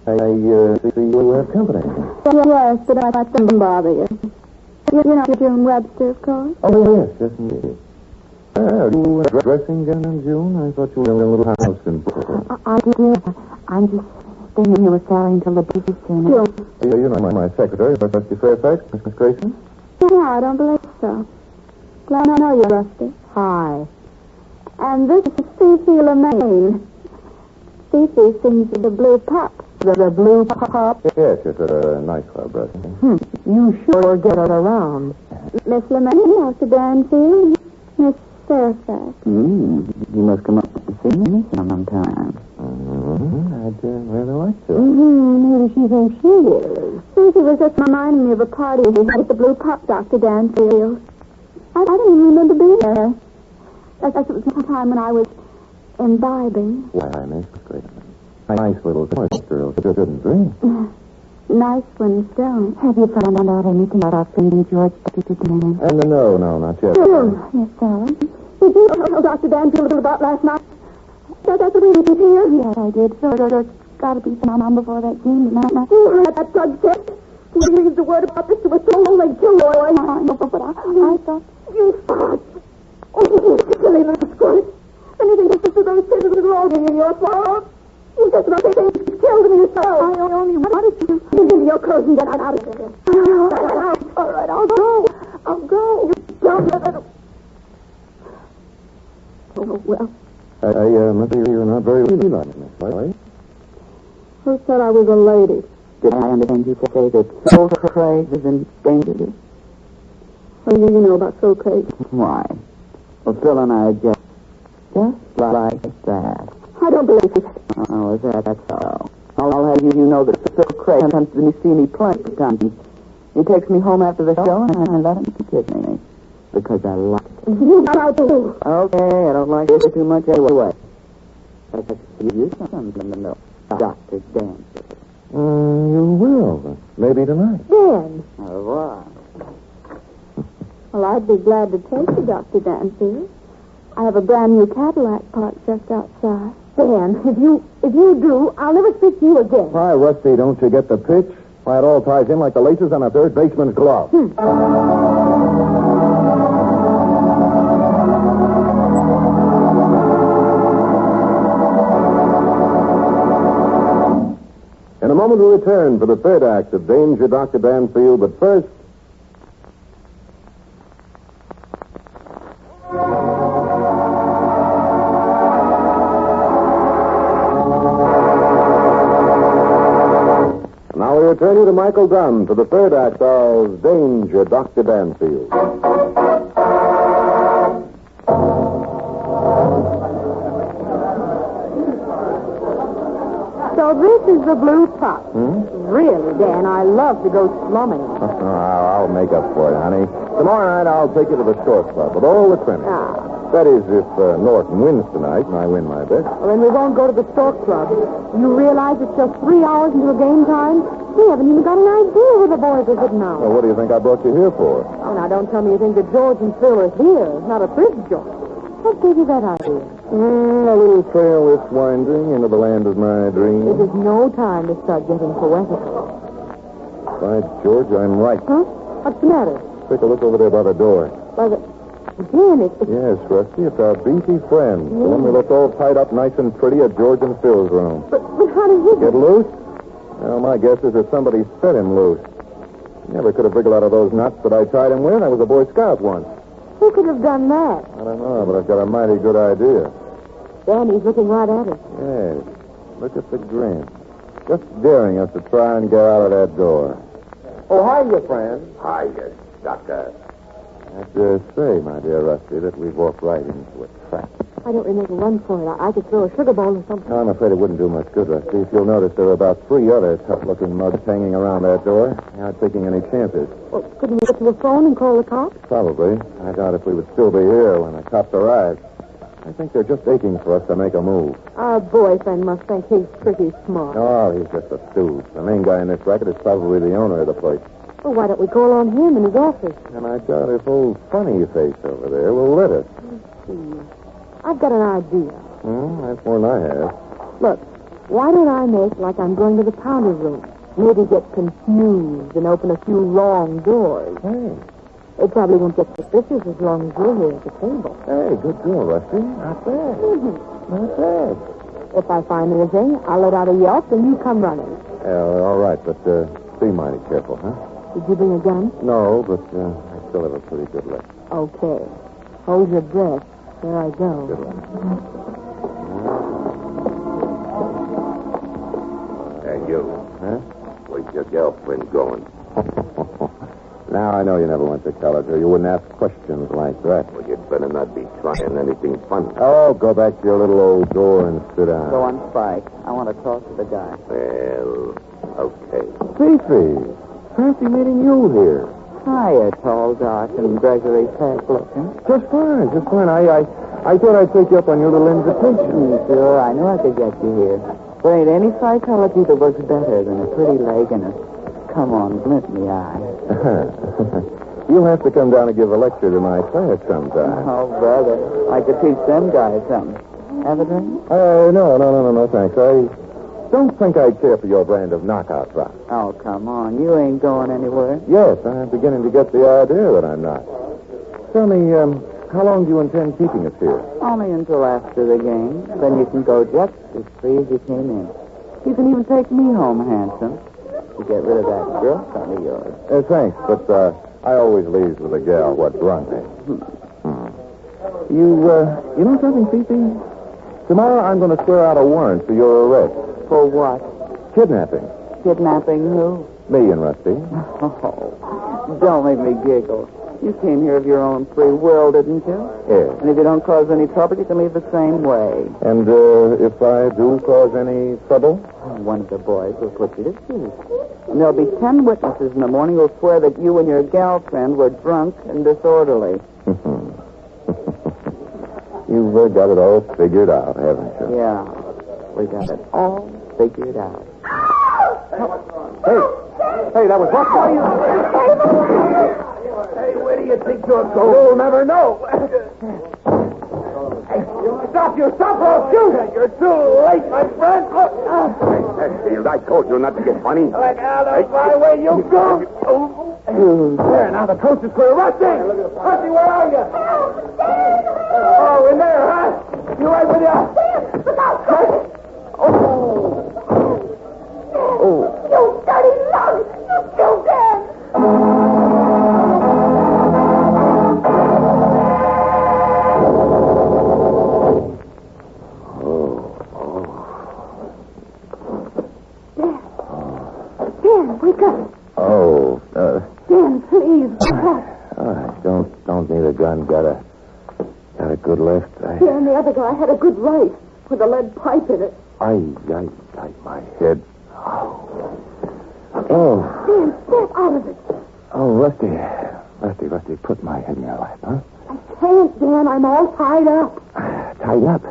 I see you have company. Yes, but I didn't bother you. You know June Webster, of course? Oh, yes, indeed. You were dressing down in June? I thought you were in a little house in Brooklyn. I did. I'm just staying here with Sally until the police turn up. You know my secretary, Rusty Fairfax, Miss Grayson? Yeah, I don't believe so. Glad I know you, Rusty. Hi. And this is Fifi LeMaine. Fifi sings the Blue Pup. The Blue Pup? Yes, it's at a nightclub, Rusty. You sure get it around. Miss LeMaine, Dr. Danfield, Miss Fairfax. You must come up to see me sometime. I'd rather like to. Who does she think she is? Fifi was just reminding me of a party we had at the Blue Pup, Dr. Danfield. I didn't even remember being there. That was the time when I was imbibing. Why, Miss Grayson. Nice little girl. Shouldn't drink. Nice ones don't. Have you found out anything about Cindy George today? No, not yet. Yes, Sally. Did you tell Dr. Danfield about last night? That's the reason he's here? Yes, I did. So there's got to be some on before that game tonight. You heard that plug said. He leaves the word about this to a soul they kill boy. I know, but I thought... You thought? Oh, you silly little squirt. Anything to those kids is wrong in your fault. You just about saying you killed me yourself. I only wanted to. Get into your clothes and get out of here. All right, I'll go. You don't let it... Oh, well. I must say you're not very lady like Miss White. Who said I was a lady? Did I understand you to say that soul craze is endangered? What do you know about soul craze? Why? Well, Phil and I are just like that. I don't believe it. Oh, is that so? I'll have you know that Phil Craig, sometimes when you see me play, sometimes he takes me home after the show and I let him kiss me. Because I like it. You try to. Okay, I don't like it too much anyway. I'll give you something to know. Dr. Danfield. You will. Maybe tonight. Dan. Au revoir. Well, I'd be glad to take you, Dr. Danfield. I have a brand new Cadillac parked just outside. Dan, if you do, I'll never speak to you again. Why, Rusty, don't you get the pitch? Why, it all ties in like the laces on a third baseman's glove. In a moment, we return for the third act of Danger, Dr. Danfield, but first... to Michael Dunn for the third act of Danger, Dr. Danfield. So this is the blue top. Really, Dan, I love to go slumming. I'll make up for it, honey. Tomorrow night I'll take you to the short club with all the trimming. That is, if Norton wins tonight and I win my bet. Well, then we won't go to the Stork Club. You realize it's just 3 hours until game time? We haven't even got an idea where the boys are sitting now. Well, what do you think I brought you here for? Oh, now, don't tell me you think that George and Phil are here, not a bridge joint. What gave you that idea? A little trail that's winding into the land of my dreams. It is no time to start getting poetical. By George, I'm right. Huh? What's the matter? Take a look over there by the door. By the... Again, it's... Yes, Rusty, it's our beefy friend. The one we left all tied up nice and pretty at George and Phil's room. But how did he... Get loose? Well, my guess is that somebody set him loose. He never could have wriggled out of those knots that I tied him with. I was a Boy Scout once. Who could have done that? I don't know, but I've got a mighty good idea. Danny's looking right at us. Yes. Look at the grin. Just daring us to try and get out of that door. Oh, hi, you friend. Hi, Doctor. I dare say, my dear Rusty, that we've walked right into a trap. I don't remember one for it. I could throw a sugar bowl or something. No, I'm afraid it wouldn't do much good, Rusty. If you'll notice, there are about 3 other tough-looking mugs hanging around that door. Not taking any chances. Well, couldn't we get to a phone and call the cops? Probably. I doubt if we would still be here when the cops arrive. I think they're just aching for us to make a move. Our boyfriend must think he's pretty smart. Oh, he's just a stooge. The main guy in this racket is probably the owner of the place. Well, why don't we call on him in his office? And I doubt if old funny face over there will let us. Let's see. I've got an idea. That's more than I have. Look, why don't I make like I'm going to the powder room? Maybe get confused and open a few wrong doors. Hey. They probably won't get suspicious as long as we're here at the table. Hey, good girl, Rusty. Not bad. Not bad. If I find anything, I'll let out a yelp and you come running. All right, but be mighty careful, huh? Did you bring a gun? No, but I still have a pretty good lick. Okay. Hold your breath. There I go. Good luck. And you? Huh? Where's your girlfriend going? Now I know you never went to college, or you wouldn't ask questions like that. Well, you'd better not be trying anything funny. Oh, go back to your little old door and sit down. Go on, Spike. I want to talk to the guy. Well, okay. Fifi, fancy meeting you here. Hiya, tall, dark, and Gregory Peck looking. Just fine, just fine. I thought I'd take you up on your little invitation. Sure, I knew I could get you here. There ain't any psychology that works better than a pretty leg and a come-on glint in the eye. You'll have to come down and give a lecture to my class sometime. Oh, brother. I could teach them guys something. Have a drink? No, thanks. I don't think I'd care for your brand of knockout rock. Oh, come on. You ain't going anywhere. Yes, I'm beginning to get the idea that I'm not. Tell me, how long do you intend keeping us here? Only until after the game. Then you can go just as free as you came in. You can even take me home, handsome. To get rid of that girlfriend of yours. Thanks, but I always leaves with a gal what drunk me. You know something, Fifi? Tomorrow I'm going to swear out a warrant for your arrest. For what? Kidnapping. Kidnapping who? Me and Rusty. Oh, don't make me giggle. You came here of your own free will, didn't you? Yes. And if you don't cause any trouble, you can leave the same way. And if I do cause any trouble? One of the boys will put you to sleep. And there'll be 10 witnesses in the morning who'll swear that you and your girlfriend were drunk and disorderly. You've got it all figured out, haven't you? Yeah. We got it all figured out. Hey, that was what? Hey, where do you think you're going? You'll never know. Hey, stop or I'll shoot you. You're too late, my friend. Hey, I told you not to get funny. Look out of my way, you go. There, now the coast is clear. Rusty, where are you? Oh, in there, huh? You right with you? Look out. You dirty lug! You killed Dan! Dan, wake up. good left. Yeah, and the other guy had a good right with a lead pipe in it. My head. Oh. Dan, step out of it. Oh, Rusty, put my head in your lap, huh? I can't, Dan. I'm all tied up. Tied up?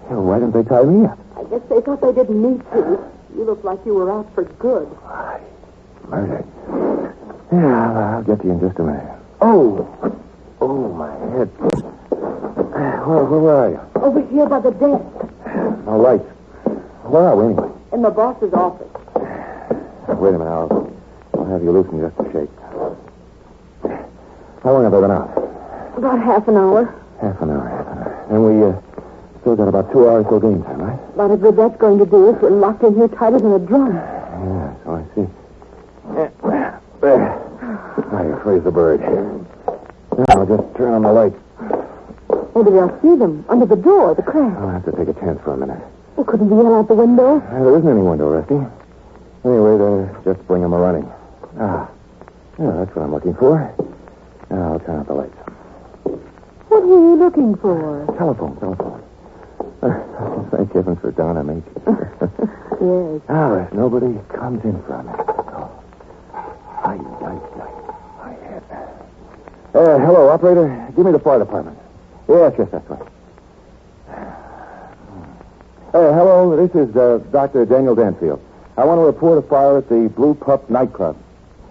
Well, why didn't they tie me up? I guess they thought they didn't need to. You look like you were out for good. Murder. Yeah, I'll get to you in just a minute. Oh, my head. Where are you? Over here by the desk. No lights. Where are we, anyway? In the boss's office. Wait a minute, I'll have you loosen just a shake. How long have they been out? About half an hour. Half an hour. And we still got about 2 hours till game time, right? A lot of good that's going to do if we're locked in here tighter than a drum. Yeah, so I see. There. Now you freeze the bird. Now just turn on the light. Maybe they'll see them under the door, the crack. I'll have to take a chance for a minute. Well, couldn't we yell out the window? There isn't any window, Rusty. Anyway, just bring them a running. Yeah, that's what I'm looking for. Now I'll turn out the lights. What were you looking for? Telephone. Thank heavens for Donna, mate. Yes. Now, if nobody comes in from it. My head. Hello, operator. Give me the fire department. Yes, that's right. Hello, this is Dr. Daniel Danfield. I want to report a fire at the Blue Pup nightclub.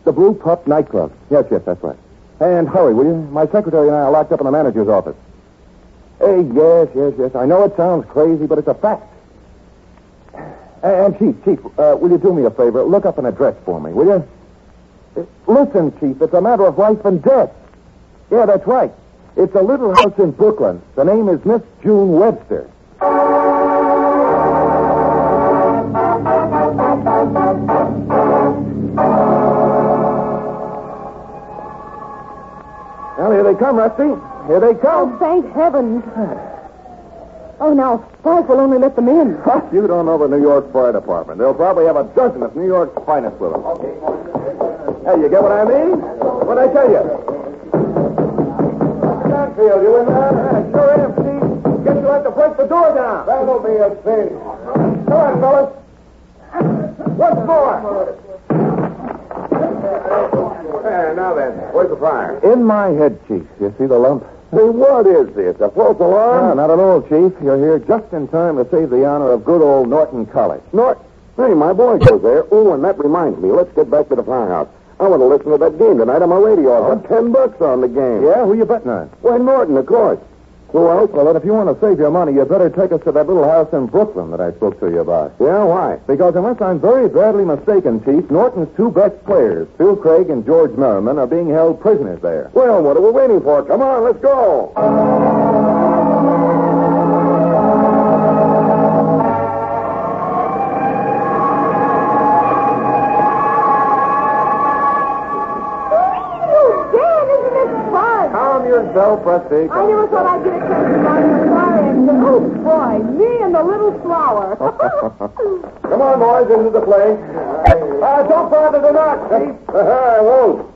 The Blue Pup nightclub. Yes, that's right. And hurry, will you? My secretary and I are locked up in the manager's office. Yes. I know it sounds crazy, but it's a fact. And Chief, will you do me a favor? Look up an address for me, will you? Listen, Chief, it's a matter of life and death. Yeah, that's right. It's a little house in Brooklyn. The name is Miss June Webster. Well, here they come, Rusty. Here they come. Oh, thank heavens. Oh, now, Spike will only let them in. You don't know the New York Fire Department. They'll probably have a dozen of New York's finest with them. Hey, you get what I mean? What'd I tell you? Danfield, you in there? Sure am, Steve. Guess you'll have to break the door down. That'll be a thing. Come on, fellas. Once more. Now then, where's the fire? In my head, Chief. You see the lump? Hey, what is this? A false alarm? No, not at all, Chief. You're here just in time to save the honor of good old Norton College. Hey, my boy goes there. Oh, and that reminds me. Let's get back to the firehouse. I want to listen to that game tonight on my radio. I've got $10 on the game. Yeah? Who you betting on? Why, Norton, of course. Who else? Well, then, if you want to save your money, you better take us to that little house in Brooklyn that I spoke to you about. Yeah, why? Because unless I'm very badly mistaken, Chief, Norton's two best players, Phil Craig and George Merriman, are being held prisoners there. Well, what are we waiting for? Come on, let's go. Yourself, Rusty. I never thought I'd get a chance to ride in a fire accident. Oh, boy, me and the little flower. Come on, boys, into the play. Don't bother the knot, Chief. I won't.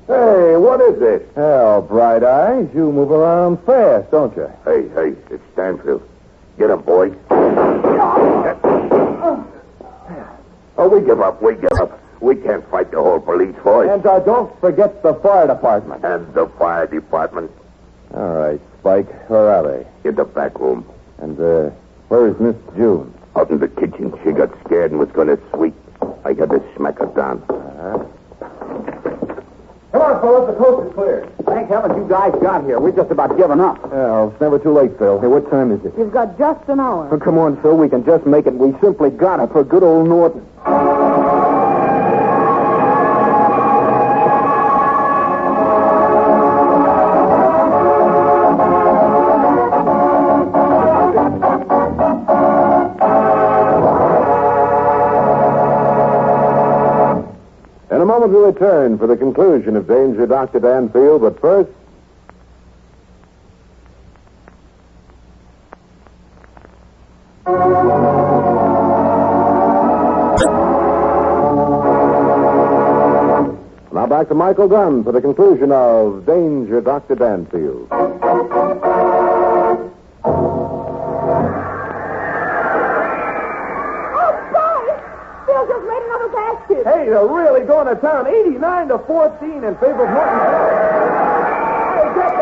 Hey, what is this? Hell, Bright Eyes, you move around fast, don't you? Hey, it's Stanfield. Get him, boy. Oh, we give up. We can't fight the whole police force. And don't forget the fire department. And the fire department. All right, Spike, where are they? In the back room. And where is Miss June? Out in the kitchen. She got scared and was going to sweep. I had to smack her down. Come on, fellas, the coast is clear. Thank heavens you guys got here. We're just about given up. Well, it's never too late, Phil. Hey, what time is it? You've got just an hour. Oh, come on, Phil. We can just make it. We simply got it for good old Norton. In a moment, we'll return for the conclusion of Danger, Dr. Danfield, but first... Now back to Michael Dunn for the conclusion of Danger, Dr. Danfield. Hey, they're really going to town. 89-14 in favor of Norton. Hey, get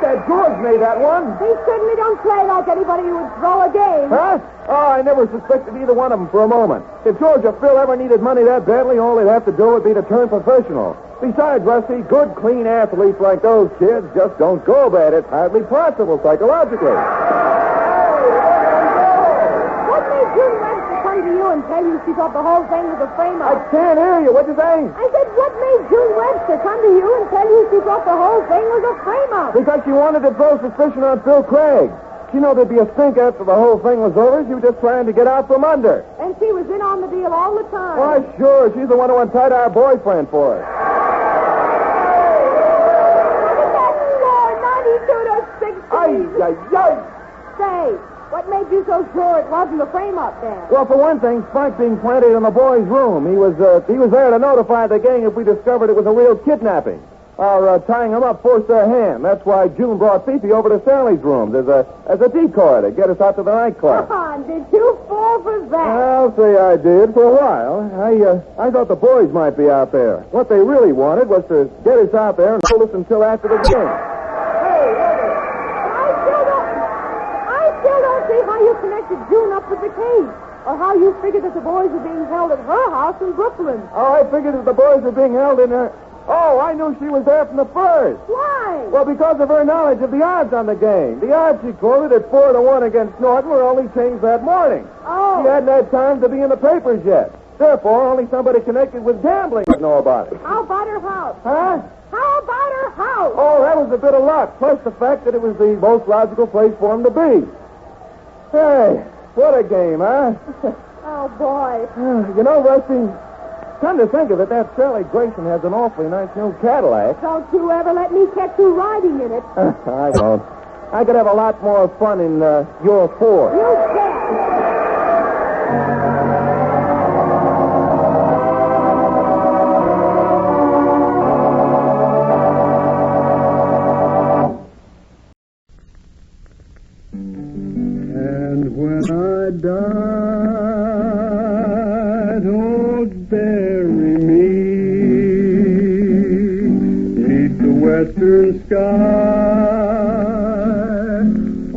that. George made that one. He certainly don't play like anybody who would throw a game. Huh? Oh, I never suspected either one of them for a moment. If George or Phil ever needed money that badly, all they'd have to do would be to turn professional. Besides, Rusty, good, clean athletes like those kids just don't go bad. It's hardly possible psychologically. What made June Webster come to you and tell you she thought the whole thing was a frame-up? I can't hear you. What'd you say? I said, what made June Webster come to you and tell you she thought the whole thing was a frame-up? Because she wanted to throw suspicion on Phil Craig. She knew there'd be a stink after the whole thing was over. She was just trying to get out from under. And she was in on the deal all the time. Why, sure. She's the one who untied our boyfriend for us. Look at that score, 92-16. Ay. Say, what made you so sure it wasn't a frame-up then? Well, for one thing, Spike being planted in the boys' room. He was there to notify the gang if we discovered it was a real kidnapping. Our tying them up forced their hand. That's why June brought Fifi over to Sally's room as a decoy to get us out to the nightclub. Did you fall for that? I'll say I did for a while. I thought the boys might be out there. What they really wanted was to get us out there and hold us until after the game. I still don't see how you connected June up with the case. Or how you figured that the boys were being held at her house in Brooklyn. Oh, I figured that the boys were being held in her... Oh, I knew she was there from the first. Why? Well, because of her knowledge of the odds on the game. The odds she quoted at 4-1 against Norton were only changed that morning. Oh. She hadn't had time to be in the papers yet. Therefore, only somebody connected with gambling would know about it. How about her house? Huh? How about her house? Oh, that was a bit of luck, plus the fact that it was the most logical place for him to be. Hey, what a game, huh? Oh, boy. You know, Rusty, come to think of it, that Sally Grayson has an awfully nice new Cadillac. Don't you ever let me catch you riding in it. I won't. I could have a lot more fun in your Ford. You can't. And when I die, don't bury me beneath the western sky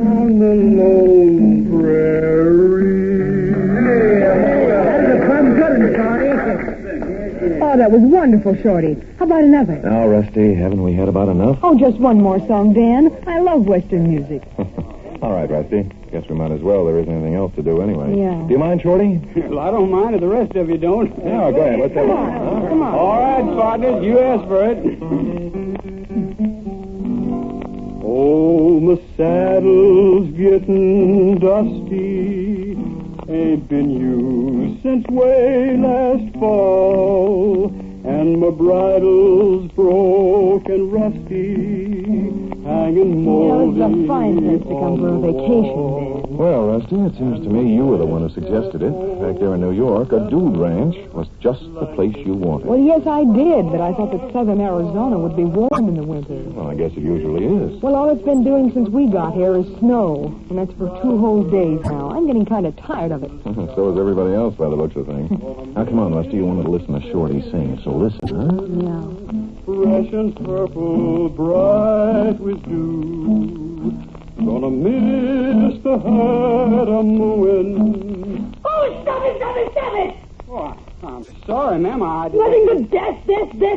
on the lone prairie. Oh, that was wonderful, Shorty. How about another? Now, Rusty, haven't we had about enough? Oh, just one more song, Dan. I love Western music. All right, Rusty. Guess we might as well. There isn't anything else to do anyway. Yeah. Do you mind, Shorty? Well, I don't mind if the rest of you don't. Yeah, go ahead. Let's have it. Come on. All right, partners, you asked for it. Oh, my saddle's getting dusty. Ain't been used since way last fall. And my bridle's broke and rusty. Hanging moldy. Yeah, it's a fine place to come for a vacation, Dan. Well, Rusty, it seems to me you were the one who suggested it. Back there in New York, a dude ranch was just the place you wanted. Well, yes, I did, but I thought that southern Arizona would be warm in the winter. Well, I guess it usually is. Well, all it's been doing since we got here is snow, and that's for 2 whole days now. I'm getting kind of tired of it. So is everybody else, by the looks of things. Now, come on, Rusty, you wanted to listen to Shorty sing, so listen, huh? Yeah. Fresh and purple, bright with dew. Gonna miss the herd a mooing. Oh, stop it! Oh, I'm sorry, ma'am. Nothing but death.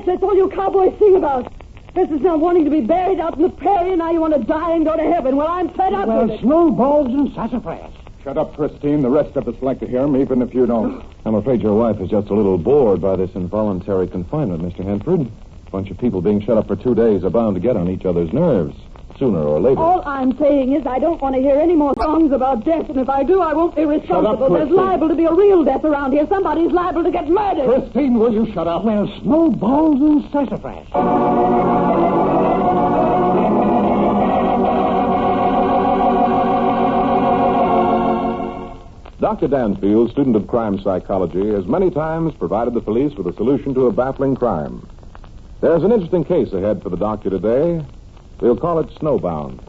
That's all you cowboys sing about. This is not wanting to be buried out in the prairie, and now you want to die and go to heaven. Well, I'm fed up with it. snowballs and sassafras. Shut up, Christine. The rest of us like to hear him, even if you don't. I'm afraid your wife is just a little bored by this involuntary confinement, Mr. Henford. A bunch of people being shut up for 2 days are bound to get on each other's nerves, sooner or later. All I'm saying is I don't want to hear any more songs about death, and if I do, I won't be responsible. There's liable to be a real death around here. Somebody's liable to get murdered. Christine, will you shut up? Well, snowballs and sassafras. Dr. Danfield, student of crime psychology, has many times provided the police with a solution to a baffling crime. There's an interesting case ahead for the doctor today. We'll call it Snowbound.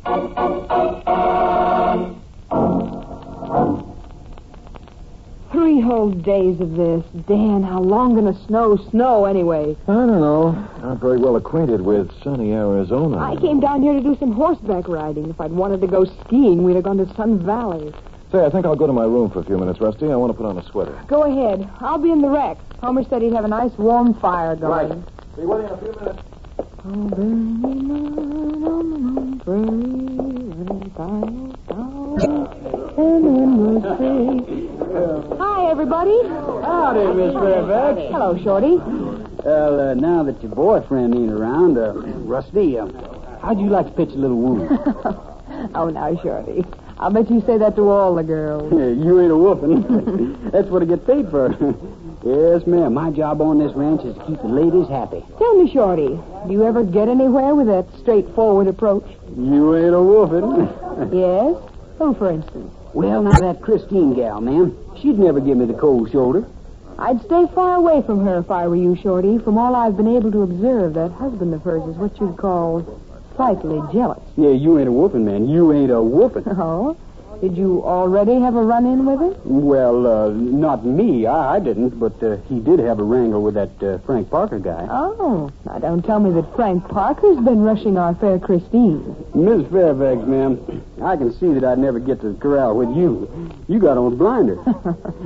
3 whole days of this. Dan, how long gonna snow anyway? I don't know. Not very well acquainted with sunny Arizona. I came down here to do some horseback riding. If I'd wanted to go skiing, we'd have gone to Sun Valley. Say, I think I'll go to my room for a few minutes, Rusty. I want to put on a sweater. Go ahead. I'll be in the wreck. Homer said he'd have a nice warm fire going. Right. Be with you in a few minutes. Hi, everybody. Howdy, Miss Fairfax. Hello, Shorty. Well, now that your boyfriend ain't around, Rusty, how'd you like to pitch a little woo? Oh, now, Shorty. I'll bet you say that to all the girls. You ain't a whooping. That's what I get paid for. Yes, ma'am. My job on this ranch is to keep the ladies happy. Tell me, Shorty, do you ever get anywhere with that straightforward approach? You ain't a whooping. Yes? Who, for instance? Well, now, that Christine gal, ma'am, she'd never give me the cold shoulder. I'd stay far away from her if I were you, Shorty. From all I've been able to observe, that husband of hers is what you'd call slightly jealous. Yeah, you ain't a whooping, man. You ain't a whooping. Oh? Did you already have a run-in with him? Well, not me. I didn't, but he did have a wrangle with that Frank Parker guy. Oh. Now, don't tell me that Frank Parker's been rushing our fair Christine. Miss Fairfax, ma'am, I can see that I'd never get to the corral with you. You got on blinder.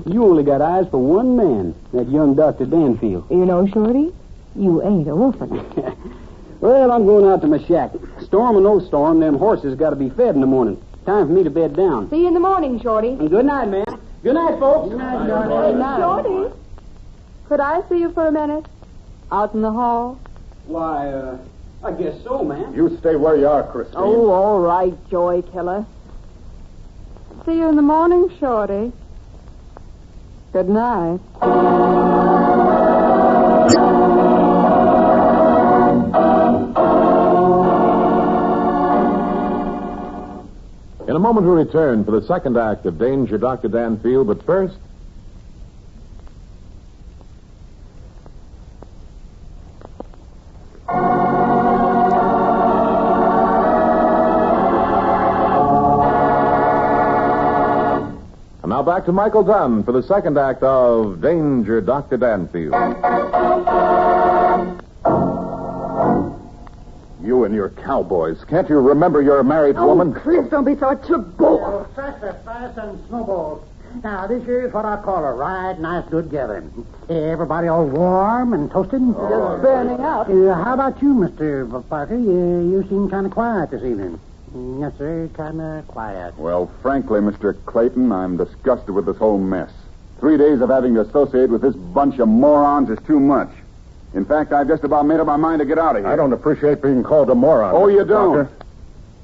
You only got eyes for one man, that young Dr. Danfield. You know, Shorty, you ain't a wolfing. Well, I'm going out to my shack. Storm or no storm, them horses got to be fed in the morning. Time for me to bed down. See you in the morning, Shorty. And good night, ma'am. Good night, folks. Good night, Shorty. Good night. Shorty, could I see you for a minute? Out in the hall? Why, I guess so, ma'am. You stay where you are, Christine. Oh, all right, Joy Killer. See you in the morning, Shorty. Good night. In a moment, we return for the second act of Danger, Dr. Danfield, but first... And now back to Michael Dunn for the second act of Danger, Dr. Danfield. You and your cowboys. Can't you remember you're a married woman? Please don't be so bull. Sassafras and snowballs. Now, this here is what I call a right nice good gathering. Everybody all warm and toasted. Just burning up. How about you, Mr. Parker? You seem kind of quiet this evening. Yes, sir, kind of quiet. Well, frankly, Mr. Clayton, I'm disgusted with this whole mess. 3 days of having to associate with this bunch of morons is too much. In fact, I've just about made up my mind to get out of here. I don't appreciate being called a moron. Oh, you Mr. don't? Parker.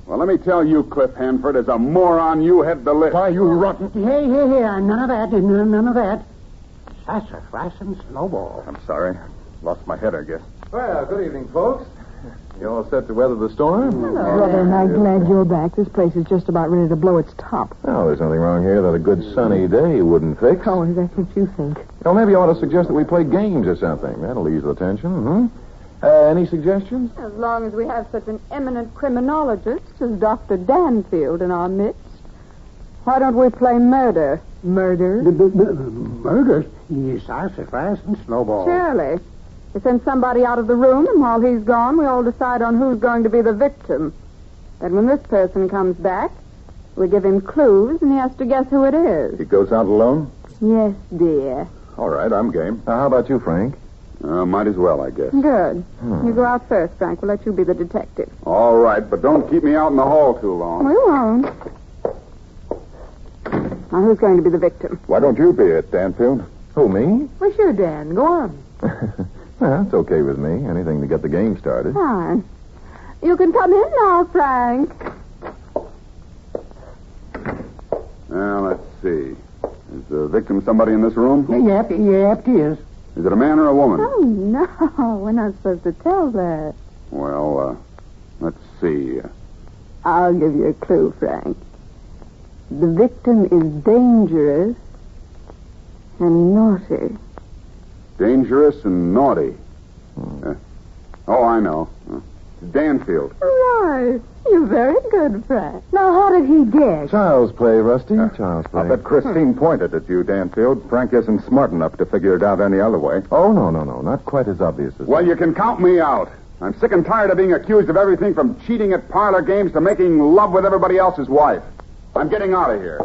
Well, let me tell you, Cliff Hanford, as a moron, you head the list. Why, you rotten... Hey, none of that, none of that. Sassafras and snowball. I'm sorry. Lost my head, I guess. Well, good evening, folks. You all set to weather the storm? Hello. Brother, I'm glad you're back. This place is just about ready to blow its top. Oh, there's nothing wrong here that a good sunny day wouldn't fix. Oh, that's what you think. Well, maybe you ought to suggest that we play games or something. That'll ease the tension, any suggestions? As long as we have such an eminent criminologist as Dr. Danfield in our midst. Why don't we play murder? Murder? Murder? Yes, sassafras and snowball. Surely. We send somebody out of the room, and while he's gone, we all decide on who's going to be the victim. Then when this person comes back, we give him clues, and he has to guess who it is. He goes out alone? Yes, dear. All right, I'm game. How about you, Frank? Might as well, I guess. Good. You go out first, Frank. We'll let you be the detective. All right, but don't keep me out in the hall too long. We won't. Now, who's going to be the victim? Why don't you be it, Danfield? Who, me? Well, sure, Dan. Go on. Well, it's okay with me. Anything to get the game started. Fine. You can come in now, Frank. Now, let's see. Is the victim somebody in this room? Yep, it is. Is it a man or a woman? Oh, no. We're not supposed to tell that. Well, let's see. I'll give you a clue, Frank. The victim is dangerous and naughty. Dangerous and naughty. Oh, I know. Danfield. Right. You're very good, Frank. Now, how did he guess? Child's play, Rusty. Child's play. I'll bet Christine pointed at you, Danfield. Frank isn't smart enough to figure it out any other way. Oh, no. Not quite as obvious as Well, that. you can count me out. I'm sick and tired of being accused of everything from cheating at parlor games to making love with everybody else's wife. I'm getting out of here.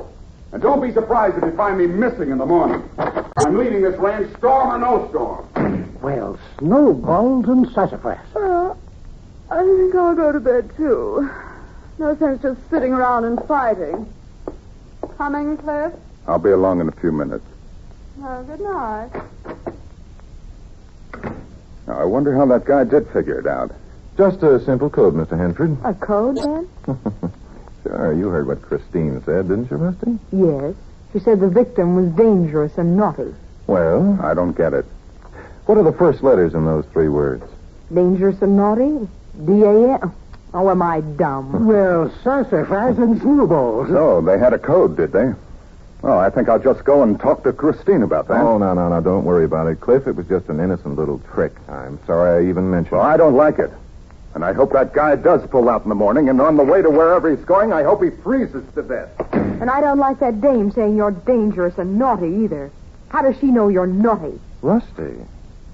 And don't be surprised if you find me missing in the morning. I'm leaving this ranch, storm or no storm. Well, snowballs and sassafras. I think I'll go to bed, too. No sense just sitting around and fighting. Coming, Cliff? I'll be along in a few minutes. Oh, good night. Now, I wonder how that guy did figure it out. Just a simple code, Mr. Henford. A code, then? Sure, you heard what Christine said, didn't you, Rusty? Yes. She said the victim was dangerous and naughty. Well, I don't get it. what are the first letters in those three words? Dangerous and naughty? D-A-N? Oh, am I dumb? Well, sassafras and snowballs. So, they had a code, did they? Well, I think I'll just go and talk to Christine about that. Oh, no. Don't worry about it, Cliff. It was just an innocent little trick. I'm sorry I even mentioned Well, I don't like it. And I hope that guy does pull out in the morning, and on the way to wherever he's going, I hope he freezes to death. And I don't like that dame saying you're dangerous and naughty either. How does she know you're naughty? Rusty,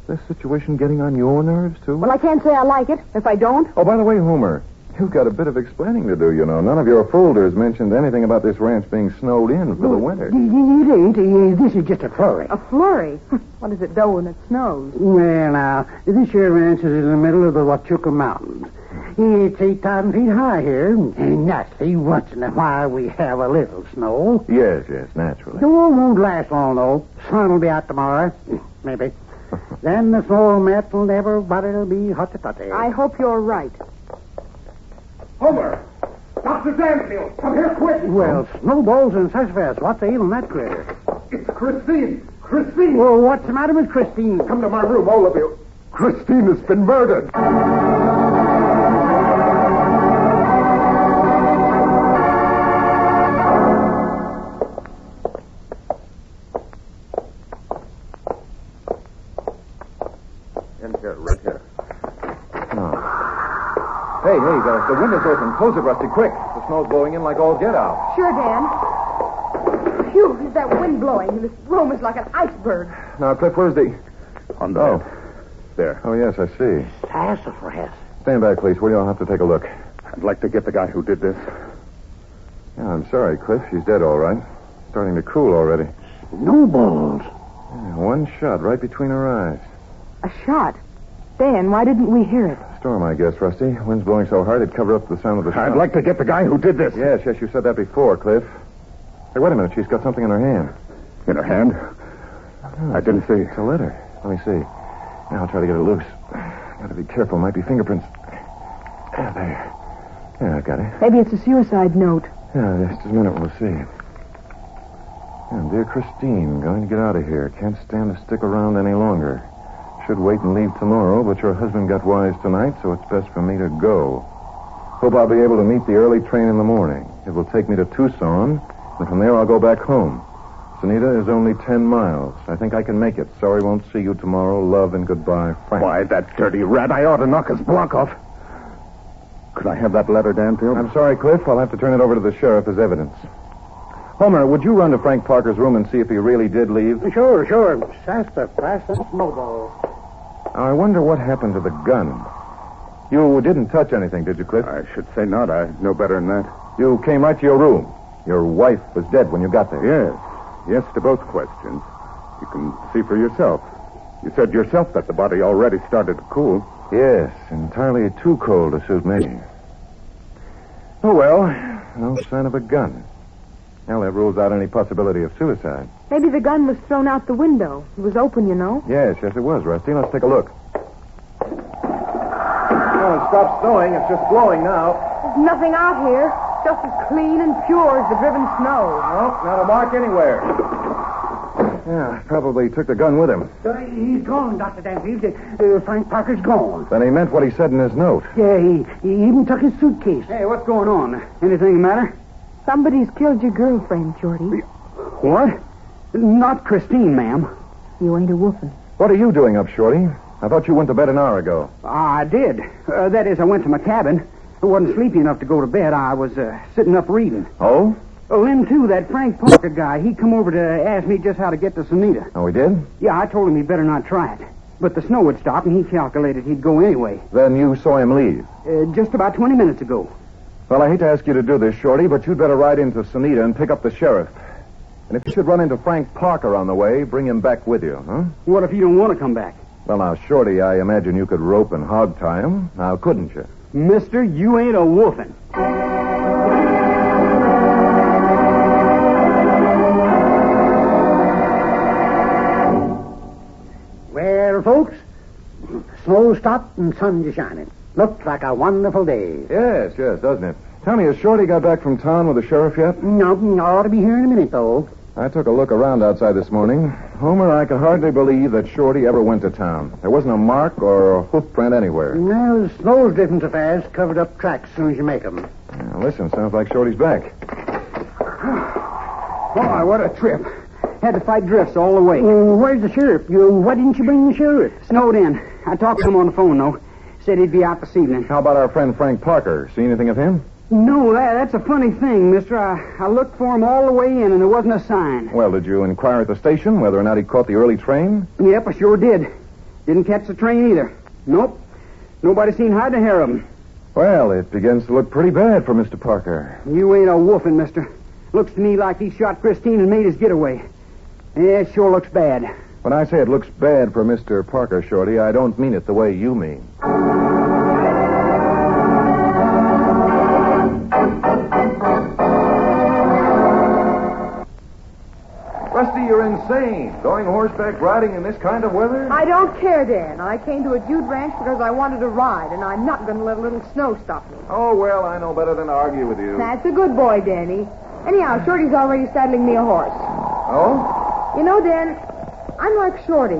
this situation getting on your nerves, too? Well, I can't say I like it if I don't. Oh, by the way, Homer, you've got a bit of explaining to do, you know. None of your folders mentioned anything about this ranch being snowed in for the winter. It ain't. This is just a flurry. A flurry? What does it do when it snows? Well, now, this here ranch is in the middle of the Huachuca Mountains. It's 8,000 feet high here, and naturally, once in a while we have a little snow. Yes, naturally. The war won't last long, though. Sun will be out tomorrow. Maybe. Then the snow will melt and everybody will be hotty-totty. I hope you're right. Homer! Dr. Danfield! Come here quick! Well, snowballs and sassafras. What's ailing that critter? It's Christine! Christine! Well, what's the matter with Christine? Come to my room, all of you. Christine has been murdered. In here, right here. Hey, the window's open. Close it, Rusty, quick. The snow's blowing in like all get out. Sure, Dan. Phew, is that wind blowing? This room is like an iceberg. Now, Cliff, where's the... On the bed. There. Oh, yes, I see. Sassafras. Stand back, please. Will you? I'll have to take a look. I'd like to get the guy who did this. Yeah, I'm sorry, Cliff. She's dead, all right. Starting to cool already. Snowballs. Yeah, one shot right between her eyes. A shot? Dan, why didn't we hear it? Storm, I guess, Rusty. Wind's blowing so hard it'd cover up the sound of the shot. I'd like to get the guy who did this. Yes, you said that before, Cliff. Hey, wait a minute. She's got something in her hand. In her hand? I didn't see. It's a letter. Let me see. Now I'll try to get it loose. Gotta be careful. Might be fingerprints. There. Yeah, I got it. Maybe it's a suicide note. Yeah, just a minute. We'll see. Yeah, dear Christine, going to get out of here. Can't stand to stick around any longer. Should wait and leave tomorrow, but your husband got wise tonight, so it's best for me to go. Hope I'll be able to meet the early train in the morning. It will take me to Tucson, and from there I'll go back home. Sonita is only 10 miles. I think I can make it. Sorry won't see you tomorrow. Love and goodbye, Frank. Why, that dirty rat. I ought to knock his block off. Could I have that letter, Danfield? I'm sorry, Cliff. I'll have to turn it over to the sheriff as evidence. Homer, would you run to Frank Parker's room and see if he really did leave? Sure. Sassafras and snowballs. I wonder what happened to the gun. You didn't touch anything, did you, Cliff? I should say not. I know better than that. You came right to your room. Your wife was dead when you got there. Yes, to both questions. You can see for yourself. You said yourself that the body already started to cool. Yes, entirely too cold to suit me. Oh, well, no sign of a gun. Well, that rules out any possibility of suicide. Maybe the gun was thrown out the window. It was open, you know. Yes, it was, Rusty. Let's take a look. Oh, it stopped snowing. It's just blowing now. There's nothing out here. Just as clean and pure as the driven snow. No, not a mark anywhere. Yeah, probably took the gun with him. He's gone, Dr. Danfield. Frank Parker's gone. Then he meant what he said in his note. Yeah, he even took his suitcase. Hey, what's going on? Anything the matter? Somebody's killed your girlfriend, Shorty. What? Not Christine, ma'am. You ain't a woofing. What are you doing up, Shorty? I thought you went to bed an hour ago. I did. That is, I went to my cabin. I wasn't sleepy enough to go to bed. I was sitting up reading. Oh? Oh, then, too, that Frank Parker guy, he come over to ask me just how to get to Sonita. Oh, he did? Yeah, I told him he'd better not try it. But the snow had stopped, and he calculated he'd go anyway. Then you saw him leave? Just about 20 minutes ago. Well, I hate to ask you to do this, Shorty, but you'd better ride into Sonita and pick up the sheriff. And if you should run into Frank Parker on the way, bring him back with you, huh? What if you don't want to come back? Well, now, Shorty, I imagine you could rope and hog tie him. Now, couldn't you? Mister, you ain't a woofing. Well, folks, snow stopped and sun's shining. Looks like a wonderful day. Yes, doesn't it? Tell me, has Shorty got back from town with the sheriff yet? No, I ought to be here in a minute, though. I took a look around outside this morning. Homer, I could hardly believe that Shorty ever went to town. There wasn't a mark or a hoof print anywhere. Well, the snow's drifting so fast, covered up tracks as soon as you make them. Now, listen, sounds like Shorty's back. Boy, what a trip. Had to fight drifts all the way. Where's the sheriff? Why didn't you bring the sheriff? Snowed in. I talked to him on the phone, though. Said he'd be out this evening. How about our friend Frank Parker? See anything of him? No, that's a funny thing, mister. I looked for him all the way in, and there wasn't a sign. Well, did you inquire at the station whether or not he caught the early train? Yep, I sure did. Didn't catch the train either. Nope. Nobody seen hide a hair of him. Well, it begins to look pretty bad for Mr. Parker. You ain't a woofing, mister. Looks to me like he shot Christine and made his getaway. Yeah, it sure looks bad. When I say it looks bad for Mr. Parker, Shorty, I don't mean it the way you mean. Rusty, you're insane. Going horseback riding in this kind of weather? I don't care, Dan. I came to a Jude ranch because I wanted to ride, and I'm not going to let a little snow stop me. Oh, well, I know better than to argue with you. That's a good boy, Danny. Anyhow, Shorty's already saddling me a horse. Oh? You know, Dan, I'm like Shorty.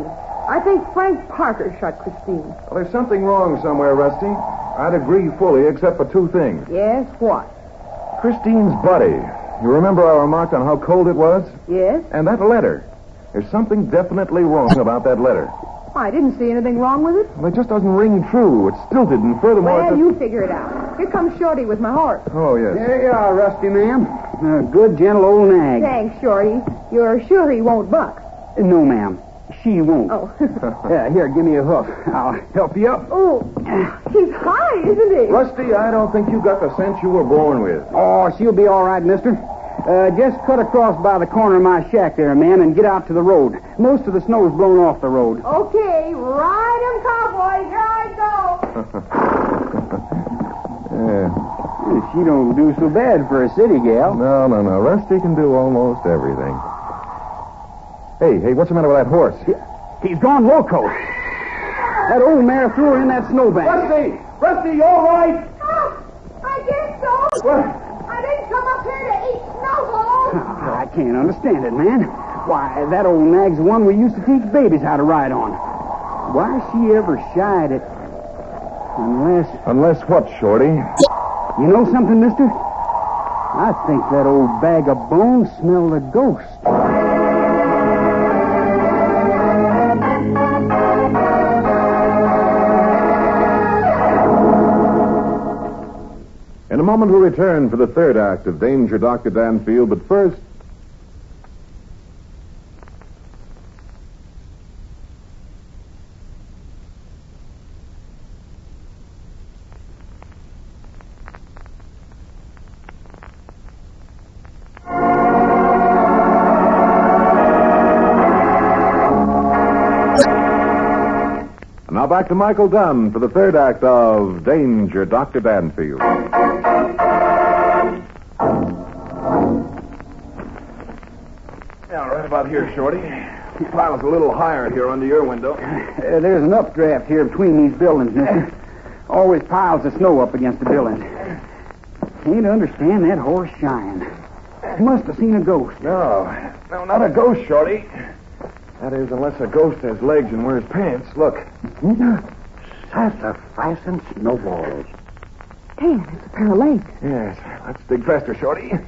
I think Frank Parker shot Christine. Well, there's something wrong somewhere, Rusty. I'd agree fully, except for two things. Yes, what? Christine's body. You remember I remarked on how cold it was? Yes? And that letter. There's something definitely wrong about that letter. I didn't see anything wrong with it. Well, it just doesn't ring true. It's stilted, and furthermore... Well, you figure it out. Here comes Shorty with my horse. Oh, yes. There you are, Rusty, ma'am. A good, gentle old nag. Thanks, Shorty. You're sure he won't buck? No, ma'am. She won't. Oh. Here, give me a hoof. I'll help you up. Oh, he's high, isn't he? Rusty, I don't think you got the sense you were born with. Oh, she'll be all right, mister. Just cut across by the corner of my shack there, ma'am, and get out to the road. Most of the snow's blown off the road. Okay, ride 'em, cowboys. Here I go. Yeah. She don't do so bad for a city gal. No. Rusty can do almost everything. Hey, what's the matter with that horse? He's gone loco. That old mare threw her in that snowbank. Rusty, you all right? Oh, I guess so. What? I didn't come up here to eat snowballs. I can't understand it, man. Why, that old nag's the one we used to teach babies how to ride on. Why she ever shied it? Unless what, Shorty? You know something, mister? I think that old bag of bones smelled a ghost. In a moment, we'll return for the third act of Danger, Dr. Danfield, but first... Now back to Michael Dunn for the third act of Danger, Dr. Danfield. Yeah, right about here, Shorty. The pile's a little higher here under your window. There's an updraft here between these buildings, mister. Always piles of snow up against the buildings. Can't understand that horse shying. Must have seen a ghost. No, not a ghost, Shorty. That is, unless a ghost has legs and wears pants. Look. Sassafras and snowballs. Dan, it's a pair of legs. Yes, let's dig faster, Shorty. I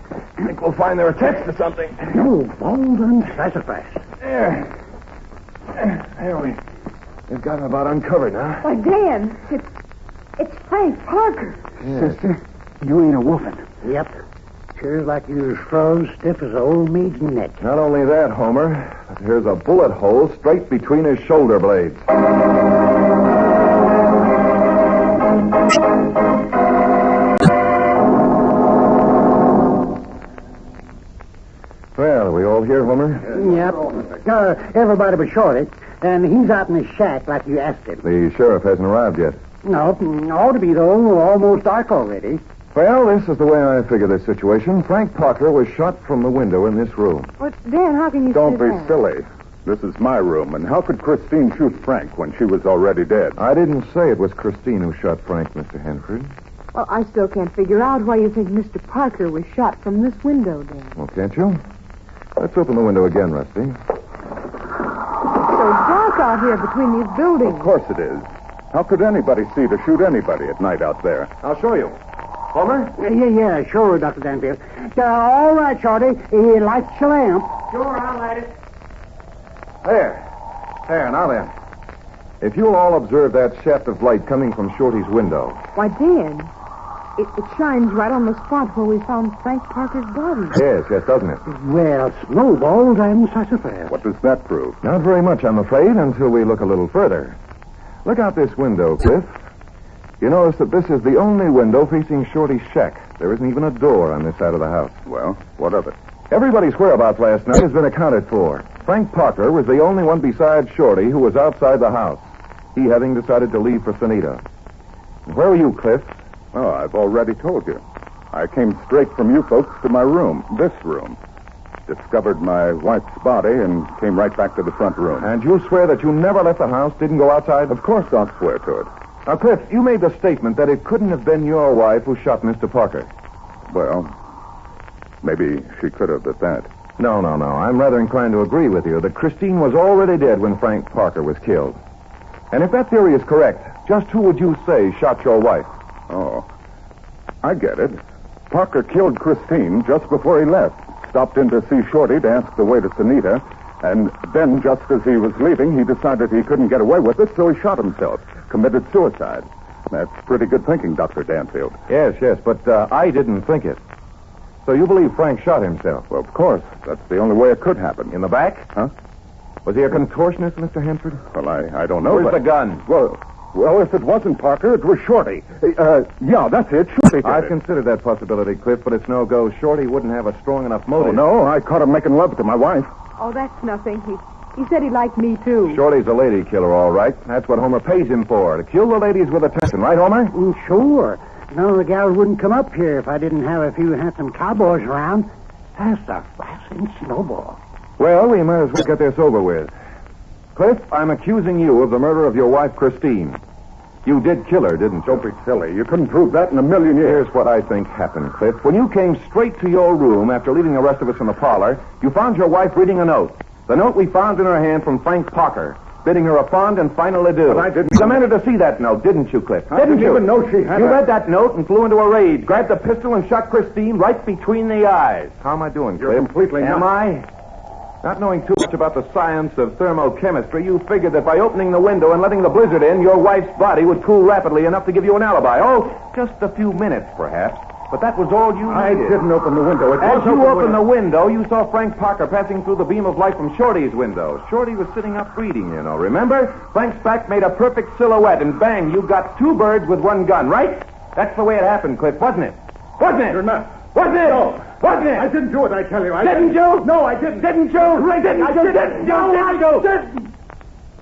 think we'll find they're attached to something. Snowballs and sassafras. There They've got him about uncovered now. Why, Dan, it's Frank Parker. Sister, you ain't a wolfing. Yep. Sure like you was froze stiff as an old maid's neck. Not only that, Homer, but here's a bullet hole straight between his shoulder blades. Well, are we all here, Homer? Yep. Everybody but Shorty. And he's out in his shack like you asked him. The sheriff hasn't arrived yet. No, ought to be, though. Almost dark already. Well, this is the way I figure this situation. Frank Parker was shot from the window in this room. Well, Dan, how can you Don't say be that? silly. This is my room, and how could Christine shoot Frank when she was already dead? I didn't say it was Christine who shot Frank, Mr. Henford. Well, I still can't figure out why you think Mr. Parker was shot from this window, Dan. Well, can't you? Let's open the window again, Rusty. It's so dark out here between these buildings. Of course it is. How could anybody see to shoot anybody at night out there? I'll show you. Homer? Yeah, sure, Dr. Danfield. All right, Shorty. Light your lamp. Sure, I'll light it. There, now then. If you'll all observe that shaft of light coming from Shorty's window. Why, Dan, it shines right on the spot where we found Frank Parker's body. Yes, doesn't it? Well, snowballs and sassafras. What does that prove? Not very much, I'm afraid, until we look a little further. Look out this window, Cliff. You notice that this is the only window facing Shorty's shack. There isn't even a door on this side of the house. Well, what of it? Everybody's whereabouts last night has been accounted for. Frank Parker was the only one besides Shorty who was outside the house, he having decided to leave for Sonita. Where were you, Cliff? Oh, I've already told you. I came straight from you folks to my room, this room. Discovered my wife's body and came right back to the front room. And you swear that you never left the house, didn't go outside? Of course I'll swear to it. Now, Cliff, you made the statement that it couldn't have been your wife who shot Mr. Parker. Well, maybe she could have at that. No. I'm rather inclined to agree with you that Christine was already dead when Frank Parker was killed. And if that theory is correct, just who would you say shot your wife? Oh, I get it. Parker killed Christine just before he left. Stopped in to see Shorty to ask the way to Sonita. And then, just as he was leaving, he decided he couldn't get away with it, so he shot himself. Committed suicide. That's pretty good thinking, Dr. Danfield. Yes, but I didn't think it. So you believe Frank shot himself? Well, of course. That's the only way it could happen. In the back? Huh? Was he a contortionist, Mr. Henford? Well, I don't know. Where's the gun? Well, if it wasn't Parker, it was Shorty. Yeah, that's it. Shorty. I've considered that possibility, Cliff, but it's no go. Shorty wouldn't have a strong enough motive. Oh, no, I caught him making love to my wife. Oh, that's nothing. He said he liked me, too. Shorty's a lady killer, all right. That's what Homer pays him for, to kill the ladies with attention. Right, Homer? Sure. None of the gals wouldn't come up here if I didn't have a few handsome cowboys around. That's a flashing snowball. Well, we might as well get this over with. Cliff, I'm accusing you of the murder of your wife, Christine. You did kill her, didn't you? Don't be silly. You couldn't prove that in a million years. Here's what I think happened, Cliff. When you came straight to your room after leaving the rest of us in the parlor, you found your wife reading a note. The note we found in her hand from Frank Parker, bidding her a fond and final adieu. But I didn't... You demanded to see that note, didn't you, Cliff? I didn't even know she had You read that note and flew into a rage, grabbed the pistol and shot Christine right between the eyes. How am I doing, Cliff? You're completely Am I? Not knowing too much about the science of thermochemistry, you figured that by opening the window and letting the blizzard in, your wife's body would cool rapidly enough to give you an alibi. Oh, just a few minutes, perhaps. But that was all you I needed. didn't open the window. As you opened the window, you saw Frank Parker passing through the beam of light from Shorty's window. Shorty was sitting up reading, you know. Remember? Frank's back made a perfect silhouette, and bang, you got two birds with one gun, right? That's the way it happened, Cliff, wasn't it? Wasn't it? You're not. Wasn't it? No. Wasn't it? I didn't do it, I tell you. Didn't you? No, I didn't. Didn't you? I Didn't you? Didn't you? No, I didn't.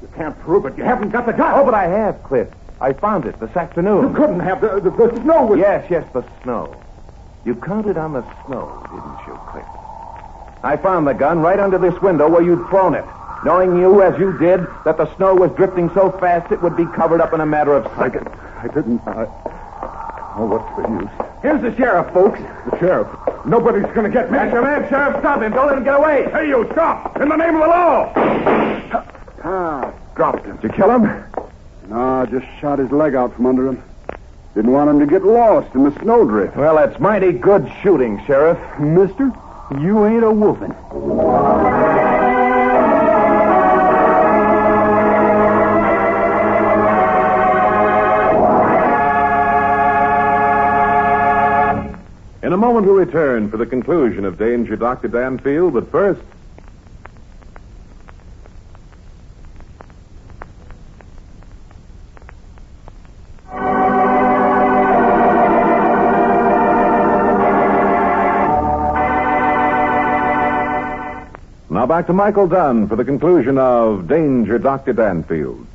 You can't prove it. You haven't got the gun. Oh, but I have, Cliff. I found it this afternoon. You couldn't have. The snow was... Yes, the snow. You counted on the snow, didn't you, Cliff? I found the gun right under this window where you'd thrown it, knowing you, as you did, that the snow was drifting so fast it would be covered up in a matter of seconds. I didn't. Oh, what's the use? Here's the sheriff, folks. The sheriff? Nobody's going to get me. That's your man, Sheriff. Stop him. Don't let him get away. Hey, you, stop! In the name of the law! Dropped him. Did you kill him? No, I just shot his leg out from under him. Didn't want him to get lost in the snowdrift. Well, that's mighty good shooting, Sheriff. Mister, you ain't a wolfing. In a moment, we'll return for the conclusion of Danger, Dr. Danfield, but first... Now back to Michael Dunn for the conclusion of Danger, Dr. Danfield.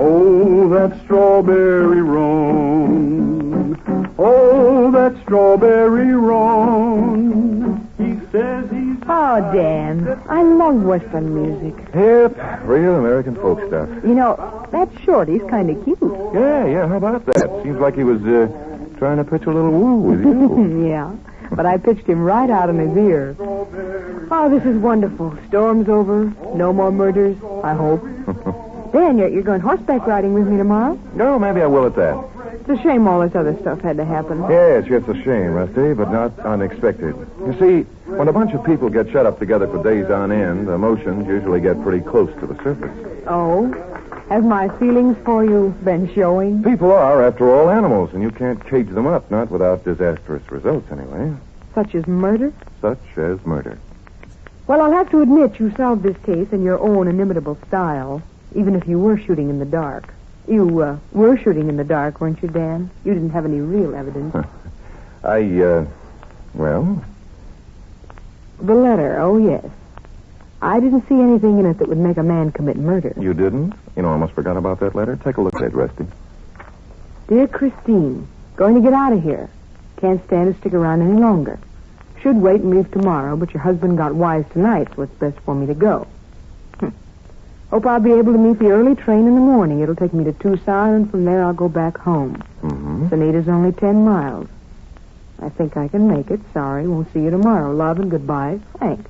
Oh, that strawberry roan. Oh, that strawberry roan. He says he's... Oh, Dan, I love Western music. Hip, real American folk stuff. You know, that Shorty's kind of cute. Yeah, how about that? Seems like he was trying to pitch a little woo with you. Yeah, but I pitched him right out in his ear. Oh, this is wonderful. Storm's over. No more murders, I hope. Dan, you're going horseback riding with me tomorrow? No, maybe I will at that. It's a shame all this other stuff had to happen. Yes, a shame, Rusty, but not unexpected. You see, when a bunch of people get shut up together for days on end, emotions usually get pretty close to the surface. Oh? Have my feelings for you been showing? People are, after all, animals, and you can't cage them up, not without disastrous results, anyway. Such as murder? Such as murder. Well, I'll have to admit you solved this case in your own inimitable style, even if you were shooting in the dark. You were shooting in the dark, weren't you, Dan? You didn't have any real evidence. Well? The letter, oh, yes. I didn't see anything in it that would make a man commit murder. You didn't? You know, I almost forgot about that letter. Take a look at it, Rusty. Dear Christine, going to get out of here. Can't stand to stick around any longer. Should wait and leave tomorrow, but your husband got wise tonight, so it's best for me to go. Hope I'll be able to meet the early train in the morning. It'll take me to Tucson, and from there I'll go back home. Mm-hmm. Sonita's only 10 miles. I think I can make it. Sorry, won't see you tomorrow. Love and goodbye, Frank.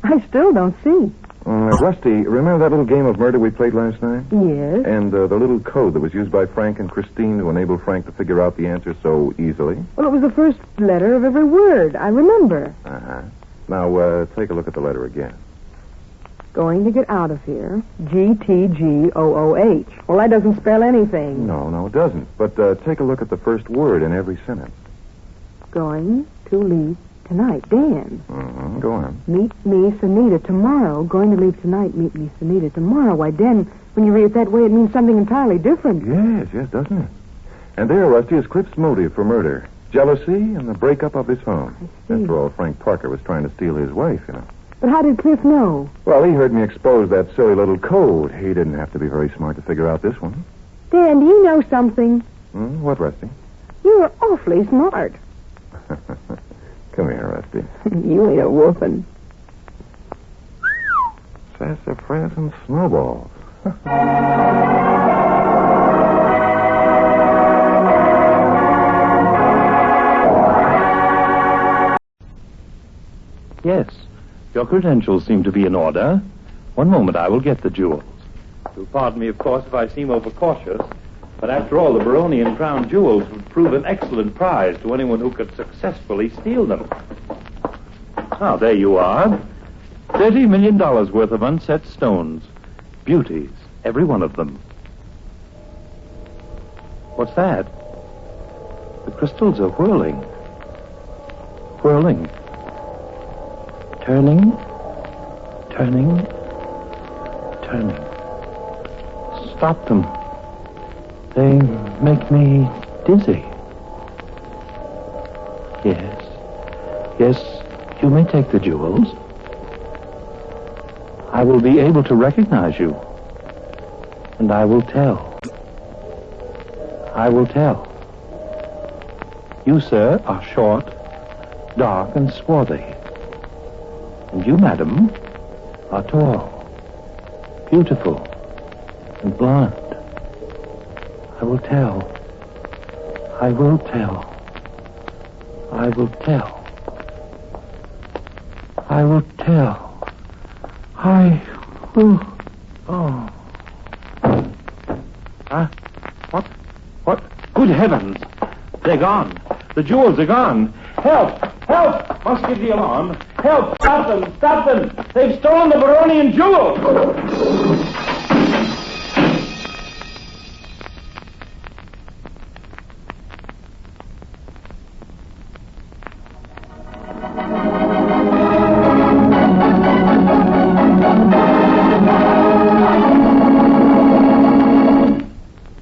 I still don't see. Rusty, remember that little game of murder we played last night? Yes. And the little code that was used by Frank and Christine to enable Frank to figure out the answer so easily? Well, it was the first letter of every word. I remember. Uh-huh. Now, take a look at the letter again. Going to get out of here. G-T-G-O-O-H. Well, that doesn't spell anything. No, it doesn't. But take a look at the first word in every sentence. Going to leave tonight. Dan. Mm-hmm. Go on. Meet me, Sonita, tomorrow. Going to leave tonight. Meet me, Sonita, tomorrow. Why, Dan, when you read it that way, it means something entirely different. Yes, doesn't it? And there, Rusty, is Cliff's motive for murder. Jealousy and the breakup of his home. After all, Frank Parker was trying to steal his wife, you know. But how did Cliff know? Well, he heard me expose that silly little code. He didn't have to be very smart to figure out this one. Dan, do you know something? What, Rusty? You're awfully smart. Come here, Rusty. You ain't a woofin'. Sassafras and snowballs. Yes. Your credentials seem to be in order. One moment, I will get the jewels. You'll pardon me, of course, if I seem overcautious, but after all, the Baronian crown jewels would prove an excellent prize to anyone who could successfully steal them. Ah, there you are. $30 million worth of unset stones. Beauties, every one of them. What's that? The crystals are whirling. Whirling. Turning. Turning. Turning. Stop them. They make me dizzy. Yes, you may take the jewels. I will be able to recognize you. And I will tell. I will tell. You, sir, are short, dark, and swarthy. And you, madam, are tall, beautiful, and blonde. I will tell. I will tell. I will tell. I will tell. I will... Oh. Huh? What? Good heavens! They're gone. The jewels are gone. Help! Help! Must give the alarm. Help! Stop them! Stop them! They've stolen the Baronian jewels!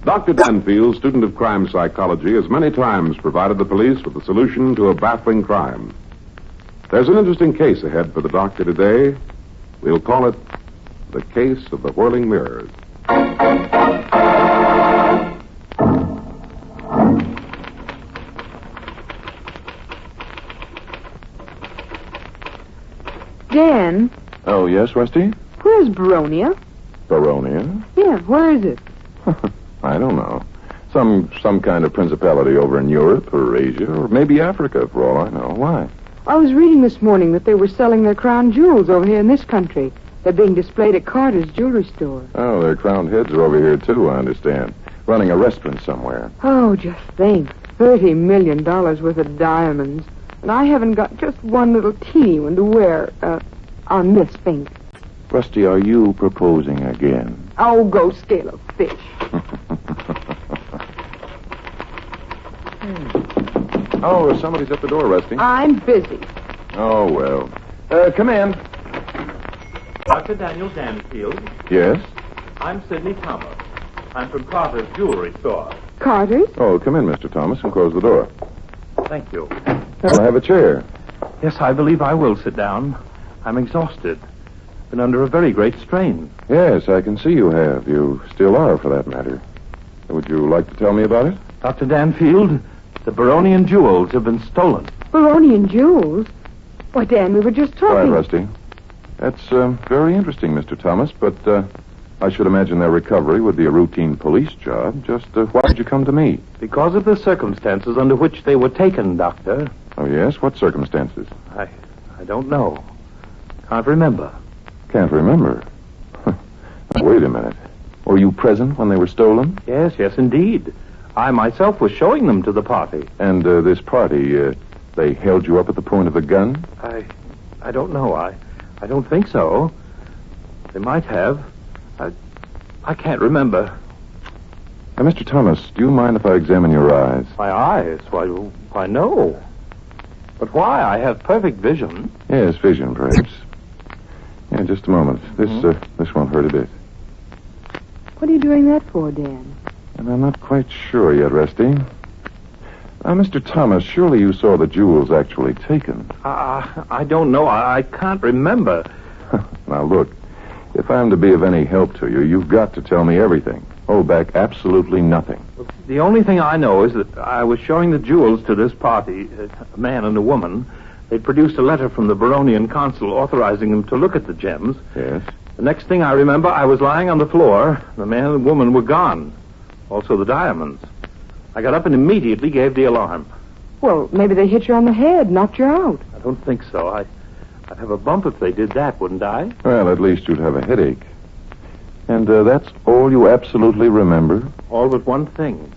Dr. Danfield, student of crime psychology, has many times provided the police with the solution to a baffling crime. There's an interesting case ahead for the doctor today. We'll call it the case of the whirling mirrors. Dan, Oh, yes, Rusty? where's Baronia? Baronia? Yeah, where is it? I don't know. Some kind of principality over in Europe or Asia or maybe Africa, for all I know. Why? I was reading this morning that they were selling their crown jewels over here in this country. They're being displayed at Carter's jewelry store. Oh, their crowned heads are over here, too, I understand. Running a restaurant somewhere. Oh, just think. $30 million worth of diamonds. And I haven't got just one little teeny one to wear on this finger. Rusty, are you proposing again? Oh, go scale a fish. Oh, somebody's at the door, Rusty. I'm busy. Oh, well. Come in. Dr. Daniel Danfield. Yes? I'm Sidney Thomas. I'm from Carter's jewelry store. Carter's? Oh, come in, Mr. Thomas, and close the door. Thank you. Well, have a chair. Yes, I believe I will sit down. I'm exhausted. Been under a very great strain. Yes, I can see you have. You still are, for that matter. Would you like to tell me about it? Dr. Danfield, the Baronian jewels have been stolen. Baronian jewels? Why, Dan, we were just All right, talking. Rusty. That's very interesting, Mr. Thomas, but I should imagine their recovery would be a routine police job. Just why did you come to me? Because of the circumstances under which they were taken, Doctor. Oh, yes? What circumstances? I don't know. Can't remember. Can't remember. Now, wait a minute. Were you present when they were stolen? Yes, indeed. I myself was showing them to the party. And this party, they held you up at the point of a gun? I don't know. I don't think so. They might have. I can't remember. Now, Mr. Thomas, do you mind if I examine your eyes? My eyes? Why, no. But why? I have perfect vision. Yes, vision, perhaps. Yeah, just a moment. This won't hurt a bit. What are you doing that for, Dan? And I'm not quite sure yet, Rusty. Now, Mr. Thomas, surely you saw the jewels actually taken. I don't know. I can't remember. Now, look, if I'm to be of any help to you, you've got to tell me everything. Hold back absolutely nothing. The only thing I know is that I was showing the jewels to this party, a man and a woman. They'd produced a letter from the Baronian consul authorizing them to look at the gems. Yes? The next thing I remember, I was lying on the floor. The man and woman were gone. Also the diamonds. I got up and immediately gave the alarm. Well, maybe they hit you on the head, knocked you out. I don't think so. I'd have a bump if they did that, wouldn't I? Well, at least you'd have a headache. And that's all you absolutely remember? All but one thing.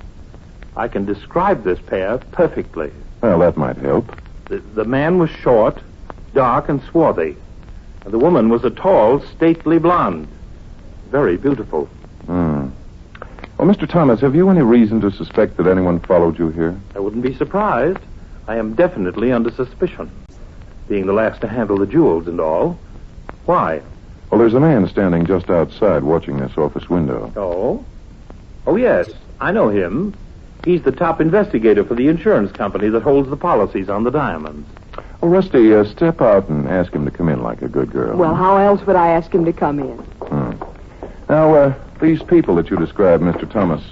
I can describe this pair perfectly. Well, that might help. The man was short, dark, and swarthy. And the woman was a tall, stately blonde. Very beautiful. Well, Mr. Thomas, have you any reason to suspect that anyone followed you here? I wouldn't be surprised. I am definitely under suspicion. Being the last to handle the jewels and all. Why? Well, there's a man standing just outside watching this office window. Oh? Oh, yes. I know him. He's the top investigator for the insurance company that holds the policies on the diamonds. Oh, Rusty, step out and ask him to come in like a good girl. Well, how else would I ask him to come in? Now, these people that you described, Mr. Thomas,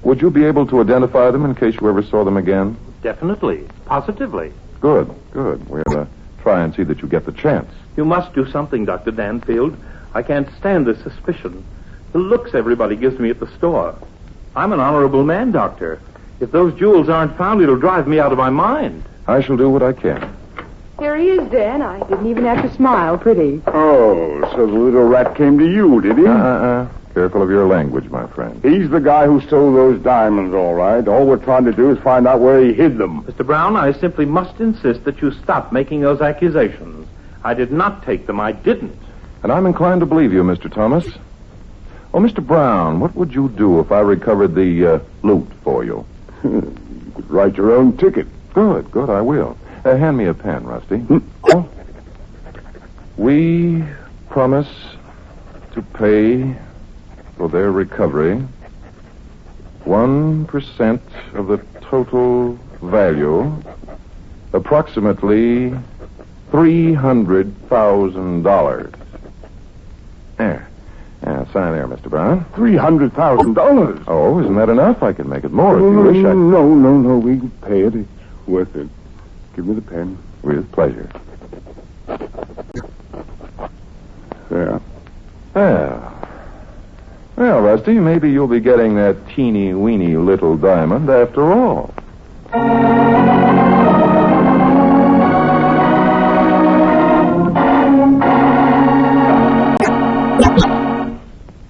would you be able to identify them in case you ever saw them again? Definitely. Positively. Good. We'll try and see that you get the chance. You must do something, Dr. Danfield. I can't stand this suspicion. The looks everybody gives me at the store. I'm an honorable man, Doctor. If those jewels aren't found, it'll drive me out of my mind. I shall do what I can. Here he is, Dan. I didn't even have to smile. Pretty. Oh, so the little rat came to you, did he? Careful of your language, my friend. He's the guy who stole those diamonds, all right. All we're trying to do is find out where he hid them. Mr. Brown, I simply must insist that you stop making those accusations. I did not take them. I didn't. And I'm inclined to believe you, Mr. Thomas. Oh, Mr. Brown, what would you do if I recovered the loot for you? You could write your own ticket. Good, I will. Hand me a pen, Rusty. We promise to pay for their recovery 1% of the total value, approximately $300,000. There. Yeah, sign there, Mr. Brown. $300,000? Oh, isn't that enough? I can make it more if you wish. No, we can pay it. It's worth it. Give me the pen. With pleasure. There. Well, Rusty, maybe you'll be getting that teeny-weeny little diamond after all.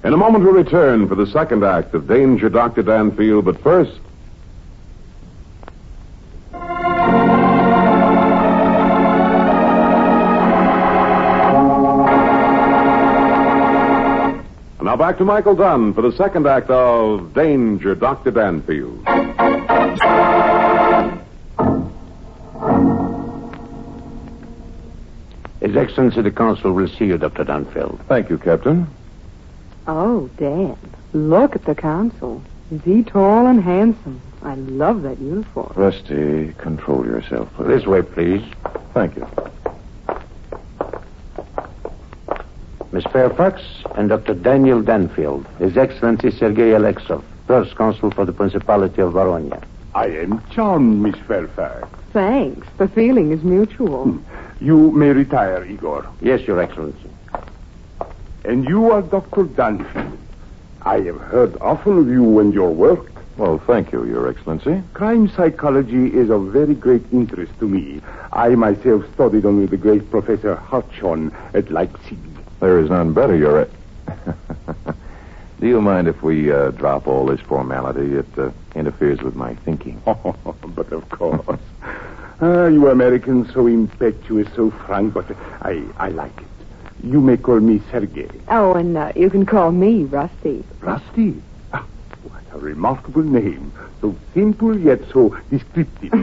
In a moment, we'll return for the second act of Danger, Dr. Danfield, but first... Now back to Michael Dunn for the second act of Danger, Dr. Danfield. His Excellency the Consul will see you, Dr. Danfield. Thank you, Captain. Oh, Dan, look at the consul. Is he tall and handsome? I love that uniform. Rusty, control yourself, please. This way, please. Thank you. Miss Fairfax and Dr. Daniel Danfield. His Excellency Sergei Alexov, First Consul for the Principality of Varonia. I am charmed, Miss Fairfax. Thanks. The feeling is mutual. You may retire, Igor. Yes, Your Excellency. And you are Dr. Danfield. I have heard often of you and your work. Well, thank you, Your Excellency. Crime psychology is of very great interest to me. I myself studied under the great Professor Hartshorn at Leipzig. There is none better, Your... Do you mind if we drop all this formality? It interferes with my thinking. But of course. You Americans so impetuous, so frank, but I like it. You may call me Sergei. Oh, and you can call me Rusty. Rusty? Ah, what a remarkable name. So simple yet so descriptive.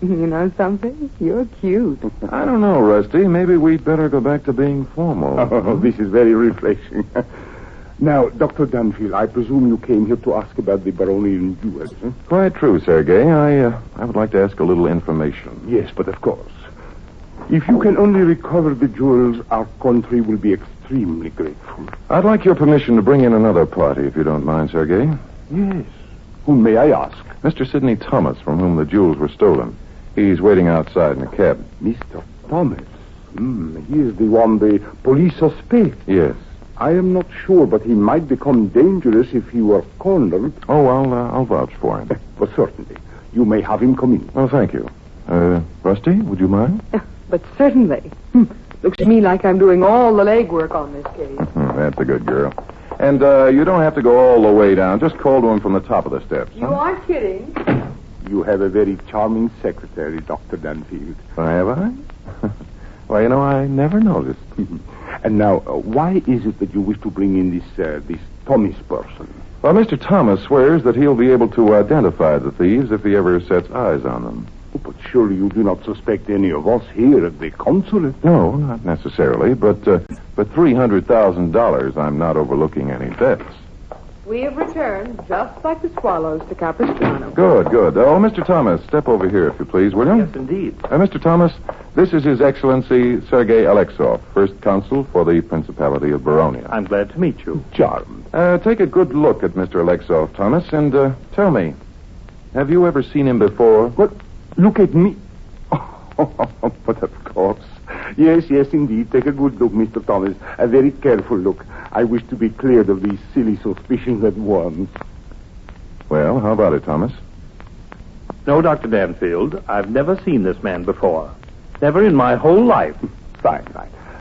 You know something? You're cute. I don't know, Rusty. Maybe we'd better go back to being formal. Oh, this is very refreshing. Now, Dr. Danfield, I presume you came here to ask about the Baronian jewels, huh? Quite true, Sergei. I would like to ask a little information. Yes, but of course. If you can only recover the jewels, our country will be extremely grateful. I'd like your permission to bring in another party, if you don't mind, Sergei. Yes. Whom may I ask? Mr. Sidney Thomas, from whom the jewels were stolen. He's waiting outside in a cab. Mr. Thomas? He is the one the police suspect. Yes. I am not sure, but he might become dangerous if he were cornered. Oh, I'll vouch for him. But certainly. You may have him come in. Well, thank you. Rusty, would you mind? But certainly. Looks to me like I'm doing all the legwork on this case. That's a good girl. And you don't have to go all the way down. Just call to him from the top of the steps. You aren't kidding. You have a very charming secretary, Dr. Danfield. Have I? Well, you know, I never noticed. And now, why is it that you wish to bring in this Thomas person? Well, Mr. Thomas swears that he'll be able to identify the thieves if he ever sets eyes on them. Oh, but surely you do not suspect any of us here at the consulate? No, not necessarily. But for $300,000, I'm not overlooking any debts. We have returned, just like the swallows, to Capistrano. Good. Oh, Mr. Thomas, step over here, if you please, will you? Yes, indeed. Mr. Thomas, this is His Excellency Sergei Alexov, First Consul for the Principality of Baronia. I'm glad to meet you. Charmed. Take a good look at Mr. Alexov, Thomas, and tell me, have you ever seen him before? What? Look at me. Oh, but of course. Yes, indeed. Take a good look, Mr. Thomas. A very careful look. I wish to be cleared of these silly suspicions at once. Well, how about it, Thomas? No, Dr. Danfield. I've never seen this man before. Never in my whole life. Fine.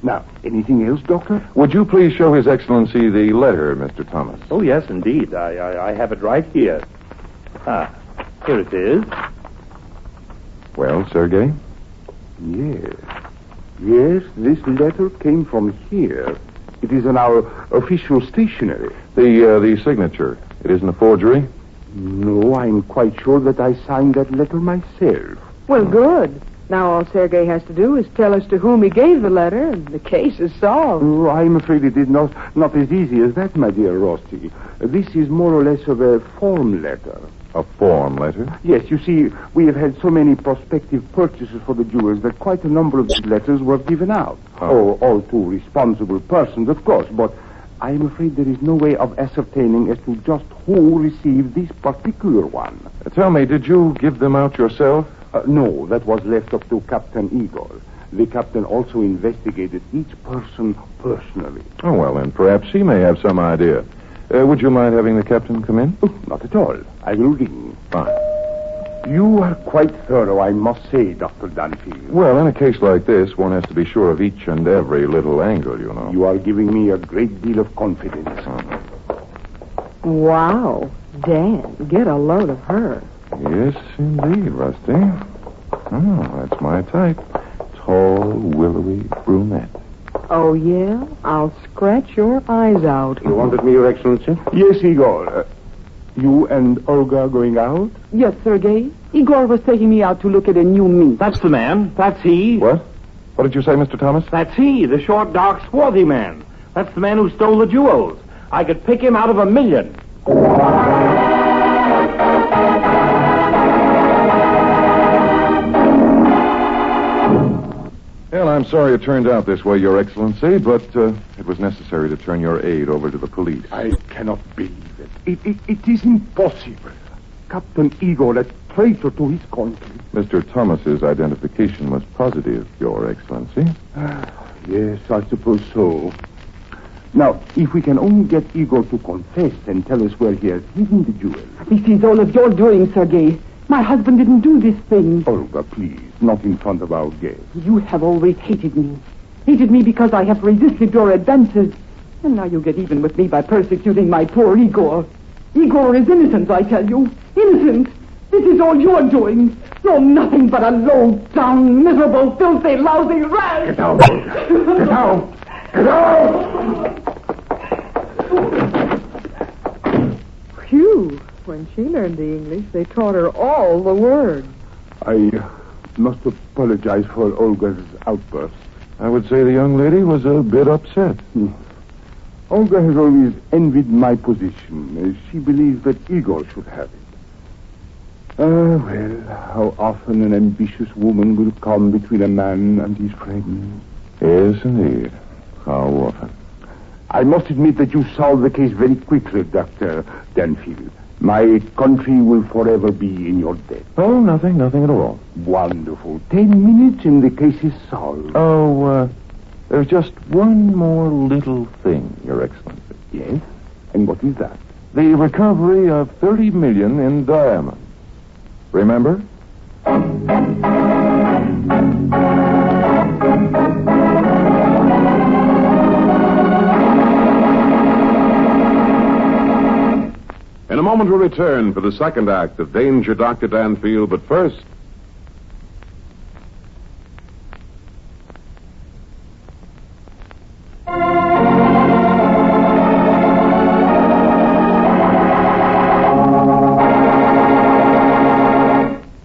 Now, anything else, Doctor? Would you please show His Excellency the letter, Mr. Thomas? Oh, yes, indeed. I have it right here. Here it is. Well, Sergei? Yes, this letter came from here. It is in our official stationery. The signature. It isn't a forgery? No, I'm quite sure that I signed that letter myself. Well, good. Now all Sergei has to do is tell us to whom he gave the letter, and the case is solved. Oh, I'm afraid it is not as easy as that, my dear Rusty. This is more or less of a form letter. A form letter? Yes, you see, we have had so many prospective purchases for the jewels that quite a number of these letters were given out. Oh, all to responsible persons, of course, but I am afraid there is no way of ascertaining as to just who received this particular one. Tell me, did you give them out yourself? No, that was left up to Captain Igor. The captain also investigated each person personally. Oh, well, then perhaps he may have some idea. Would you mind having the captain come in? Oh, not at all. I will ring. Fine. You are quite thorough, I must say, Dr. Dunfield. Well, in a case like this, one has to be sure of each and every little angle, you know. You are giving me a great deal of confidence. Wow. Dan, get a load of her. Yes, indeed, Rusty. Oh, that's my type. Tall, willowy brunette. Oh, yeah? I'll scratch your eyes out. You wanted me, Your Excellency? Yes, Igor. You and Olga going out? Yes, Sergei. Igor was taking me out to look at a new meat. That's the man. That's he. What? What did you say, Mr. Thomas? That's he, the short, dark, swarthy man. That's the man who stole the jewels. I could pick him out of 1,000,000. Well, I'm sorry it turned out this way, Your Excellency, but it was necessary to turn your aid over to the police. I cannot believe it. It is impossible. Captain Igor, a traitor to his country. Mr. Thomas's identification was positive, Your Excellency. Yes, I suppose so. Now, if we can only get Igor to confess and tell us where he has hidden the jewel. This is all of your doing, Sergei. My husband didn't do this thing. Olga, please, not in front of our guests. You have always hated me. Hated me because I have resisted your advances. And now you get even with me by persecuting my poor Igor. Igor is innocent, I tell you. Innocent. This is all you're doing. You're nothing but a low-down, miserable, filthy, lousy rat. Get out. Get out. Get out. Phew. When she learned the English, they taught her all the words. I must apologize for Olga's outburst. I would say the young lady was a bit upset. Olga has always envied my position. She believes that Igor should have it. Well, how often an ambitious woman will come between a man and his friends. Yes, indeed. How often? I must admit that you solved the case very quickly, Dr. Danfield. My country will forever be in your debt. Oh, nothing at all. Wonderful. 10 minutes and the case is solved. Oh, there's just one more little thing, Your Excellency. Yes? And what is that? The recovery of 30 million in diamonds. Remember? In a moment we'll return for the second act of Danger, Dr. Danfield, but first...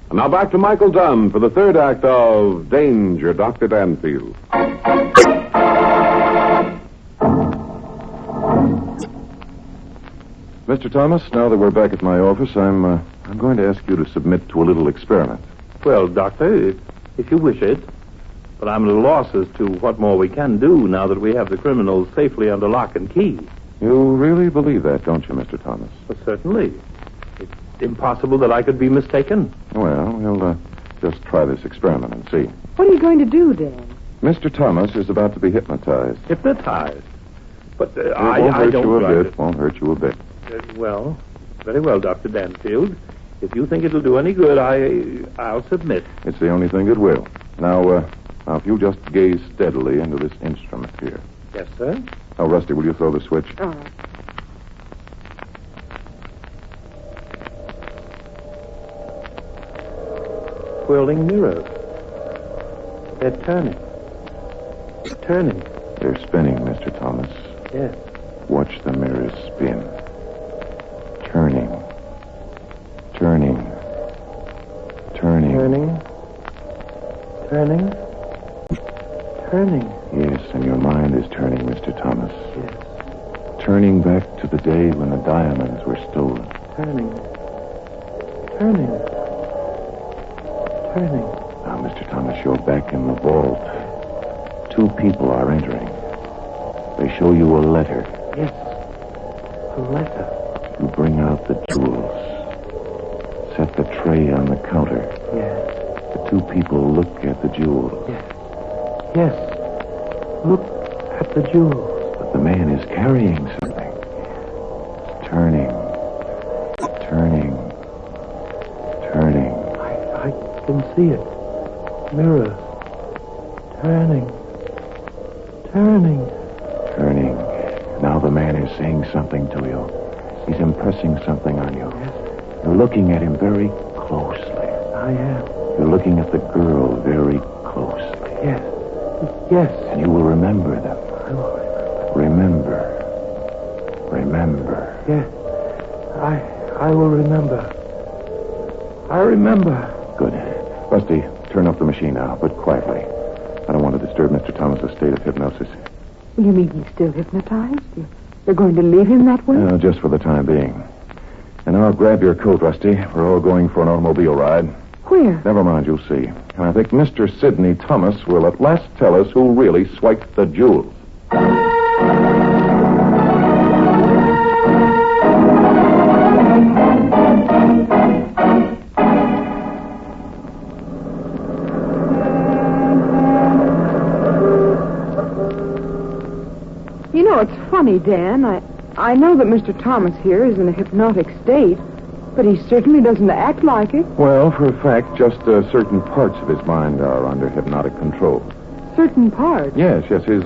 And now back to Michael Dunn for the third act of Danger, Dr. Danfield. Mr. Thomas, now that we're back at my office, I'm going to ask you to submit to a little experiment. Well, Doctor, if you wish it. But I'm at a loss as to what more we can do now that we have the criminals safely under lock and key. You really believe that, don't you, Mr. Thomas? Well, certainly. It's impossible that I could be mistaken. Well, we'll just try this experiment and see. What are you going to do, Dan? Mr. Thomas is about to be hypnotized. Hypnotized? But I don't you a bit. Won't hurt you a bit. Well, very well, Dr. Danfield. If you think it'll do any good, I'll submit. It's the only thing that will. Now, if you'll just gaze steadily into this instrument here. Yes, sir. Oh, Rusty, will you throw the switch? All right. Whirling mirrors. They're turning. Turning. They're spinning, Mr. Thomas. Yes. Watch the mirrors spin. Turning. Turning. Turning. Turning. Turning? Turning? Yes, and your mind is turning, Mr. Thomas. Yes. Turning back to the day when the diamonds were stolen. Turning. Turning. Turning. Now, Mr. Thomas, you're back in the vault. 2 people are entering. They show you a letter. Yes. A letter. You bring out the jewels. Set the tray on the counter. Yes. The 2 people look at the jewels. Yes. Yes. Look at the jewels. But the man is carrying something. Turning. Turning. Turning. I can see it. Mirror. Turning. Turning. Turning. Now the man is saying something to you. He's impressing something on you. Yes. You're looking at him very closely. I am. You're looking at the girl very closely. Yes. Yes. And you will remember them. I will remember. Remember. Yes. I will remember. I remember. Good. Rusty, turn up the machine now, but quietly. I don't want to disturb Mr. Thomas' state of hypnosis. You mean he's still hypnotized? You're going to leave him that way? Just for the time being. And now grab your coat, Rusty. We're all going for an automobile ride. Where? Never mind, you'll see. And I think Mr. Sidney Thomas will at last tell us who really swiped the jewels. You know, it's funny, Dan. I know that Mr. Thomas here is in a hypnotic state, but he certainly doesn't act like it. Well, for a fact, just certain parts of his mind are under hypnotic control. Certain parts? Yes. His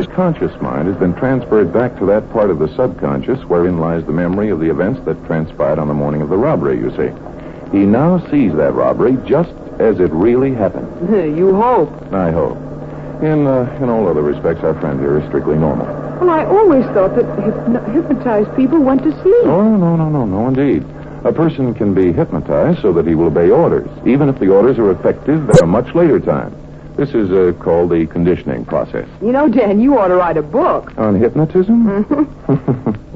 conscious mind has been transferred back to that part of the subconscious wherein lies the memory of the events that transpired on the morning of the robbery, you see. He now sees that robbery just as it really happened. You hope. I hope. In all other respects, our friend here is strictly normal. Well, I always thought that hypnotized people went to sleep. Oh, no, indeed. A person can be hypnotized so that he will obey orders, even if the orders are effective at a much later time. This is called the conditioning process. You know, Dan, you ought to write a book. On hypnotism?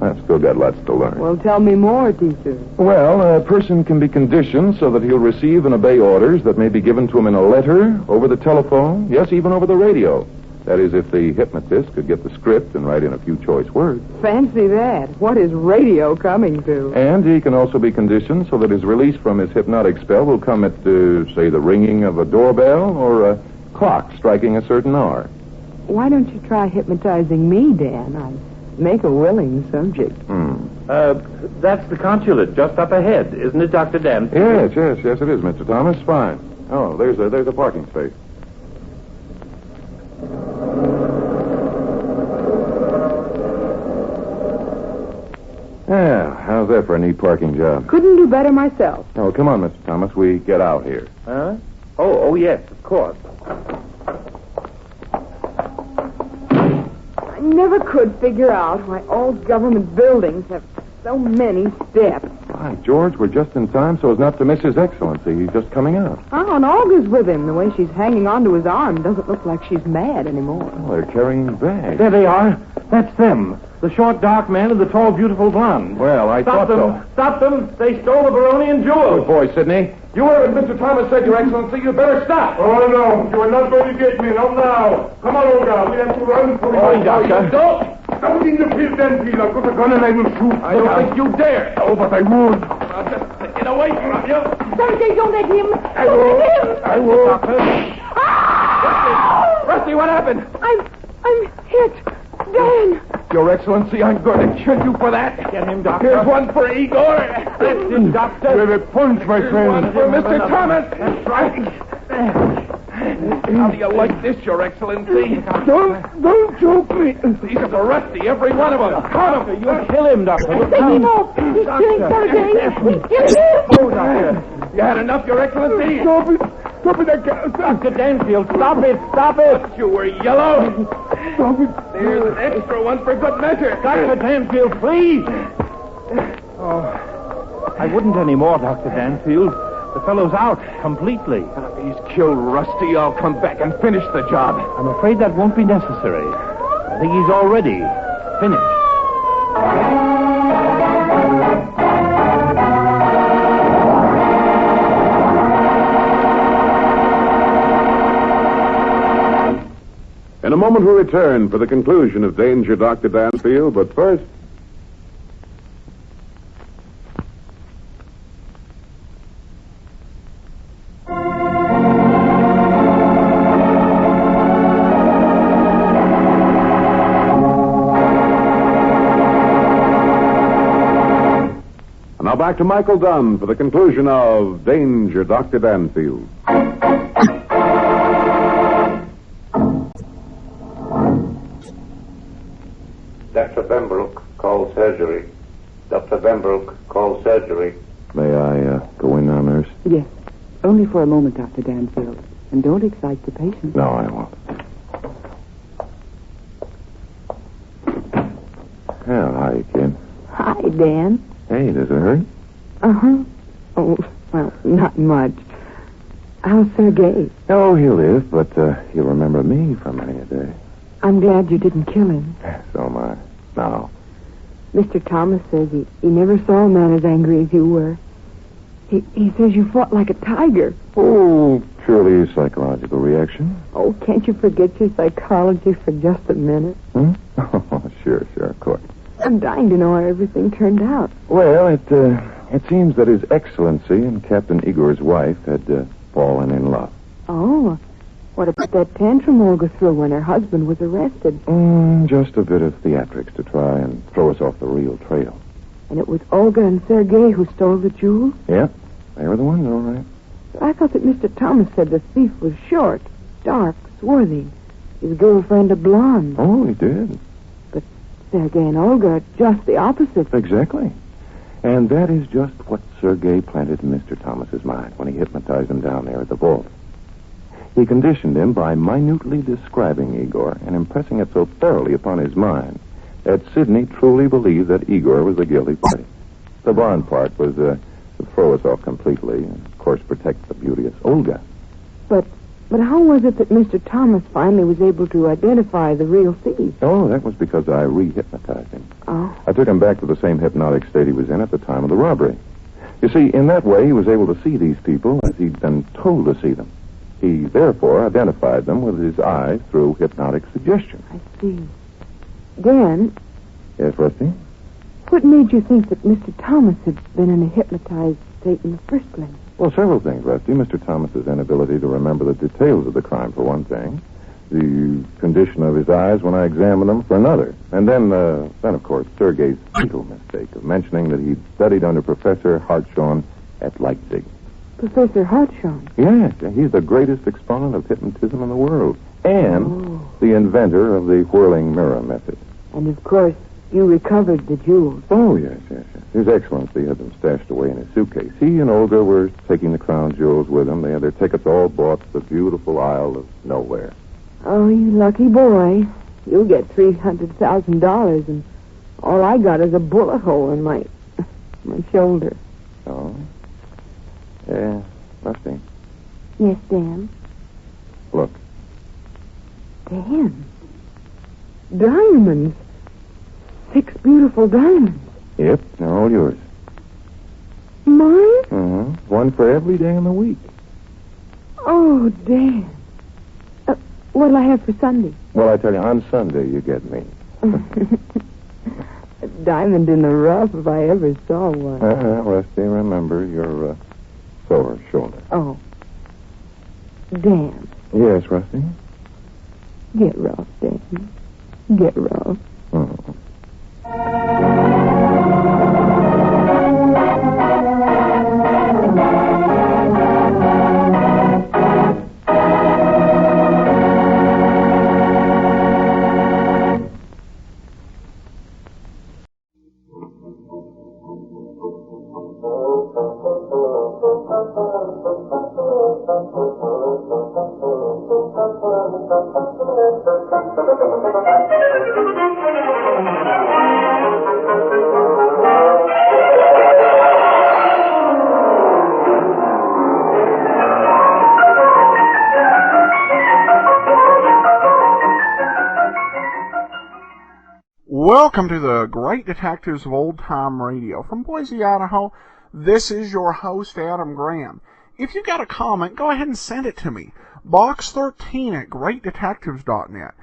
I've still got lots to learn. Well, tell me more, teacher. Well, a person can be conditioned so that he'll receive and obey orders that may be given to him in a letter, over the telephone, yes, even over the radio. That is, if the hypnotist could get the script and write in a few choice words. Fancy that. What is radio coming to? And he can also be conditioned so that his release from his hypnotic spell will come at, say, the ringing of a doorbell or a clock striking a certain hour. Why don't you try hypnotizing me, Dan? I'd make a willing subject. That's the consulate just up ahead, isn't it, Dr. Dan? Yes, it is, Mr. Thomas. Fine. Oh, there's a parking space. Yeah, how's that for a neat parking job? Couldn't do better myself. Oh, come on, Mr. Thomas. We get out here. Huh? Oh, yes, of course. I never could figure out why all government buildings have so many steps. Hi, George, we're just in time so as not to miss His Excellency. He's just coming out. Oh, and Olga's with him. The way she's hanging onto his arm doesn't look like she's mad anymore. Oh, they're carrying bags. There they are. That's them. The short, dark man and the tall, beautiful blonde. Well, I thought so. Stop them. They stole the Baronian jewels. Good boy, Sidney. You heard what Mr. Thomas said, Your Excellency. You better stop. Oh, no. You are not going to get me. Not now. Come on, Olga. We have to run for you. Doctor. Don't interfere, Danfield. I've got a gun and I will shoot. I don't think you dare. Oh, but I would. Just get away from you. Sergei, don't let him. I will. I will. Rusty, what happened? I'm hit. Dan. Your Excellency, I'm going to kill you for that. Get him, Doctor. Here's one for Igor. That's it, Doctor. You have a punch, my Here's friend. one for Mr. Thomas. That's right. How do you like this, Your Excellency? Don't choke me. These are for Rusty, every one of them. Count them. You kill him, Doctor. Take him off. He's killing Sergei. He's killing him. Oh, Doctor. You had enough, Your Excellency? Stop it. Stop it. Dr. Danfield, stop it. Stop it. But you were yellow. Stop it. There's an extra one for good measure. Dr. Danfield, please. Oh, I wouldn't anymore, Dr. Danfield. The fellow's out completely. If he's killed Rusty, I'll come back and finish the job. I'm afraid that won't be necessary. I think he's already finished. In a moment, we'll return for the conclusion of Danger, Dr. Danfield, but first... Now back to Michael Dunn for the conclusion of Danger, Dr. Danfield. Dr. Pembroke, call surgery. Dr. Pembroke, call surgery. May I go in now, nurse? Yes. Only for a moment, Dr. Danfield. And don't excite the patient. No, I won't. Well, hi, kid. Hi, Dan. Hey, does it hurt? Uh-huh. Oh, well, not much. How's Sergei? Oh, he'll live, but he'll remember me for many a day. I'm glad you didn't kill him. So am I. Now, Mr. Thomas says he never saw a man as angry as you were. He says you fought like a tiger. oh, purely psychological reaction. Oh, can't you forget your psychology for just a minute? Hmm? Oh, sure, of course. I'm dying to know how everything turned out. Well, it seems that His Excellency and Captain Igor's wife had fallen in love. Oh, what about that tantrum Olga threw when her husband was arrested? Just a bit of theatrics to try and throw us off the real trail. And it was Olga and Sergei who stole the jewels? Yeah, they were the ones, all right. I thought that Mr. Thomas said the thief was short, dark, swarthy. His girlfriend a blonde. Oh, he did. But Sergei and Olga are just the opposite. Exactly. And that is just what Sergei planted in Mr. Thomas's mind when he hypnotized him down there at the vault. He conditioned him by minutely describing Igor and impressing it so thoroughly upon his mind that Sidney truly believed that Igor was the guilty party. The blonde part was to throw us off completely and, of course, protect the beauteous Olga. But how was it that Mr. Thomas finally was able to identify the real thief? Oh, that was because I re-hypnotized him. Oh. I took him back to the same hypnotic state he was in at the time of the robbery. You see, in that way, he was able to see these people as he'd been told to see them. He, therefore, identified them with his eyes through hypnotic suggestion. I see. Dan? Yes, Rusty? What made you think that Mr. Thomas had been in a hypnotized state in the first place? Well, several things, Rusty. Mr. Thomas's inability to remember the details of the crime, for one thing. The condition of his eyes when I examined them, for another. And then, of course, Sergei's fatal mistake of mentioning that he'd studied under Professor Hartshorn at Leipzig. Professor Hartshorn? Yes, he's the greatest exponent of hypnotism in the world. And the inventor of the whirling mirror method. And, of course, you recovered the jewels. Oh, yes. His Excellency had them stashed away in his suitcase. He and Olga were taking the crown jewels with them. They had their tickets all bought to the beautiful Isle of Nowhere. Oh, you lucky boy. You'll get $300,000, and all I got is a bullet hole in my shoulder. Oh? Yeah, Rusty. Yes, Dan? Look. Dan? Diamonds. 6 beautiful diamonds. Yep, they're all yours. Mine? One for every day in the week. Oh, Dan. What'll I have for Sunday? Well, I tell you, on Sunday you get me. A diamond in the rough if I ever saw one. Rusty, remember your sore shoulder. Oh. Dan. Yes, Rusty? Get rough, Dan. Get rough. Oh. Welcome to the Great Detectives of Old Time Radio. From Boise, Idaho, this is your host, Adam Graham. If you got a comment, go ahead and send it to me. Box 13 at greatdetectives.net.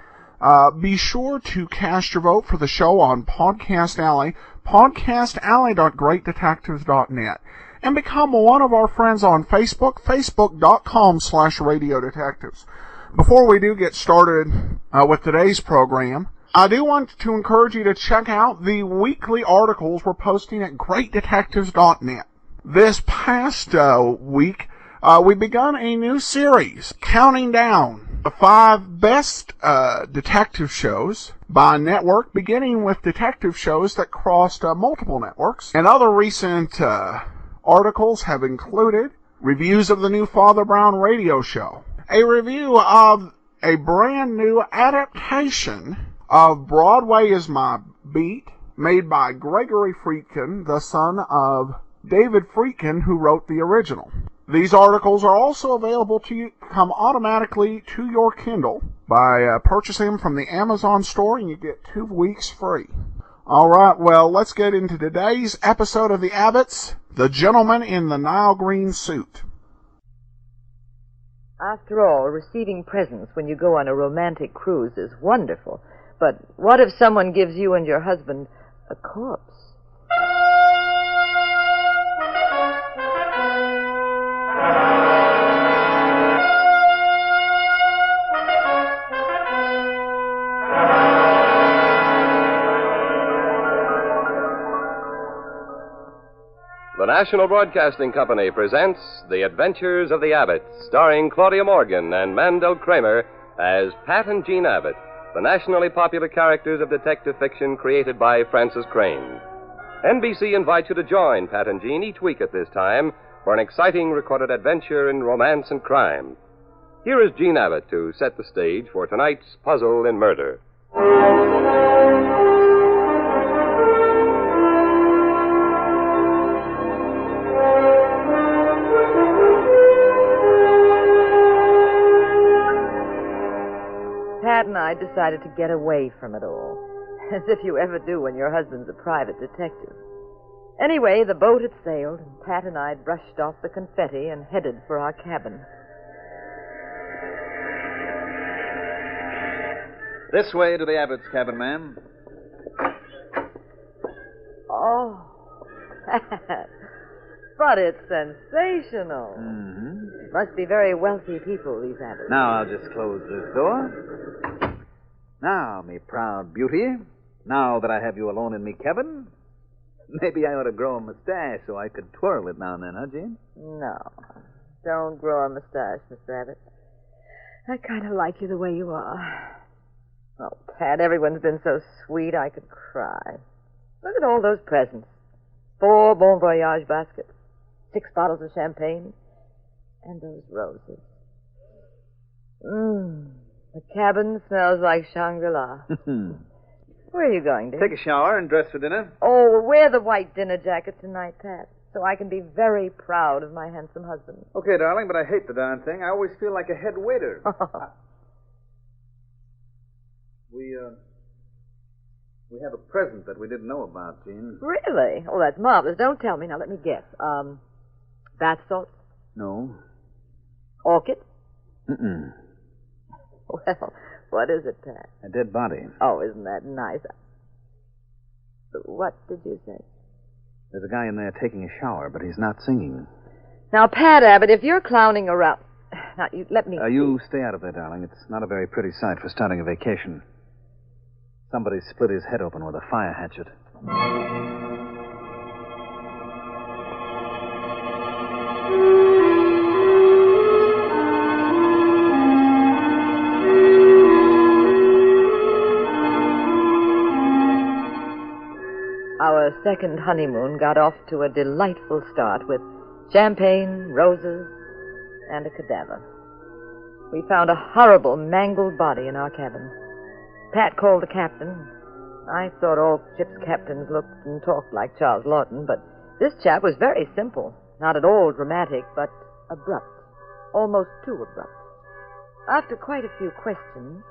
Be sure to cast your vote for the show on Podcast Alley, podcastalley.greatdetectives.net. And become one of our friends on Facebook, facebook.com/Radio Detectives. Before we do get started with today's program, I do want to encourage you to check out the weekly articles we're posting at greatdetectives.net. This past week, we begun a new series, counting down the 5 best detective shows by network, beginning with detective shows that crossed multiple networks. And other recent articles have included reviews of the new Father Brown radio show, a review of a brand new adaptation of Broadway Is My Beat, made by Gregory Friedkin, the son of David Friedkin, who wrote the original. These articles are also available to you, come automatically to your Kindle by purchasing them from the Amazon store, and you get 2 weeks free. All right, well, let's get into today's episode of The Abbotts, The Gentleman in the Nile Green Suit. After all, receiving presents when you go on a romantic cruise is wonderful. But what if someone gives you and your husband a corpse? The National Broadcasting Company presents The Adventures of the Abbotts, starring Claudia Morgan and Mandel Kramer as Pat and Jean Abbott, the nationally popular characters of detective fiction created by Francis Crane. NBC invites you to join Pat and Jean each week at this time for an exciting recorded adventure in romance and crime. Here is Jean Abbott to set the stage for tonight's Puzzle in Murder. Pat and I decided to get away from it all, as if you ever do when your husband's a private detective. Anyway, the boat had sailed, and Pat and I brushed off the confetti and headed for our cabin. This way to the Abbott's cabin, ma'am. Oh, Pat. But it's sensational. Mm-hmm. Must be very wealthy people, these Abbotts. Now I'll just close this door. Now, me proud beauty, now that I have you alone in me cabin, maybe I ought to grow a mustache so I could twirl it now and then, huh, Jean? No. Don't grow a mustache, Mr. Abbott. I kind of like you the way you are. Oh, Pat, everyone's been so sweet I could cry. Look at all those presents. 4 Bon Voyage baskets, 6 bottles of champagne, and those roses. The cabin smells like Shangri-La. Where are you going, dear? Take a shower and dress for dinner. Oh, wear the white dinner jacket tonight, Pat, so I can be very proud of my handsome husband. Okay, darling, but I hate the darn thing. I always feel like a head waiter. We have a present that we didn't know about, Jean. Really? Oh, that's marvelous. Don't tell me. Now, let me guess. Bath salts? No. Orchid? Mm-mm. Well, what is it, Pat? A dead body. Oh, isn't that nice? What did you say? There's a guy in there taking a shower, but he's not singing. Now, Pat Abbott, if you're clowning around... Now, let me... You stay out of there, darling. It's not a very pretty sight for starting a vacation. Somebody split his head open with a fire hatchet. Our second honeymoon got off to a delightful start with champagne, roses, and a cadaver. We found a horrible, mangled body in our cabin. Pat called the captain. I thought all ship's captains looked and talked like Charles Lawton, but this chap was very simple. Not at all dramatic, but abrupt. Almost too abrupt. After quite a few questions...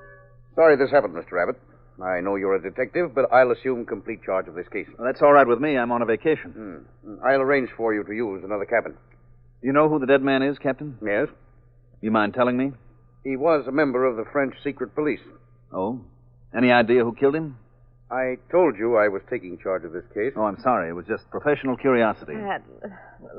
Sorry this happened, Mr. Abbott. I know you're a detective, but I'll assume complete charge of this case. Well, that's all right with me. I'm on a vacation. I'll arrange for you to use another cabin. You know who the dead man is, Captain? Yes. You mind telling me? He was a member of the French secret police. Oh? Any idea who killed him? I told you I was taking charge of this case. Oh, I'm sorry. It was just professional curiosity. Pat,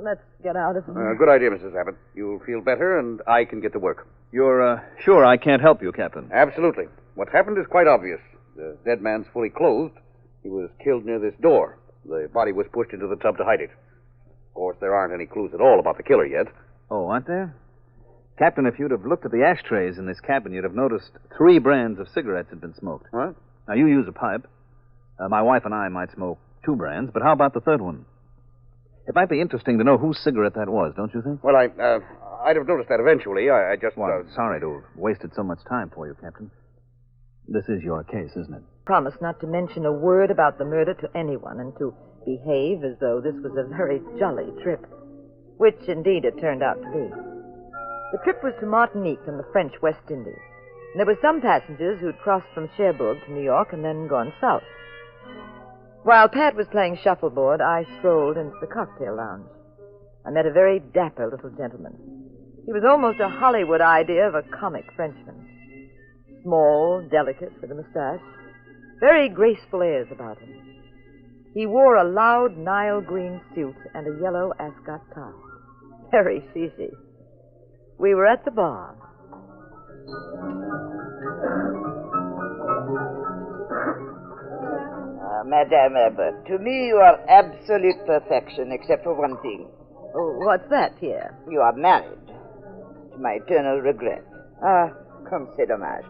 let's get out of here. Good idea, Mrs. Abbott. You'll feel better, and I can get to work. You're sure I can't help you, Captain? Absolutely. What happened is quite obvious. The dead man's fully clothed. He was killed near this door. The body was pushed into the tub to hide it. Of course, there aren't any clues at all about the killer yet. Oh, aren't there? Captain, if you'd have looked at the ashtrays in this cabin, you'd have noticed 3 brands of cigarettes had been smoked. What? Now, you use a pipe. My wife and I might smoke 2 brands, but how about the third one? It might be interesting to know whose cigarette that was, don't you think? Well, I'd have noticed that eventually. I just... Well, I'm sorry to have wasted so much time for you, Captain. This is your case, isn't it? Promise not to mention a word about the murder to anyone and to behave as though this was a very jolly trip, which indeed it turned out to be. The trip was to Martinique in the French West Indies. And there were some passengers who'd crossed from Cherbourg to New York and then gone south. While Pat was playing shuffleboard, I strolled into the cocktail lounge. I met a very dapper little gentleman. He was almost a Hollywood idea of a comic Frenchman. Small, delicate, with a mustache. Very graceful airs about him. He wore a loud Nile green suit and a yellow ascot tie. Very chic. We were at the bar. Madame Abbott, to me you are absolute perfection, except for one thing. Oh, what's that, Pierre? You are married. To my eternal regret. Ah, comme c'est dommage.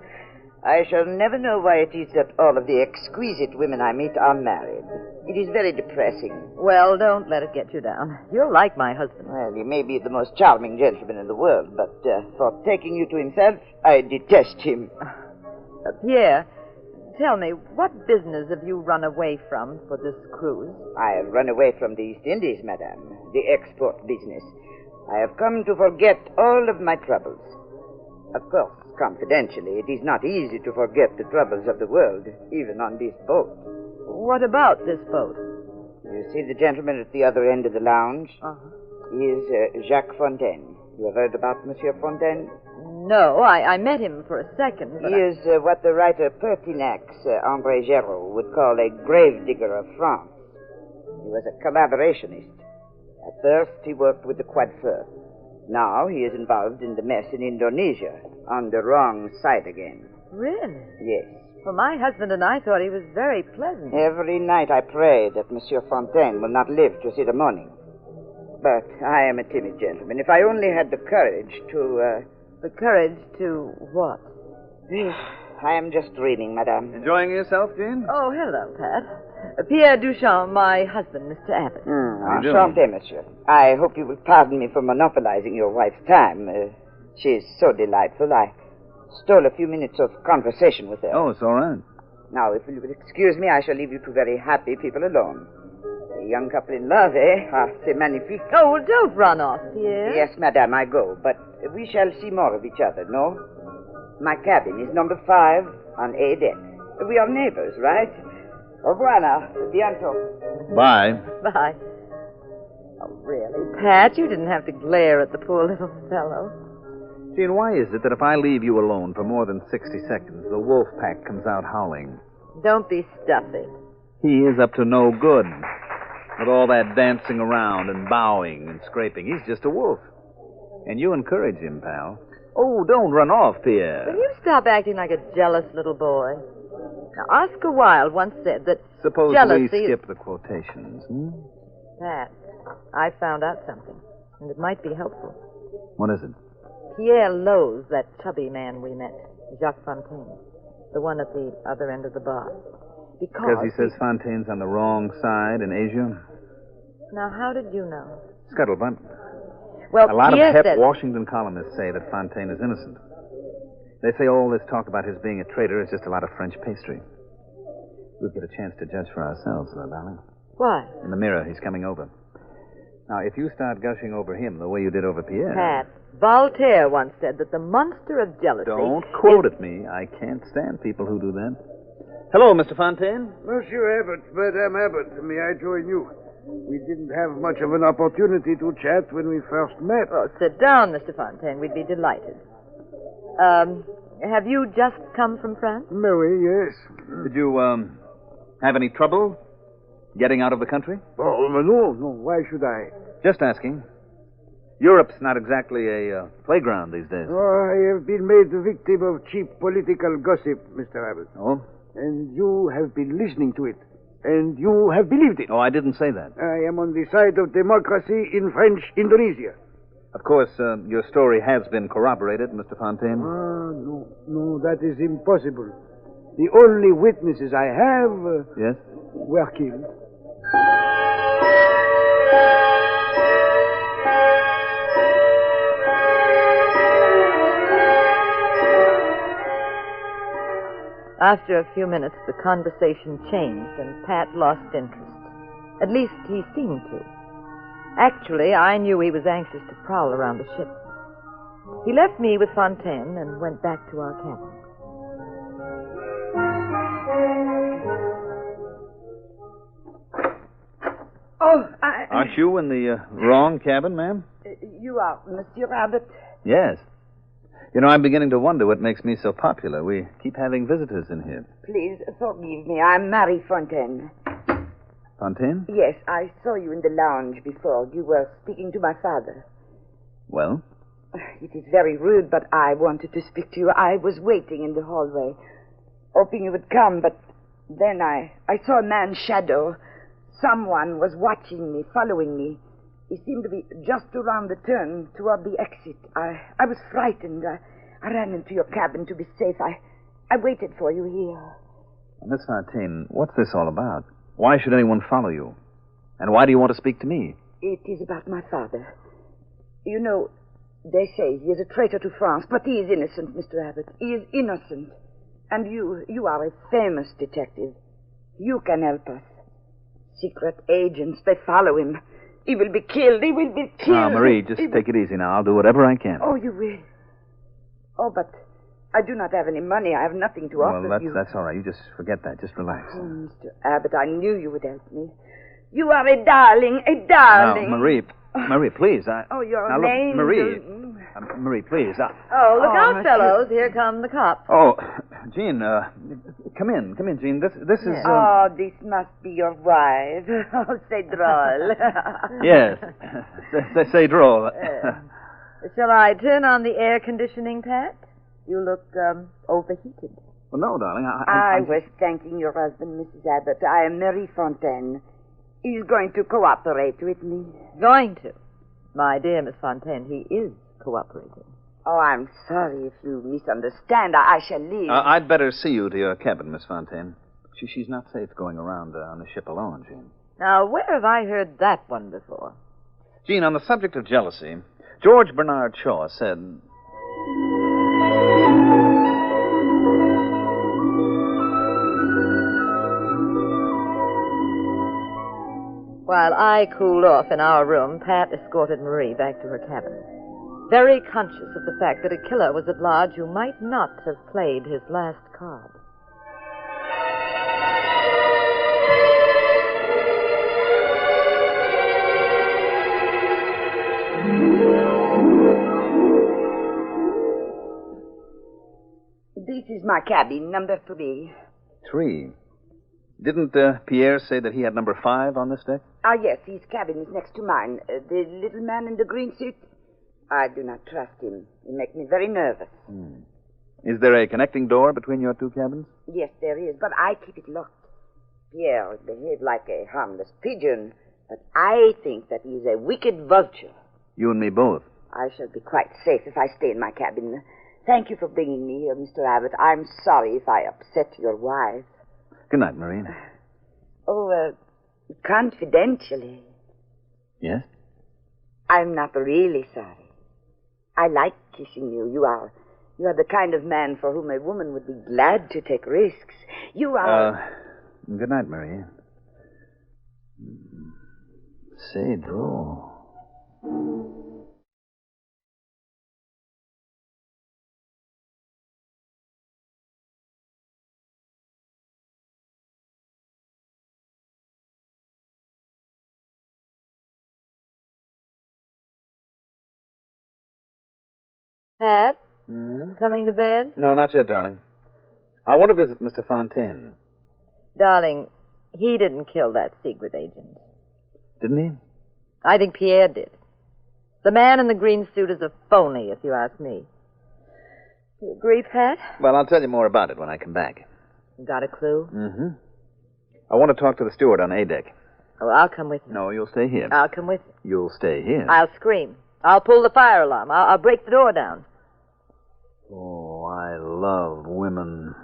I shall never know why it is that all of the exquisite women I meet are married. It is very depressing. Well, don't let it get you down. You're like my husband. Well, he may be the most charming gentleman in the world, but for taking you to himself, I detest him. Pierre, tell me, what business have you run away from for this cruise? I have run away from the East Indies, madame, the export business. I have come to forget all of my troubles. Of course, confidentially, it is not easy to forget the troubles of the world, even on this boat. What about this boat? You see the gentleman at the other end of the lounge? He is Jacques Fontaine. You have heard about Monsieur Fontaine? No, I met him for a second. He is what the writer Pertinax, André Géraud, would call a gravedigger of France. He was a collaborationist. At first, he worked with the coiffeur. Now he is involved in the mess in Indonesia, on the wrong side again. Really? Yes. Well, my husband and I thought he was very pleasant. Every night I pray that Monsieur Fontaine will not live to see the morning. But I am a timid gentleman. If I only had the courage to, The courage to what? I am just dreaming, madame. Enjoying yourself, Jane? Oh, hello, Pat. Pierre Duchamp, my husband, Mr. Abbott. Enchanté, monsieur. I hope you will pardon me for monopolizing your wife's time. She is so delightful. I stole a few minutes of conversation with her. Oh, it's all right. Now, if you will excuse me, I shall leave you two very happy people alone. A young couple in love, eh? Ah, c'est magnifique. Oh, well, don't run off, Pierre. Yes, madame, I go. But we shall see more of each other, no? My cabin is number 5 on A deck. We are neighbors, right? Au revoir now. Bientôt. Bye. Bye. Oh, really, Pat? You didn't have to glare at the poor little fellow. Gene, why is it that if I leave you alone for more than 60 seconds, the wolf pack comes out howling? Don't be stuffy. He is up to no good. With all that dancing around and bowing and scraping, he's just a wolf. And you encourage him, pal. Oh, don't run off, Pierre. Will you stop acting like a jealous little boy? Now, Oscar Wilde once said that Suppose jealousy... we skip the quotations, Pat, I found out something, and it might be helpful. What is it? Pierre loathes that chubby man we met, Jacques Fontaine, the one at the other end of the bar. Because he says Fontaine's on the wrong side in Asia? Now, how did you know? Scuttlebutt. Well, a lot Pierre of hep says... Washington columnists say that Fontaine is innocent. They say all this talk about his being a traitor is just a lot of French pastry. We'll get a chance to judge for ourselves, though, darling. Why? In the mirror, he's coming over. Now, if you start gushing over him the way you did over Pierre... Pat, Voltaire once said that the monster of jealousy... Don't quote at me. I can't stand people who do that. Hello, Mr. Fontaine. Monsieur Abbott, Madame Abbott, may I join you? We didn't have much of an opportunity to chat when we first met. Oh, sit down, Mr. Fontaine. We'd be delighted. Have you just come from France? Mary, yes. Did you, have any trouble getting out of the country? Oh, no. Why should I? Just asking. Europe's not exactly a playground these days. Oh, I have been made the victim of cheap political gossip, Mr. Abbott. Oh? And you have been listening to it. And you have believed it. Oh, I didn't say that. I am on the side of democracy in French Indonesia. Of course, your story has been corroborated, Mr. Fontaine. No, that is impossible. The only witnesses I have Yes? were killed. After a few minutes, the conversation changed, and Pat lost interest. At least he seemed to. Actually, I knew he was anxious to prowl around the ship. He left me with Fontaine and went back to our cabin. Oh, Aren't you in the wrong cabin, ma'am? You are Monsieur Abbott. Yes. You know, I'm beginning to wonder what makes me so popular. We keep having visitors in here. Please forgive me. I'm Marie Fontaine. Fontaine? Yes, I saw you in the lounge before. You were speaking to my father. Well? It is very rude, but I wanted to speak to you. I was waiting in the hallway, hoping you would come, but then I saw a man's shadow. Someone was watching me, following me. He seemed to be just around the turn toward the exit. I was frightened. I ran into your cabin to be safe. I waited for you here. Miss Fontaine, what's this all about? Why should anyone follow you? And why do you want to speak to me? It is about my father. You know, they say he is a traitor to France, but he is innocent, Mr. Abbott. He is innocent. And you are a famous detective. You can help us. Secret agents, they follow him. He will be killed. He will be killed. Now, Marie, just take it easy now. I'll do whatever I can. Oh, you will? Oh, but I do not have any money. I have nothing to offer you. Well, that's all right. You just forget that. Just relax. Oh, Mr. Abbott, I knew you would help me. You are a darling, a darling. Now, Marie, please. You're now, an look, angel. Marie, please. Oh, look out, fellows. Here come the cops. Oh, Jean, come in, Jean. This is... Oh, this must be your wife. Oh, c'est drôle. Yes, c'est drôle. Shall I turn on the air conditioning, Pat? You look overheated. Well, no, darling. I was thanking your husband, Mrs. Abbott. I am Marie Fontaine. He's going to cooperate with me. Going to? My dear Miss Fontaine, he is cooperating. Oh, I'm sorry if you misunderstand. I shall leave. I'd better see you to your cabin, Miss Fontaine. She's not safe going around on the ship alone, Jean. Now, where have I heard that one before? Jean, on the subject of jealousy, George Bernard Shaw said... While I cooled off in our room, Pat escorted Marie back to her cabin, very conscious of the fact that a killer was at large who might not have played his last card. This is my cabin, number 3. 3. Didn't Pierre say that he had number 5 on this deck? Yes, his cabin is next to mine. The little man in the green suit, I do not trust him. He makes me very nervous. Is there a connecting door between your two cabins? Yes, there is, but I keep it locked. Pierre behaved like a harmless pigeon, but I think that he is a wicked vulture. You and me both. I shall be quite safe if I stay in my cabin. Thank you for bringing me here, Mr. Abbott. I'm sorry if I upset your wife. Good night, Marie. Oh, confidentially. Yes? I'm not really sorry. I like kissing you. You are the kind of man for whom a woman would be glad to take risks. You are... Good night, Marie. C'est drôle. Pat, Hmm? coming to bed? No, not yet, darling. I want to visit Mr. Fontaine. Darling, he didn't kill that secret agent. Didn't he? I think Pierre did. The man in the green suit is a phony, if you ask me. You agree, Pat? Well, I'll tell you more about it when I come back. Got a clue? Mm-hmm. I want to talk to the steward on A deck. Oh, I'll come with you. No, you'll stay here. I'll come with you. You'll stay here. I'll scream. I'll pull the fire alarm. I'll break the door down. Oh, I love women.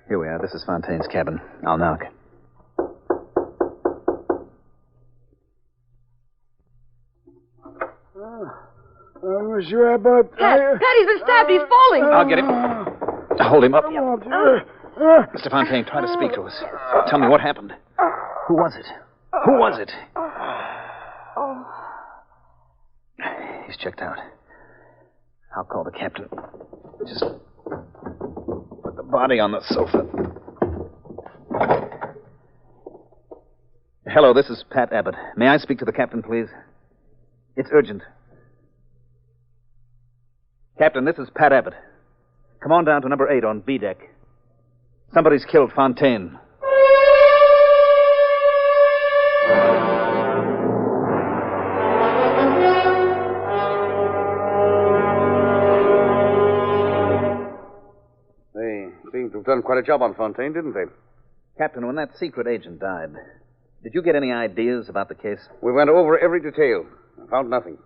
Here we are. This is Fontaine's cabin. I'll knock. Monsieur Abbott. Pat, he's been stabbed. He's falling. I'll get him. Hold him up. Oh, Mr. Fontaine, try to speak to us. Tell me what happened. Who was it? Who was it? He's checked out. I'll call the captain. Just put the body on the sofa. Hello, this is Pat Abbott. May I speak to the captain, please? It's urgent. Captain, this is Pat Abbott. Come on down to number 8 on B deck. Somebody's killed Fontaine. They seem to have done quite a job on Fontaine, didn't they? Captain, when that secret agent died, did you get any ideas about the case? We went over every detail. Found nothing.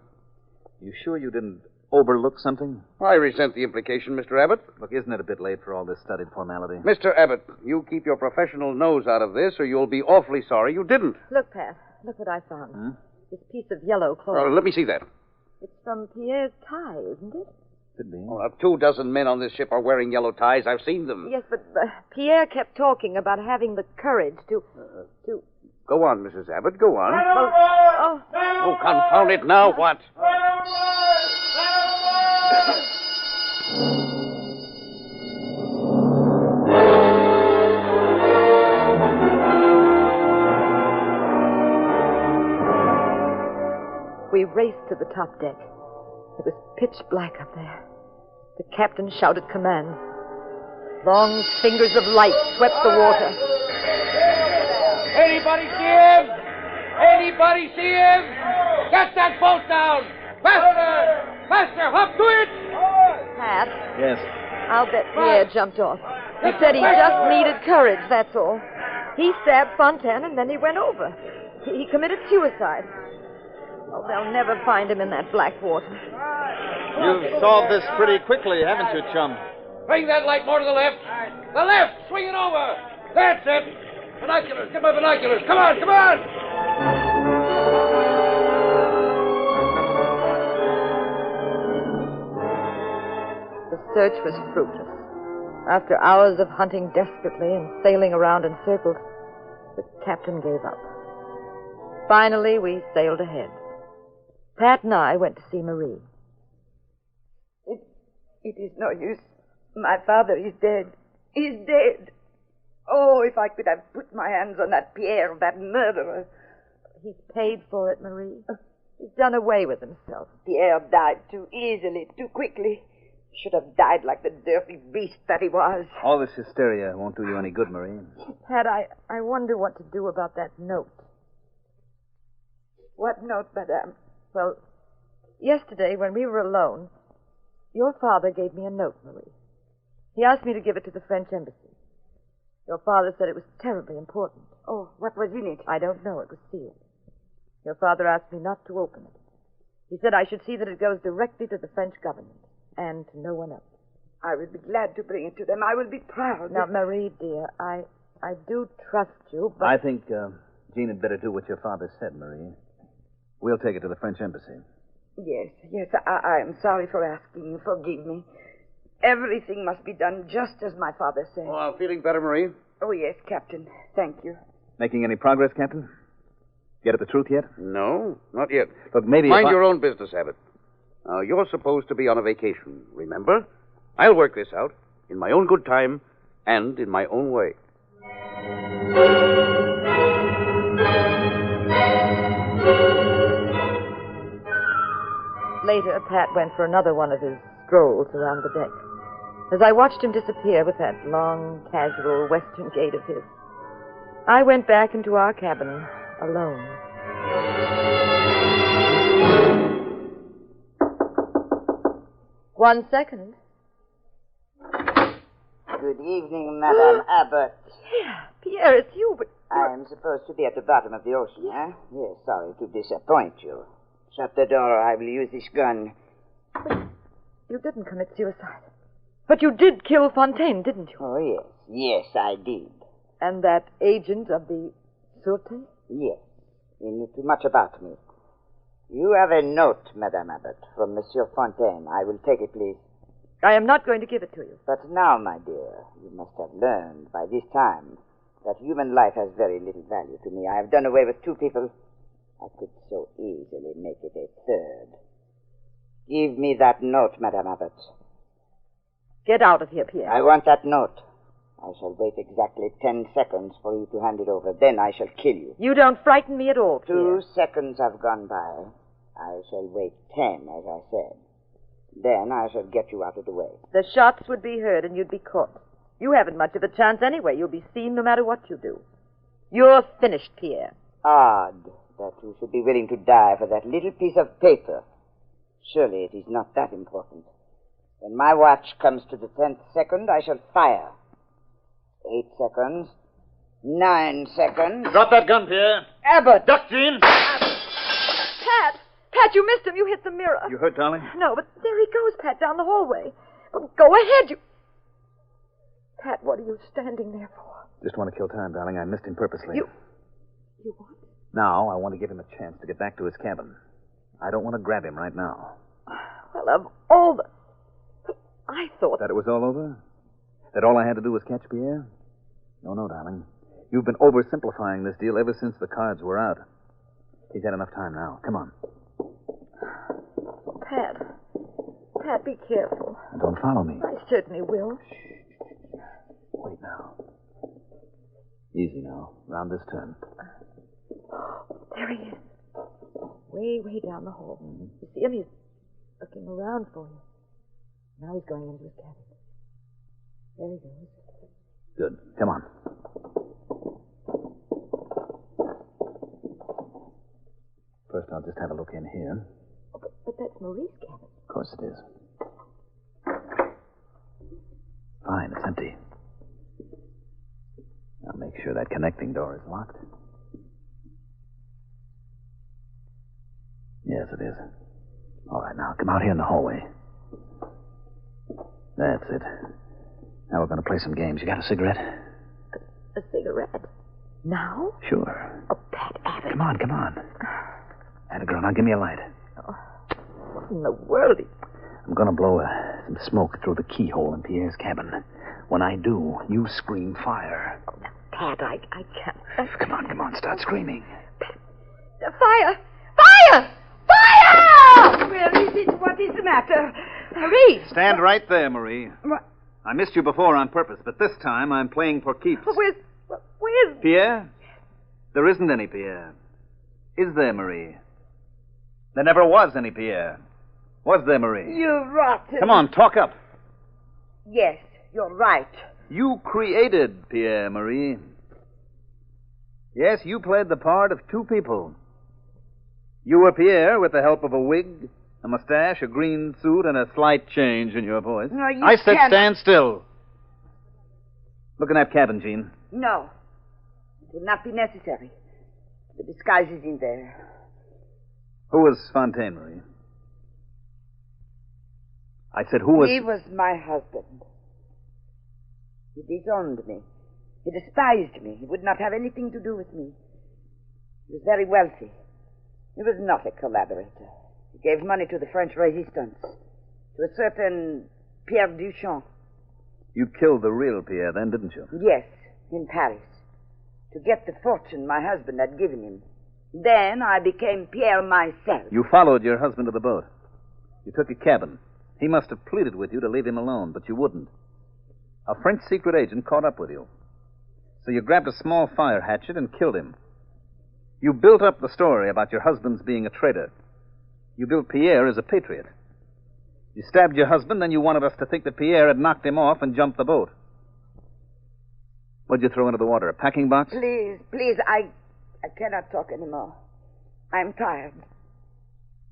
You sure you didn't overlook something? I resent the implication, Mr. Abbott. Look, isn't it a bit late for all this studied formality? Mr. Abbott, you keep your professional nose out of this, or you'll be awfully sorry you didn't. Look, Pat. Look what I found. This piece of yellow cloth. Let me see that. It's from Pierre's tie, isn't it? Could be. Oh, now, 24 men on this ship are wearing yellow ties. I've seen them. Yes, but Pierre kept talking about having the courage to... Go on, Mrs. Abbott. Go on. Oh, confound it. Now what? We raced to the top deck. It was pitch black up there. The captain shouted commands. Long fingers of light swept the water. Anybody see him? Anybody see him? Get that boat down! Faster! Faster! Up to it! Pat, Yes. I'll bet Pierre jumped off. He said he just needed courage, that's all. He stabbed Fontaine and then he went over. He committed suicide. Oh, they'll never find him in that black water. You've solved this pretty quickly, haven't you, chum? Bring that light more to the left. The left! Swing it over! That's it! Binoculars! Get my binoculars! Come on! Come on! The search was fruitless. After hours of hunting desperately and sailing around in circles, the captain gave up. Finally, we sailed ahead. Pat and I went to see Marie. It is no use. My father is dead. He's dead. Oh, if I could have put my hands on that Pierre, that murderer. He's paid for it, Marie. He's done away with himself. Pierre died too easily, too quickly. Should have died like the dirty beast that he was. All this hysteria won't do you any good, Marie. Pat, I wonder what to do about that note. What note, madame? Well, yesterday when we were alone, your father gave me a note, Marie. He asked me to give it to the French embassy. Your father said it was terribly important. Oh, what was in it? I don't know. It was sealed. Your father asked me not to open it. He said I should see that it goes directly to the French government and to no one else. I will be glad to bring it to them. I will be proud. Now, Marie, dear, I do trust you, but... I think Jean had better do what your father said, Marie. We'll take it to the French embassy. Yes, I am sorry for asking you. Forgive me. Everything must be done just as my father said. Oh, I'm feeling better, Marie. Oh, yes, Captain. Thank you. Making any progress, Captain? Get at the truth yet? No, not yet. Look, maybe Mind your own business, Abbott. Now, you're supposed to be on a vacation, remember? I'll work this out in my own good time and in my own way. Later, Pat went for another one of his strolls around the deck. As I watched him disappear with that long, casual western gait of his, I went back into our cabin alone. One second. Good evening, Madame Abbott. Pierre, it's you, but... I'm supposed to be at the bottom of the ocean, eh? Yes, sorry to disappoint you. Shut the door or I will use this gun. You didn't commit suicide. But you did kill Fontaine, didn't you? Oh, yes. Yes, I did. And that agent of the Sûreté? Yes. You knew too much about me. You have a note, Madame Abbott, from Monsieur Fontaine. I will take it, please. I am not going to give it to you. But now, my dear, you must have learned by this time that human life has very little value to me. I have done away with 2 people. I could so easily make it a 3rd. Give me that note, Madame Abbott. Get out of here, Pierre. I want that note. I shall wait exactly 10 seconds for you to hand it over. Then I shall kill you. You don't frighten me at all, Pierre. 2 seconds have gone by. I shall wait 10, as I said. Then I shall get you out of the way. The shots would be heard and you'd be caught. You haven't much of a chance anyway. You'll be seen no matter what you do. You're finished, Pierre. Odd that you should be willing to die for that little piece of paper. Surely it is not that important. When my watch comes to the 10th second, I shall fire. 8 seconds. 9 seconds. Drop that gun, Pierre. Abbott! Duck, Jean! Pat! Pat, you missed him. You hit the mirror. You hurt, darling? No, but there he goes, Pat, down the hallway. Well, go ahead, you... Pat, what are you standing there for? Just want to kill time, darling. I missed him purposely. You what? Now, I want to give him a chance to get back to his cabin. I don't want to grab him right now. Well, of all the... I thought... That it was all over? That all I had to do was catch Pierre? No, darling. You've been oversimplifying this deal ever since the cards were out. He's had enough time now. Come on. Pat, be careful. Don't follow me. I certainly will. Wait now. Easy now. Round this turn. There he is. Way down the hall. You see him? He's looking around for you. Now he's going into his cabin. There he goes. Good. Come on. First, I'll just have a look in here. Oh, but that's Marie's cabin. Of course it is. Fine, it's empty. Now make sure that connecting door is locked. Yes, it is. All right, now come out here in the hallway. That's it. Now we're going to play some games. You got a cigarette? A cigarette? Now? Sure. Oh, Pat Abbott. Come on. Atta girl, now give me a light. Oh, what in the world? I'm going to blow some smoke through the keyhole in Pierre's cabin. When I do, you scream fire. Oh, now, Pat, I can't. Come on. Start screaming. Fire! Fire! Fire! Where is it? What is the matter? Marie! Stand right there, Marie. What? I missed you before on purpose, but this time I'm playing for keeps. Where's... Pierre? There isn't any Pierre. Is there, Marie? There never was any Pierre. Was there, Marie? You rotten. Come on, talk up. Yes, you're right. You created Pierre, Marie. Yes, you played the part of 2 people. You were Pierre with the help of a wig, a mustache, a green suit, and a slight change in your voice. No, you I said cannot. stand still. Look in that cabin, Jean. No. It will not be necessary. The disguise is in there. Who was Fontaine, Marie? I said, who was... He was my husband. He disowned me. He despised me. He would not have anything to do with me. He was very wealthy. He was not a collaborator. He gave money to the French resistance, to a certain Pierre Duchamp. You killed the real Pierre then, didn't you? Yes, in Paris, to get the fortune my husband had given him. Then I became Pierre myself. You followed your husband to the boat. You took a cabin, He must have pleaded with you to leave him alone, but you wouldn't. A French secret agent caught up with you. So you grabbed a small fire hatchet and killed him. You built up the story about your husband's being a traitor. You built Pierre as a patriot. You stabbed your husband, then you wanted us to think that Pierre had knocked him off and jumped the boat. What'd you throw into the water, a packing box? Please, I cannot talk anymore. I'm tired.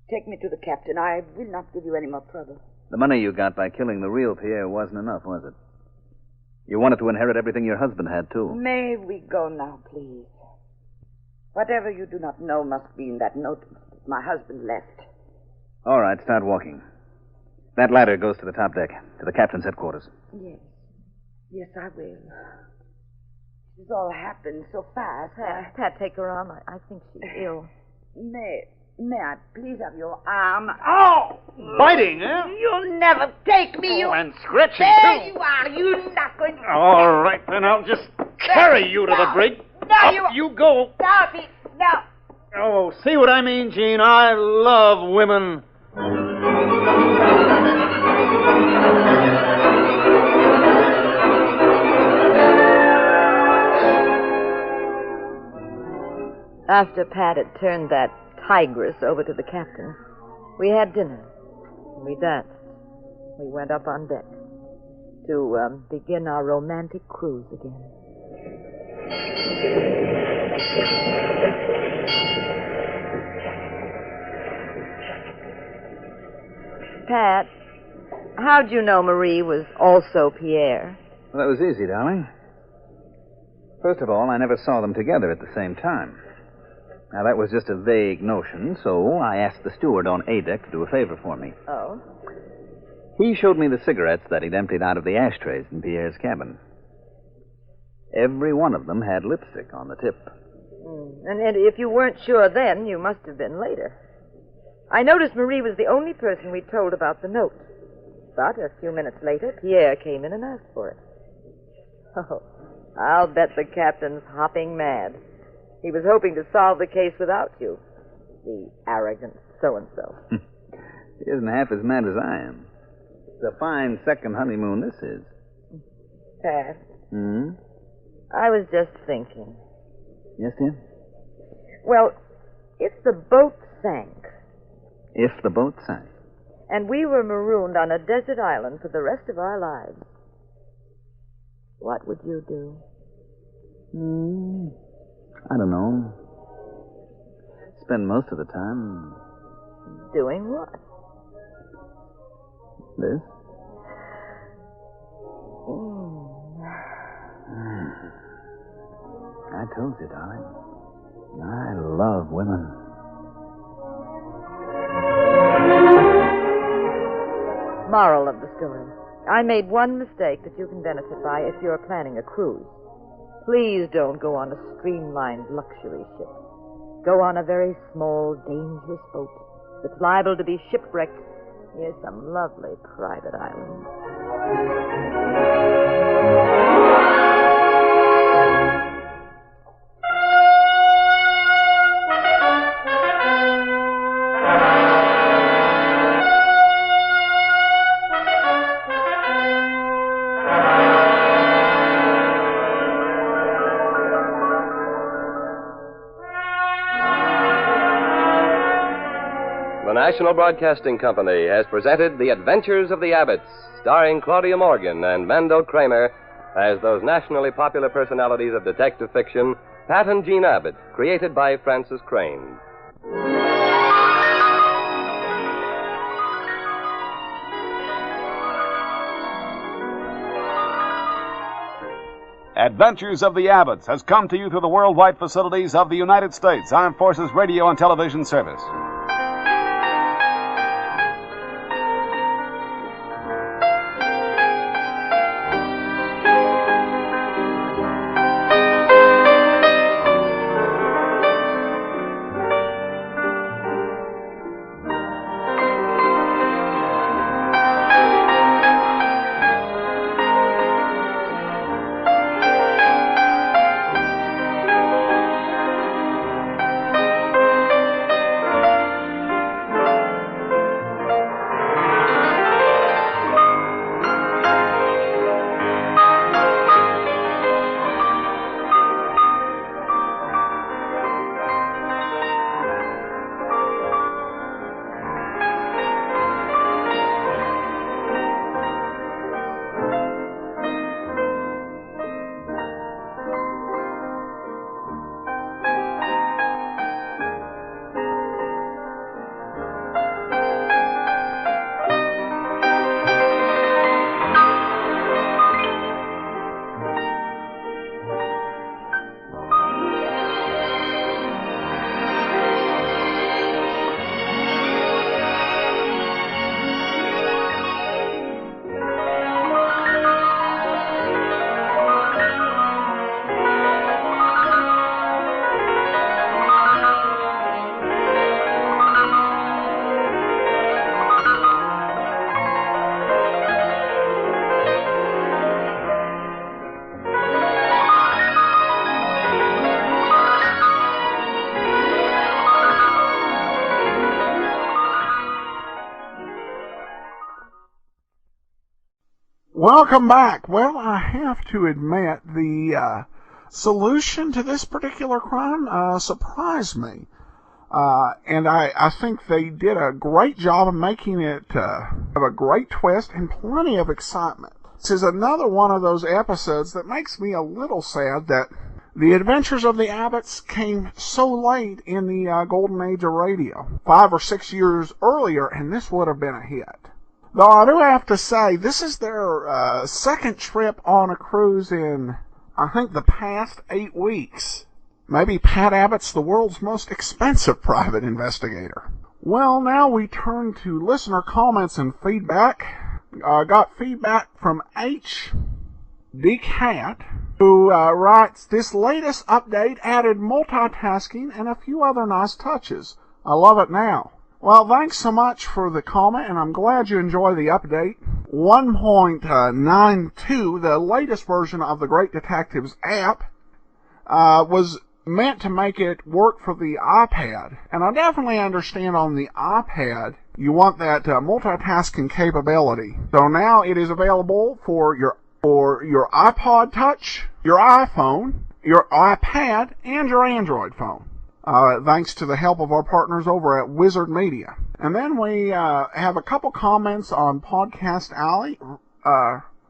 Take me to the captain. I will not give you any more trouble. The money you got by killing the real Pierre wasn't enough, was it? You wanted to inherit everything your husband had, too. May we go now, please? Whatever you do not know must be in that note that my husband left. All right, start walking. That ladder goes to the top deck, to the captain's headquarters. Yes, I will. This all happened so fast. Pat, take her arm. I think she's ill. May I please have your arm? Oh! Biting, eh? You'll never take me. And scratching, there too. You are. You're not going to... All right, then I'll just carry you to the brig. No, Up you go. No. Oh, see what I mean, Gene? I love women. After Pat had turned that tigress over to the captain, we had dinner. We danced. We went up on deck to begin our romantic cruise again. Pat, how'd you know Marie was also Pierre? Well, that was easy, darling. First of all, I never saw them together at the same time. Now, that was just a vague notion, so I asked the steward on A deck to do a favor for me. Oh? He showed me the cigarettes that he'd emptied out of the ashtrays in Pierre's cabin. Every one of them had lipstick on the tip. And if you weren't sure then, you must have been later. I noticed Marie was the only person we told about the note. But a few minutes later, Pierre came in and asked for it. Oh, I'll bet the captain's hopping mad. He was hoping to solve the case without you. The arrogant so-and-so. He isn't half as mad as I am. It's a fine second honeymoon this is. Pat. I was just thinking. Yes, dear? Well, if the boat sank... If the boat sank? And we were marooned on a desert island for the rest of our lives, what would you do? I don't know. Spend most of the time... Doing what? This? I told you, darling. I love women. Moral of the story. I made one mistake that you can benefit by if you're planning a cruise. Please don't go on a streamlined luxury ship. Go on a very small, dangerous boat that's liable to be shipwrecked near some lovely private island. The National Broadcasting Company has presented The Adventures of the Abbotts, starring Claudia Morgan and Mendel Kramer as those nationally popular personalities of detective fiction, Pat and Jean Abbott, created by Francis Crane. Adventures of the Abbotts has come to you through the worldwide facilities of the United States Armed Forces Radio and Television Service. Welcome back. Well, I have to admit, the solution to this particular crime surprised me. And I think they did a great job of making it have a great twist and plenty of excitement. This is another one of those episodes that makes me a little sad that the Adventures of the Abbotts came so late in the golden age of radio. 5 or 6 years earlier, and this would have been a hit. Though I do have to say, this is their second trip on a cruise in, I think, the past 8 weeks. Maybe Pat Abbott's the world's most expensive private investigator. Well, now we turn to listener comments and feedback. Got feedback from H.D. Cat, who writes, "This latest update added multitasking and a few other nice touches. I love it now." Well, thanks so much for the comment, and I'm glad you enjoy the update. 1.92, the latest version of the Great Detectives app, was meant to make it work for the iPad. And I definitely understand on the iPad, you want that multitasking capability. So now it is available for your iPod Touch, your iPhone, your iPad, and your Android phone. Thanks to the help of our partners over at Wizard Media. And then we have a couple comments on Podcast Alley.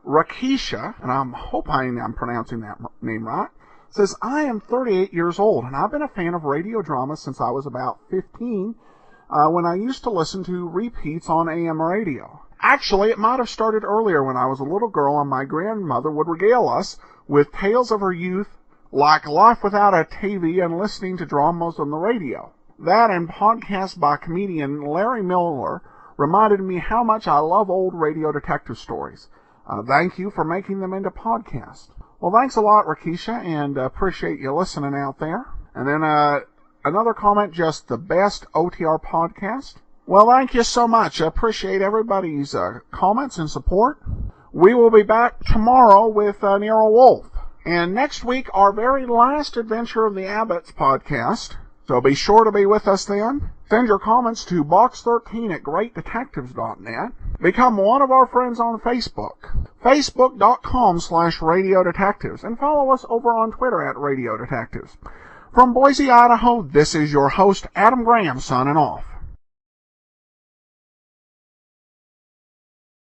Rakisha, and I hope I'm pronouncing that name right, says, "I am 38 years old, and I've been a fan of radio drama since I was about 15, when I used to listen to repeats on AM radio. Actually, it might have started earlier when I was a little girl and my grandmother would regale us with tales of her youth, like Life Without a TV and listening to dramas on the radio. That and podcasts by comedian Larry Miller reminded me how much I love old radio detective stories. Thank you for making them into podcasts." Well, thanks a lot, Rakisha, and appreciate you listening out there. And then another comment, just the best OTR podcast. Well, thank you so much. I appreciate everybody's comments and support. We will be back tomorrow with Nero Wolf. And next week, our very last Adventure of the Abbotts podcast. So be sure to be with us then. Send your comments to box13@greatdetectives.net. Become one of our friends on Facebook. Facebook.com/Radio Detectives. And follow us over on Twitter at Radio Detectives. From Boise, Idaho, this is your host, Adam Graham, signing off.